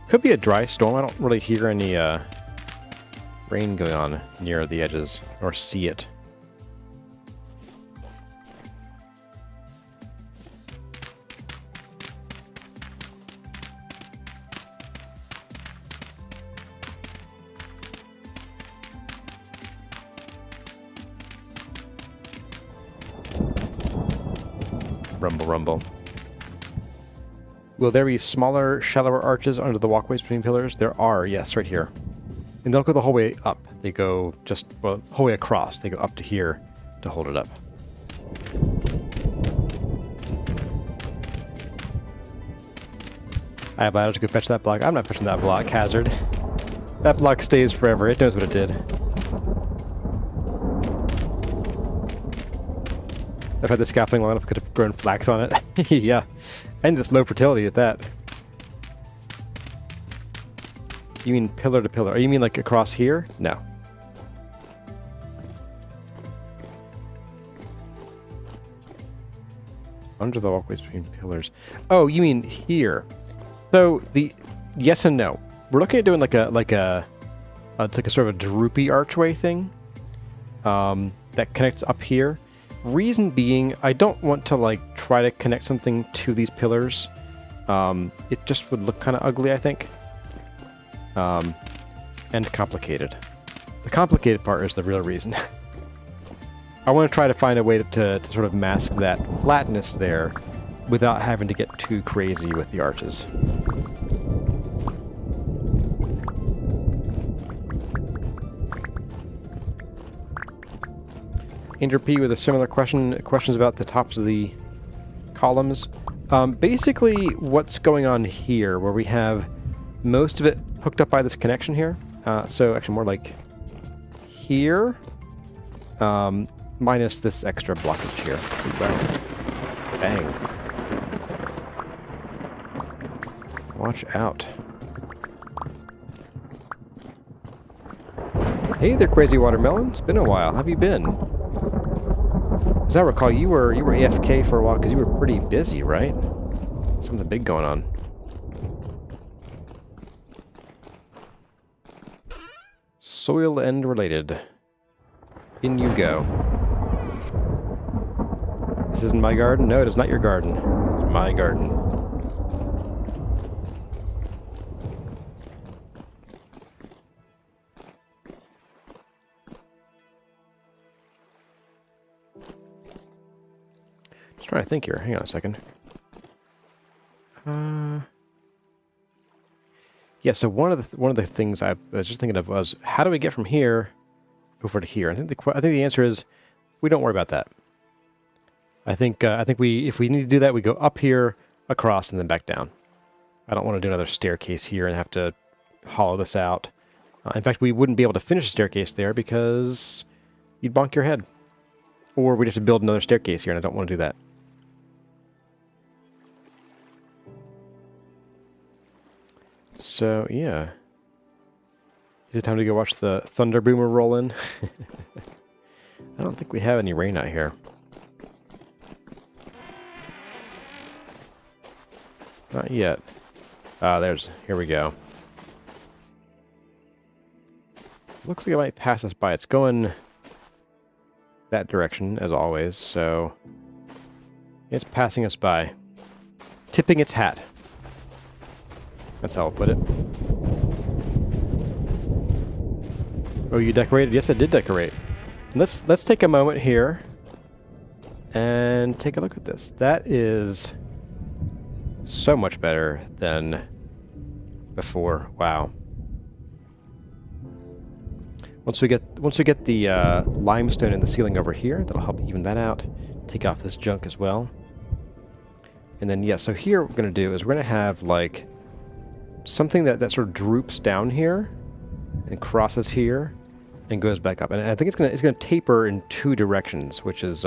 Could be a dry storm. I don't really hear any rain going on near the edges or see it. Rumble, rumble. Will there be smaller, shallower arches under the walkways between pillars? There are, yes, right here. And they don't go the whole way up. They go just, well, the whole way across. They go up to here to hold it up. I have to go fetch that block. I'm not fetching that block, Hazard. That block stays forever. It knows what it did. I've had the scaffolding long enough, could have grown flax on it. Yeah. And just low fertility at that. You mean pillar to pillar? Or you mean like across here? No. Under the walkways between pillars. Oh, you mean here. So the yes and no. We're looking at doing it's like a sort of a droopy archway thing. That connects up here. Reason being, I don't want to like try to connect something to these pillars. It just would look kind of ugly, I think. And complicated. The complicated part is the real reason. I want to try to find a way to sort of mask that flatness there without having to get too crazy with the arches. Andrew P with a similar questions about the tops of the columns. Basically, what's going on here, where we have most of it hooked up by this connection here. So actually more like here, minus this extra blockage here. Bang. Watch out. Hey there, Crazy Watermelon. It's been a while. How have you been? As I recall, you were AFK for a while because you were pretty busy, right? Something big going on. Soil end related. In you go. This isn't my garden? No, it is not your garden. This is my garden. Just trying to think here. Hang on a second. Yeah, so one of the things I was just thinking of was, how do we get from here over to here? I think the answer is we don't worry about that. I think if we need to do that, we go up here, across, and then back down. I don't want to do another staircase here and have to hollow this out. In fact, we wouldn't be able to finish a staircase there because you'd bonk your head. Or we'd have to build another staircase here, and I don't want to do that. So, yeah. Is it time to go watch the thunder boomer roll in? I don't think we have any rain out here. Not yet. Here we go. Looks like it might pass us by. It's going that direction, as always, so it's passing us by. Tipping its hat. That's how I'll put it. Oh, you decorated? Yes, I did decorate. Let's take a moment here and take a look at this. That is so much better than before. Wow. Once we get the limestone in the ceiling over here, that'll help even that out. Take off this junk as well. And then, yeah, so here what we're going to do is we're going to have, like, something that sort of droops down here and crosses here and goes back up. And I think it's gonna taper in 2 directions, which is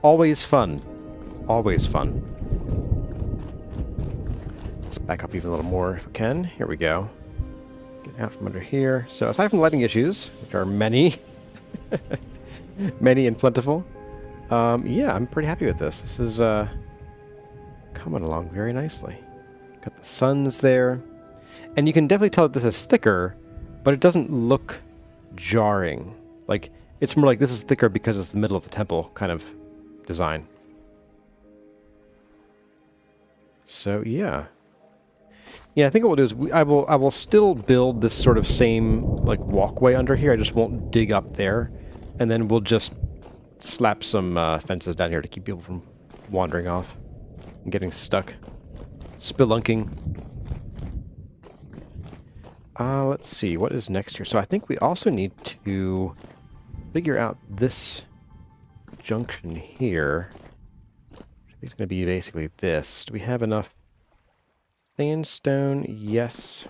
always fun. Always fun. Let's back up even a little more if we can. Here we go. Get out from under here. So aside from lighting issues, which are many, many and plentiful, yeah, I'm pretty happy with this. This is coming along very nicely. Got the suns there. And you can definitely tell that this is thicker, but it doesn't look jarring. Like, it's more like this is thicker because it's the middle of the temple kind of design. So, yeah. Yeah, I think what we'll do is I will still build this sort of same, like, walkway under here. I just won't dig up there. And then we'll just slap some fences down here to keep people from wandering off and getting stuck. Spelunking. Let's see, what is next here? So I think we also need to figure out this junction here. I think it's going to be basically this. Do we have enough sandstone? Yes.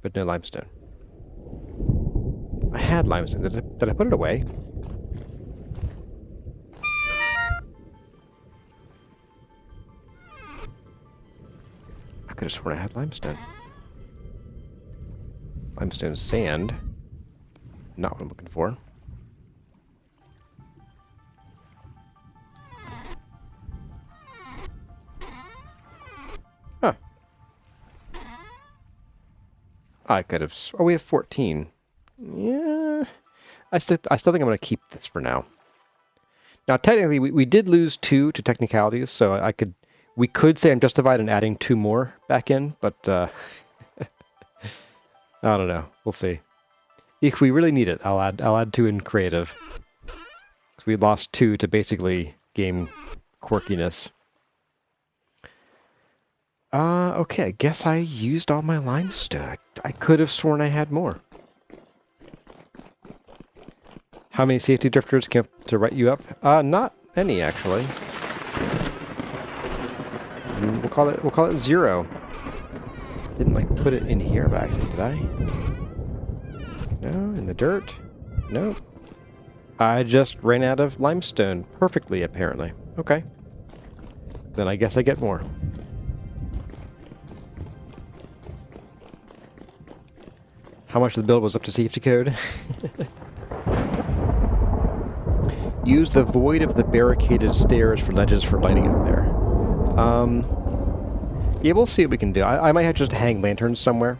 But no limestone. I had limestone. Did I put it away? I could have sworn I had limestone. Limestone sand. Not what I'm looking for. Huh. I could have... Oh, we have 14. Yeah. I still think I'm going to keep this for now. Now, technically, we did lose 2 to technicalities, so we could say I'm justified in adding 2 more back in, but I don't know. We'll see. If we really need it, I'll add 2 in creative. So we lost 2 to basically game quirkiness. Okay, I guess I used all my limestone. I could have sworn I had more. How many safety drifters came up to write you up? Not any, actually. We'll call it 0. Didn't like put it in here by accident, did I? No, in the dirt? Nope. I just ran out of limestone perfectly, apparently. Okay. Then I guess I get more. How much of the build was up to safety code? Use the void of the barricaded stairs for ledges for lighting up there. Yeah, we'll see what we can do. I might have to just hang lanterns somewhere.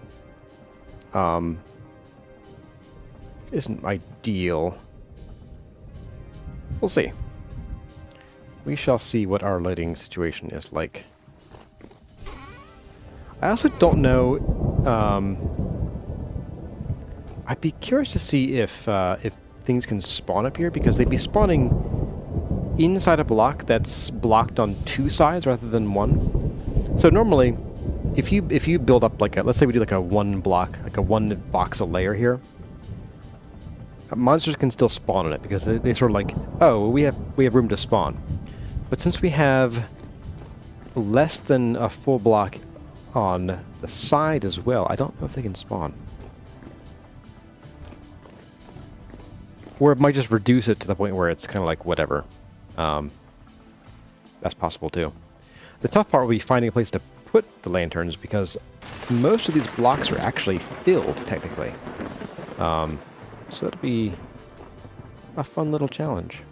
Isn't ideal. We'll see. We shall see what our lighting situation is like. I also don't know. I'd be curious to see if things can spawn up here, because they'd be spawning inside a block that's blocked on 2 sides rather than 1. So normally, if you build up like let's say we do like a 1 block, like a 1 voxel layer here, monsters can still spawn on it because they sort of like, oh, we have room to spawn. But since we have less than a full block on the side as well, I don't know if they can spawn. Or it might just reduce it to the point where it's kind of like whatever. That's possible too. The tough part will be finding a place to put the lanterns, because most of these blocks are actually filled, technically. So that'll be a fun little challenge.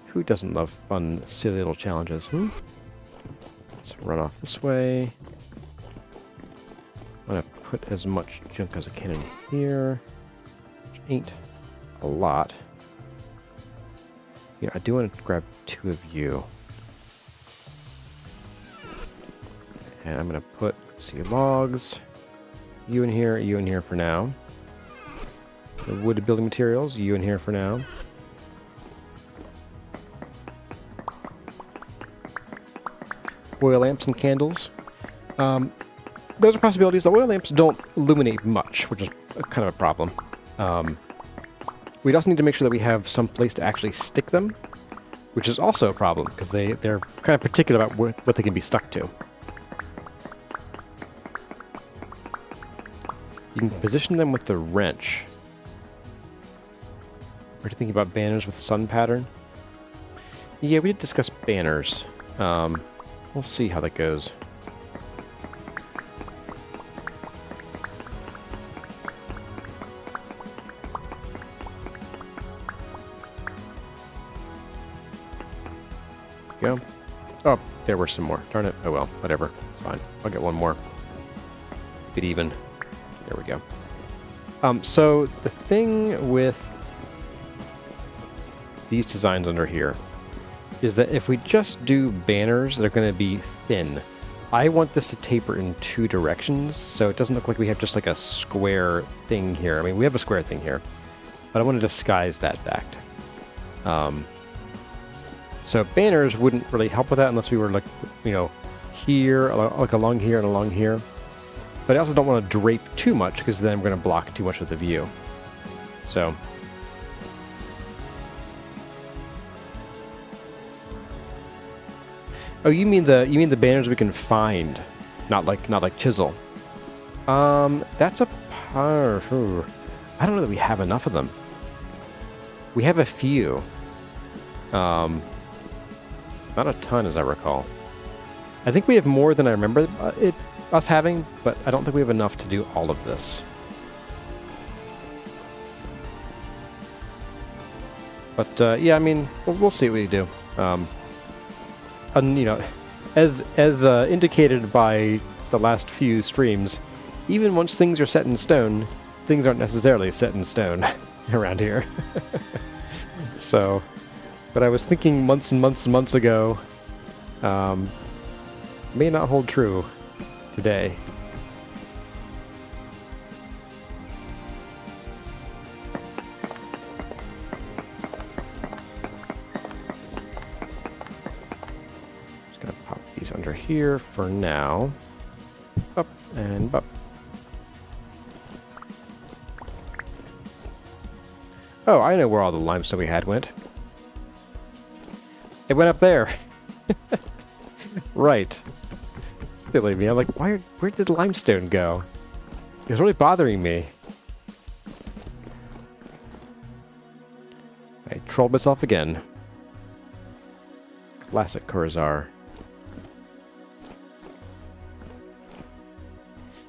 Who doesn't love fun, silly little challenges, hmm? Let's run off this way. I'm gonna put as much junk as I can in here. Which ain't a lot. Yeah, I do want to grab 2 of you. And I'm gonna put, let's see, logs. You in here for now. The wood building materials, you in here for now. oil lamps and candles. Those are possibilities. The oil lamps don't illuminate much, which is kind of a problem. We'd also need to make sure that we have some place to actually stick them, which is also a problem, because they're kind of particular about what they can be stuck to. You can position them with the wrench. Are you thinking about banners with sun pattern? Yeah, we did discuss banners. We'll see how that goes. Go. Oh, there were some more. Darn it. Oh well, whatever. It's fine. I'll get one more. Keep it even. There we go. So the thing with these designs under here is that if we just do banners, they're going to be thin. I want this to taper in two directions, so it doesn't look like we have just like a square thing here. I mean, we have a square thing here, but I want to disguise that fact. So banners wouldn't really help with that unless we were like, you know, here, like along here and along here. But I also don't want to drape too much, because then we're going to block too much of the view. So oh, you mean the banners we can find, not like chisel. That's a I don't know that we have enough of them. We have a few. Not a ton, as I recall. I think we have more than I remember us having, but I don't think we have enough to do all of this. But yeah, I mean, we'll see what we do. And you know, as indicated by the last few streams, even once things are set in stone, things aren't necessarily set in stone around here. So, what I was thinking months and months and months ago may not hold true today. Just gonna pop these under here for now. Up and up. Oh, I know where all the limestone we had went. It went up there. Right. Silly me. I'm like, where did the limestone go? It was really bothering me. I trolled myself again. Classic Kurzar.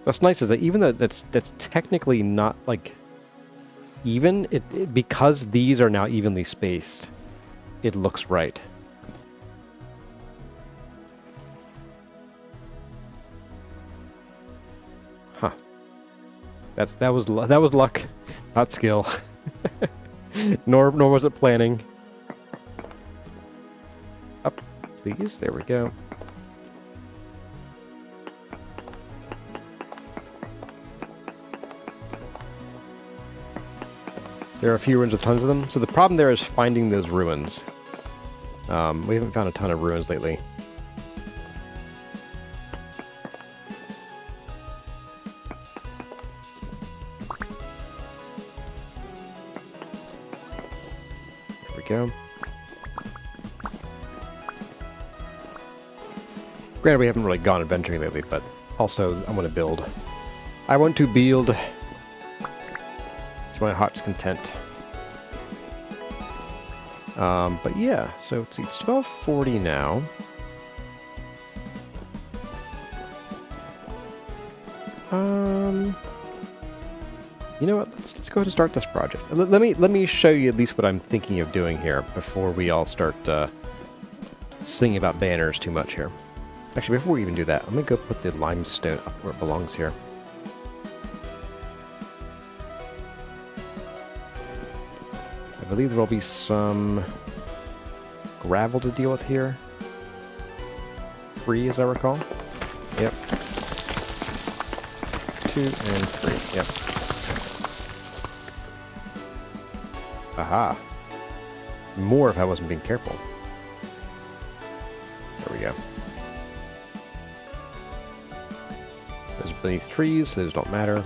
What's nice is that even though that's technically not like even, because these are now evenly spaced, it looks right. Huh. That was luck, not skill. nor was it planning. Up, please. There we go. There are a few ruins with tons of them. So the problem there is finding those ruins. We haven't found a ton of ruins lately. There we go. Granted, we haven't really gone adventuring lately, but also I want to build. I want to build to my heart's content. But yeah, so it's 12:40 now. You know what? Let's go ahead and start this project. Let me show you at least what I'm thinking of doing here before we all start singing about banners too much here. Actually, before we even do that, let me go put the limestone up where it belongs here. I believe there will be some gravel to deal with here. 3, as I recall. Yep. 2 and 3. Yep. Aha. More if I wasn't being careful. There we go. beneath trees, so those don't matter.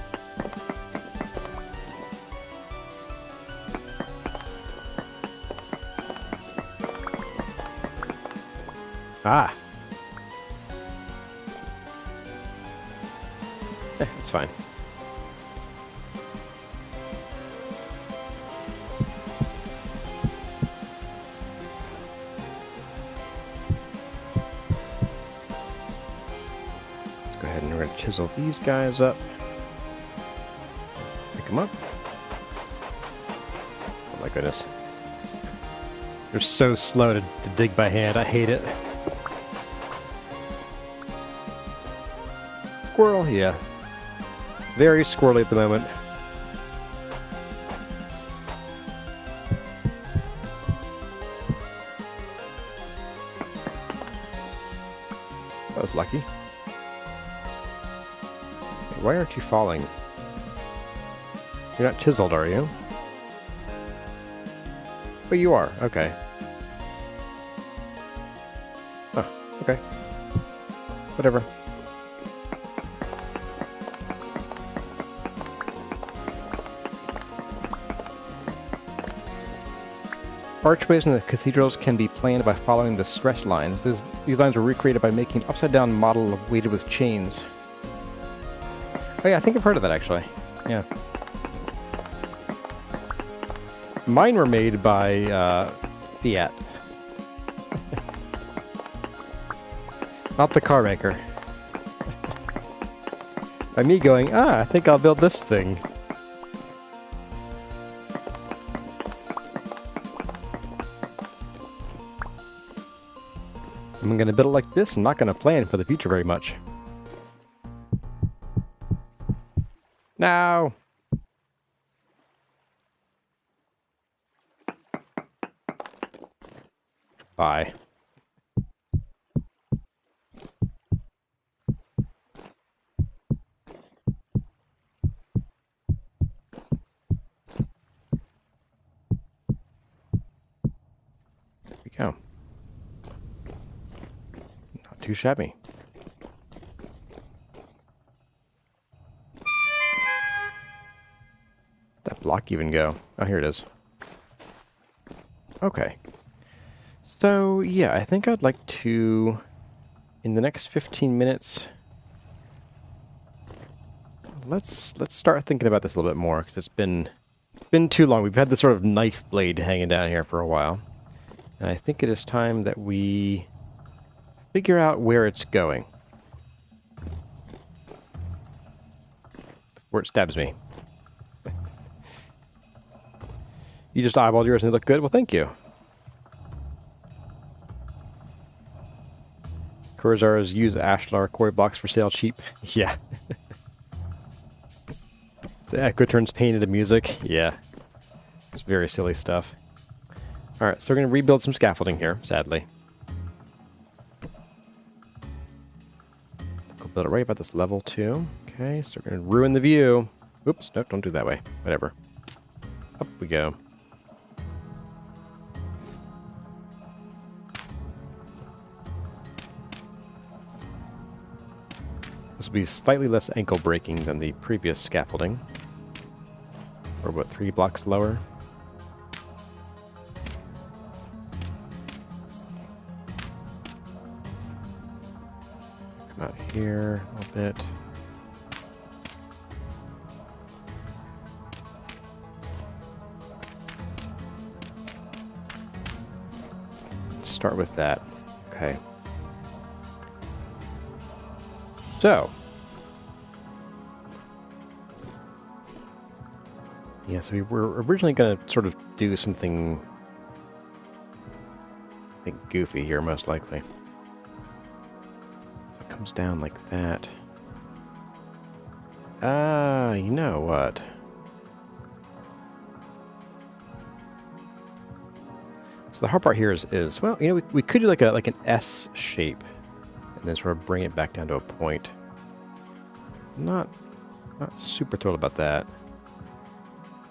Ah! It's fine. Let's go ahead and we're going to chisel these guys up. Pick them up. Oh my goodness. They're so slow to dig by hand. I hate it. Squirrel, yeah. Very squirrely at the moment. That was lucky. Why aren't you falling? You're not chiseled, are you? Oh, you are. Okay. Oh, okay. Whatever. Archways in the cathedrals can be planned by following the stress lines. These lines were recreated by making an upside-down model weighted with chains. Oh yeah, I think I've heard of that actually. Yeah. Mine were made by Fiat. Not the car maker. By me going, I think I'll build this thing. I'm going to build it like this. I'm not going to plan for the future very much. No! Bye. There we go. Not too shabby. That block even go? Oh, here it is. Okay. So, yeah, I think I'd like to, in the next 15 minutes, let's start thinking about this a little bit more, because it's been too long. We've had this sort of knife blade hanging down here for a while. And I think it is time that we figure out where it's going. Before it stabs me. You just eyeballed yours and they look good? Well, thank you. Kurzars use ashlar quarry blocks for sale cheap. Yeah. The echo turns pain into music. Yeah. It's very silly stuff. Alright, so we're going to rebuild some scaffolding here, sadly. We'll build it right about this level too. Okay, so we're going to ruin the view. Oops, no, don't do that way. Whatever. Up we go. This will be slightly less ankle breaking than the previous scaffolding. We're about 3 blocks lower. Come out here a little bit. Let's start with that. Okay. So, yeah, so we were originally going to sort of do something, I think, goofy here, most likely. So it comes down like that. You know what? So the hard part here is well, you know, we could do like an S shape. And then sort of bring it back down to a point. Not super thrilled about that.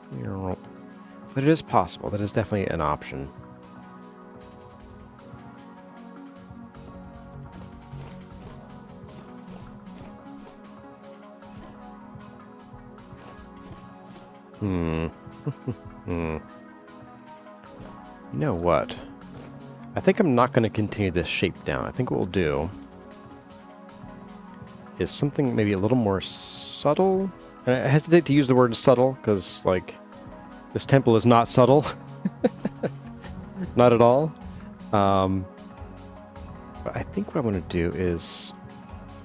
But it is possible. That is definitely an option. Hmm. You know what? I think I'm not going to continue this shape down. I think what we'll do is something maybe a little more subtle. And I hesitate to use the word subtle because, like, this temple is not subtle. Not at all. But I think what I'm going to do is,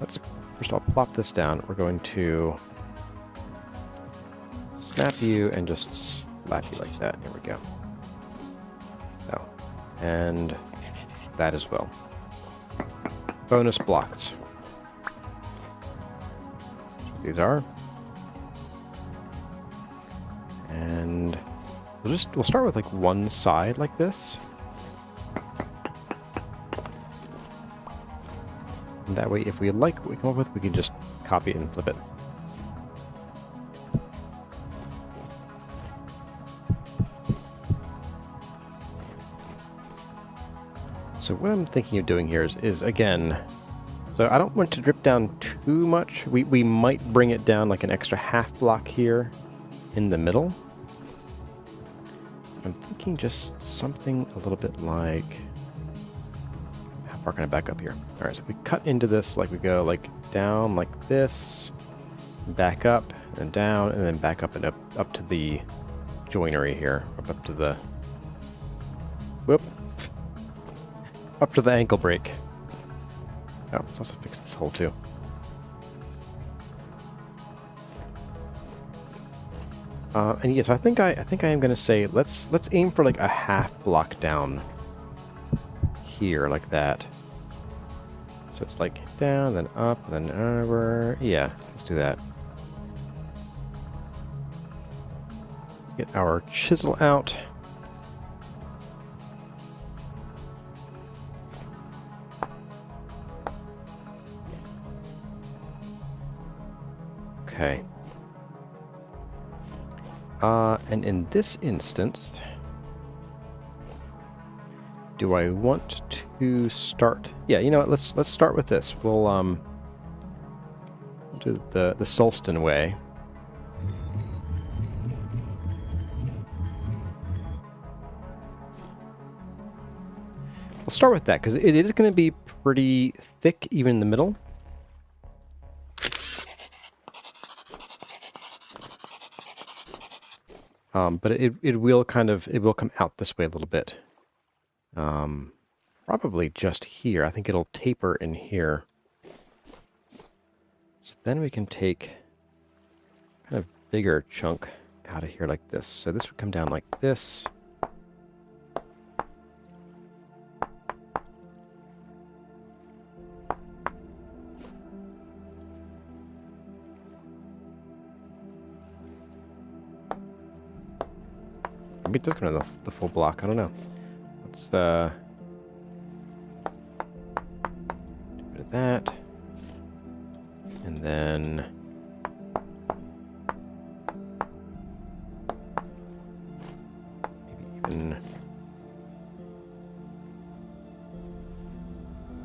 let's first of all plop this down. We're going to snap you and just slap you like that. There we go. So, and that as well. Bonus blocks. These are. And we'll start with like one side like this. And that way, if we like what we come up with, we can just copy it and flip it. So what I'm thinking of doing here is again, so I don't want to drip down too much. We might bring it down like an extra half block here in the middle. I'm thinking just something a little bit like, how far can I back up here? All right, so we cut into this like we go like down like this, back up and down, and then back up and up to the joinery here, up to the, whoop, up to the ankle break. Oh, let's also fix this hole too. And yes, I think I am gonna say let's aim for like a half block down here, like that. So it's like down, then up, then over. Yeah, let's do that. Get our chisel out. Okay. And in this instance, do I want to start? Yeah, you know what? Let's start with this. We'll do the Sulston way. We'll start with that because it is going to be pretty thick, even in the middle. But it will come out this way a little bit. Probably just here. I think it'll taper in here. So then we can take kind of bigger chunk out of here like this. So this would come down like this. Maybe it's looking at the full block. I don't know. Let's do a bit of that, and then maybe even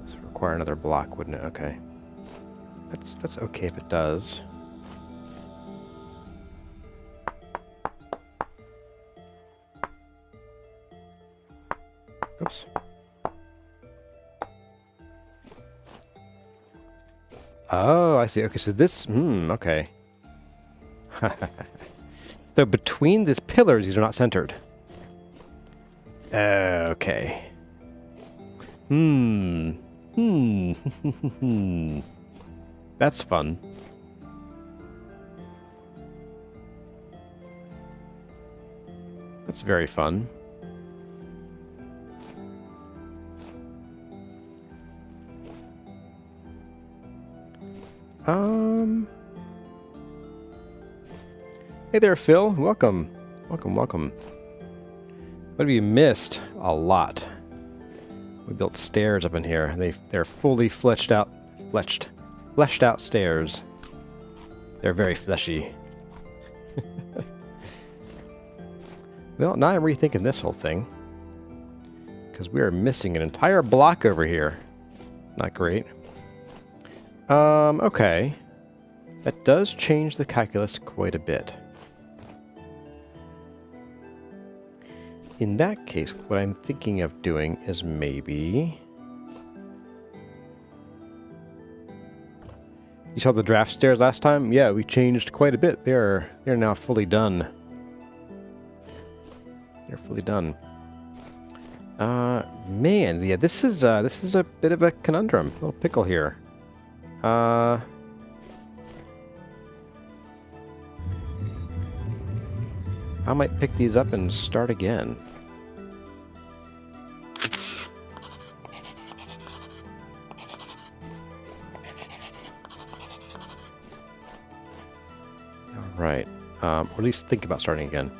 this would require another block, wouldn't it? Okay, that's okay if it does. Oops. Oh, I see. Okay, so this... okay. So between these pillars, these are not centered. Okay. That's fun. That's very fun. Hey there, Phil. Welcome. Welcome, welcome. What have you missed? A lot. We built stairs up in here. They're fully fleshed out stairs. They're very fleshy. Well, now I'm rethinking this whole thing. Because we are missing an entire block over here. Not great. Okay. That does change the calculus quite a bit. In that case, what I'm thinking of doing is maybe... You saw the draft stairs last time? Yeah, we changed quite a bit. They're now fully done. They're fully done. Man, yeah, this is a bit of a conundrum, a little pickle here. I might pick these up and start again. All right, or at least think about starting again.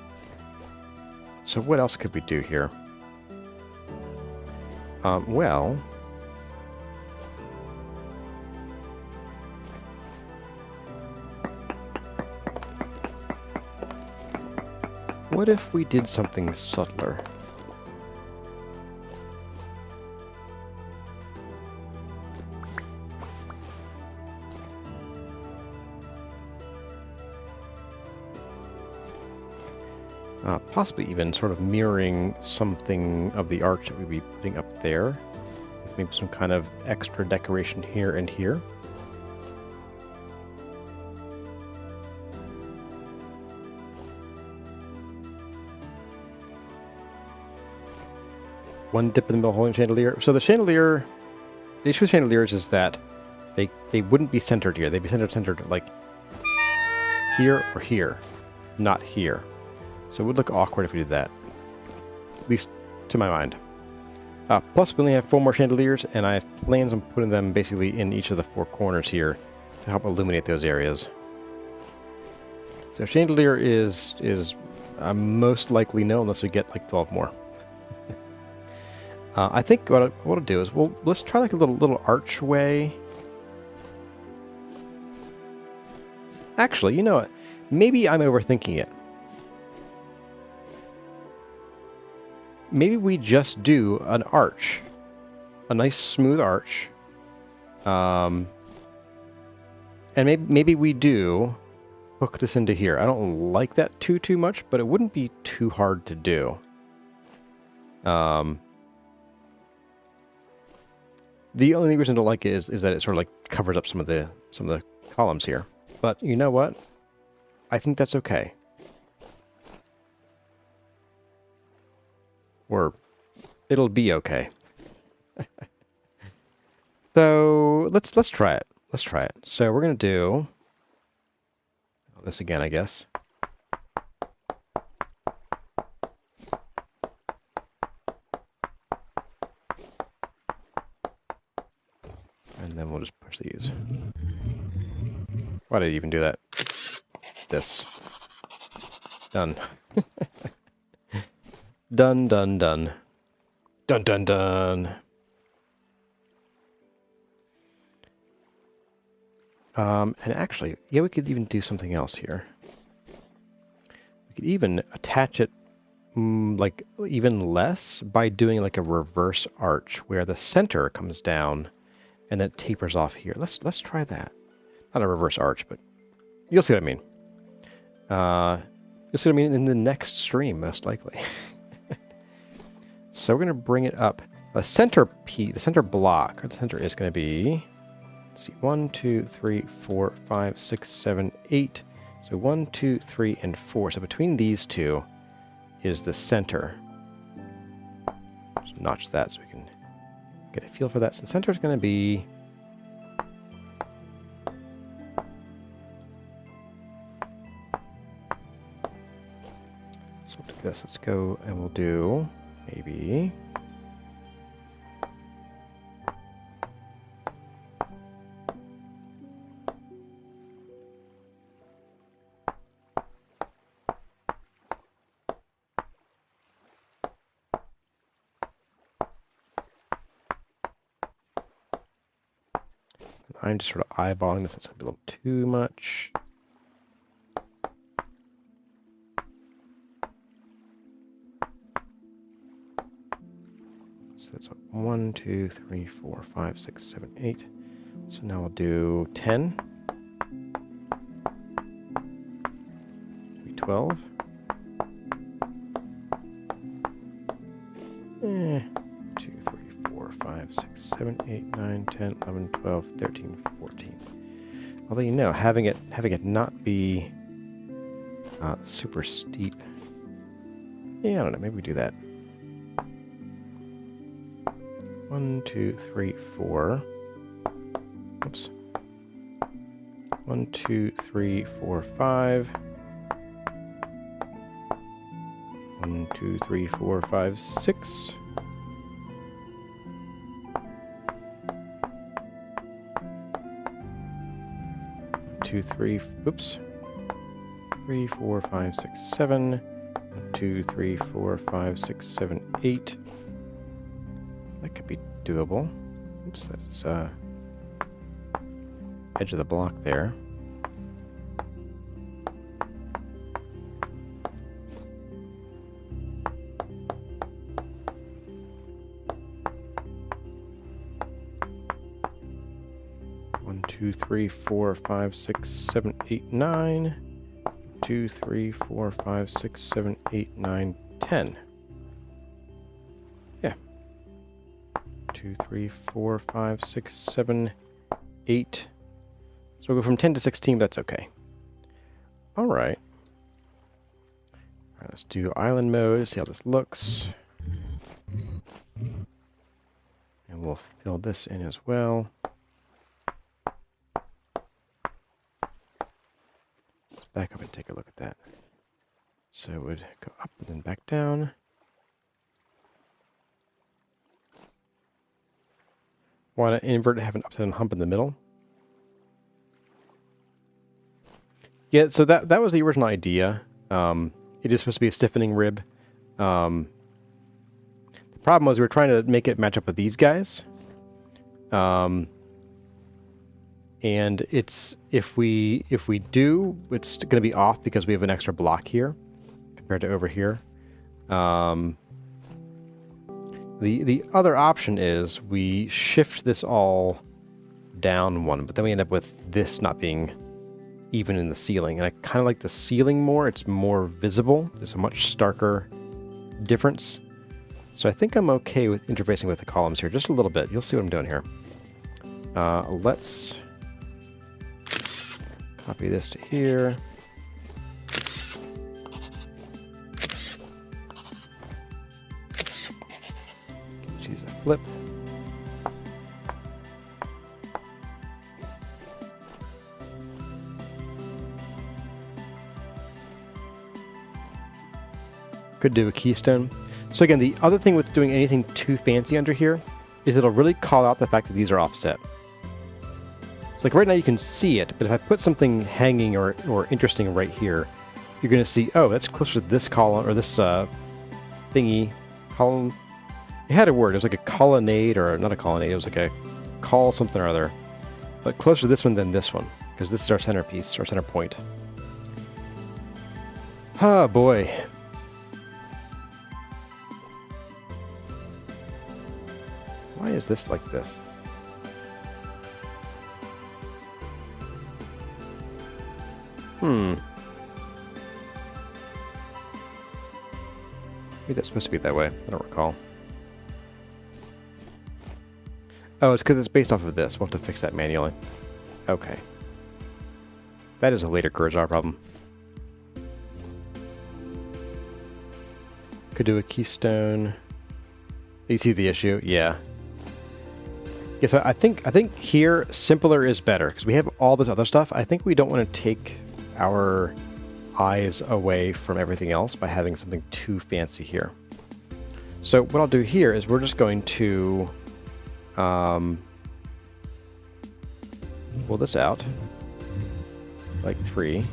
So what else could we do here? Well... What if we did something subtler? Possibly even sort of mirroring something of the arch that we'd be putting up there, with maybe some kind of extra decoration here and here. One dip in the middle holding chandelier. So the chandelier, the issue with chandeliers is that they wouldn't be centered here. They'd be centered like here or here, not here. So it would look awkward if we did that. At least to my mind. Plus we only have 4 more chandeliers, and I have plans on putting them basically in each of the 4 corners here to help illuminate those areas. So chandelier is most likely no unless we get like 12 more. I think what I'll do is let's try like a little archway. Actually, you know what? Maybe I'm overthinking it. Maybe we just do an arch, a nice smooth arch, and maybe we do hook this into here. I don't like that too much, but it wouldn't be too hard to do. The only reason I don't like it is that it sort of like covers up some of the columns here. But you know what? I think that's okay. Or it'll be okay. So let's try it. Let's try it. So we're gonna do this again, I guess. And then we'll just push these. Why did I even do that? This. Done. Done. Done, done, done. And actually, yeah, we could even do something else here. We could even attach it like even less by doing like a reverse arch where the center comes down and then it tapers off here. Let's try that. Not a reverse arch, but you'll see what I mean. You'll see what I mean in the next stream, most likely. So we're going to bring it up. The center block, or the center is going to be, let's see, 1, 2, 3, 4, 5, 6, 7, 8. So 1, 2, 3, and 4. So between these two is the center. Just notch that so we can get a feel for that. So the center is going to be... So we'll do this. Let's go and we'll do... Maybe. I'm just sort of eyeballing this. It's a little too much. So that's 1, 2, 3, 4, 5, 6, 7, 8. So now we'll do 10. Maybe 12. 2, 3, 4, 5, 6, 7, 8, 9, 10, 11, 12, 13, 14. Although, you know, having it not be super steep. Yeah, I don't know. Maybe we do that. 1, 2, 3, 4. Oops. 1, 2, 3, 4, 5. 1, 2, 3, 4, 5, 6. 2, 3, oops. 3, 4, 5, 6, 7. 1, 2, 3, 4, 5, 6, 7, 8. That could be doable. Oops, that's edge of the block there. One, 2, 3, 4, 5, 6, 7, 8, 9. 2, 3, 4, 5, 6, 7, 8, 9, 10. Yeah. 2, 3, 4, 5, 6, 7, 8. So we'll go from 10 to 16, but that's okay. All right. All right, let's do island mode, see how this looks. And we'll fill this in as well. Let's back up and take a look at that. So it would go up and then back down. Want to invert and have an upside down hump in the middle. Yeah, so that was the original idea. It is supposed to be a stiffening rib. The problem was we were trying to make it match up with these guys. And it's if we do, it's going to be off because we have an extra block here compared to over here. The other option is we shift this all down one, but then we end up with this not being even in the ceiling. And I kind of like the ceiling more. It's more visible. There's a much starker difference. So I think I'm okay with interfacing with the columns here just a little bit. You'll see what I'm doing here. Let's copy this to here. Choose a flip. Could do a keystone. So again, the other thing with doing anything too fancy under here is it'll really call out the fact that these are offset. So like right now you can see it, but if I put something hanging or interesting right here, you're going to see, oh, that's closer to this column or this thingy column. It had a word. It was like a colonnade, or not a colonnade. It was like a call something or other, but closer to this one than this one because this is our centerpiece, our center point. Oh boy. Why is this like this? Maybe that's supposed to be that way. I don't recall. Oh, it's because it's based off of this. We'll have to fix that manually. Okay. That is a later Kurzar problem. Could do a keystone. You see the issue? Yeah. Yeah, so I think here simpler is better because we have all this other stuff. I think we don't want to take our eyes away from everything else by having something too fancy here. So what I'll do here is we're just going to pull this out like 3.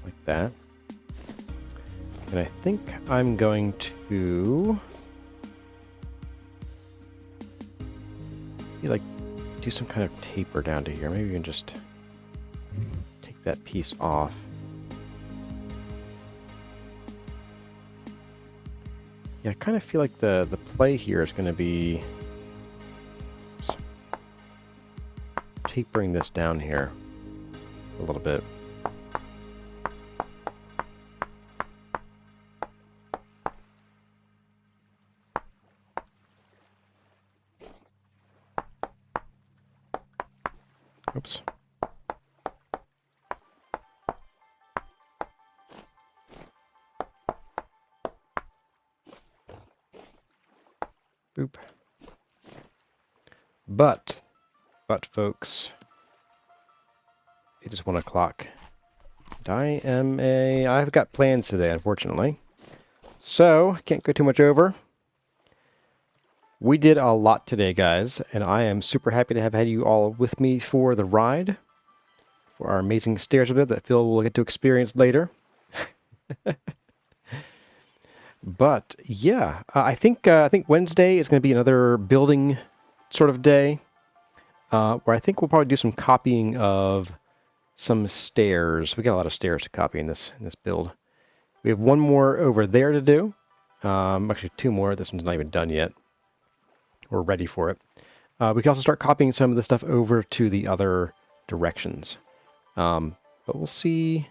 Like that. And I think I'm going to like do some kind of taper down to here. Maybe we can just take that piece off. Yeah, I kind of feel like the play here is going to be tapering this down here a little bit. Oops. Boop. But folks, it is 1 o'clock. I've got plans today, unfortunately. So, can't go too much over. We did a lot today, guys, and I am super happy to have had you all with me for the ride, for our amazing stairs build that Phil will get to experience later. But yeah, I think Wednesday is going to be another building sort of day, where I think we'll probably do some copying of some stairs. We got a lot of stairs to copy in this build. We have one more over there to do. Actually, 2 more. This one's not even done yet. We're ready for it. We can also start copying some of the stuff over to the other directions. But we'll see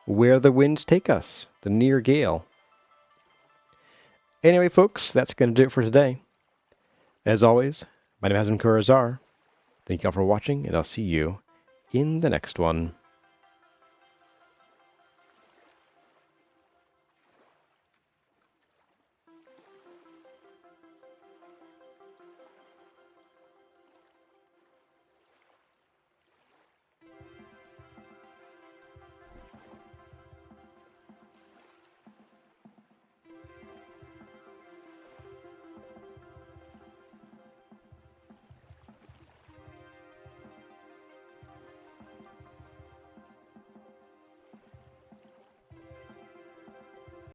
where the winds take us. The near gale. Anyway, folks, that's going to do it for today. As always, my name has been Kurazar. Thank you all for watching, and I'll see you in the next one.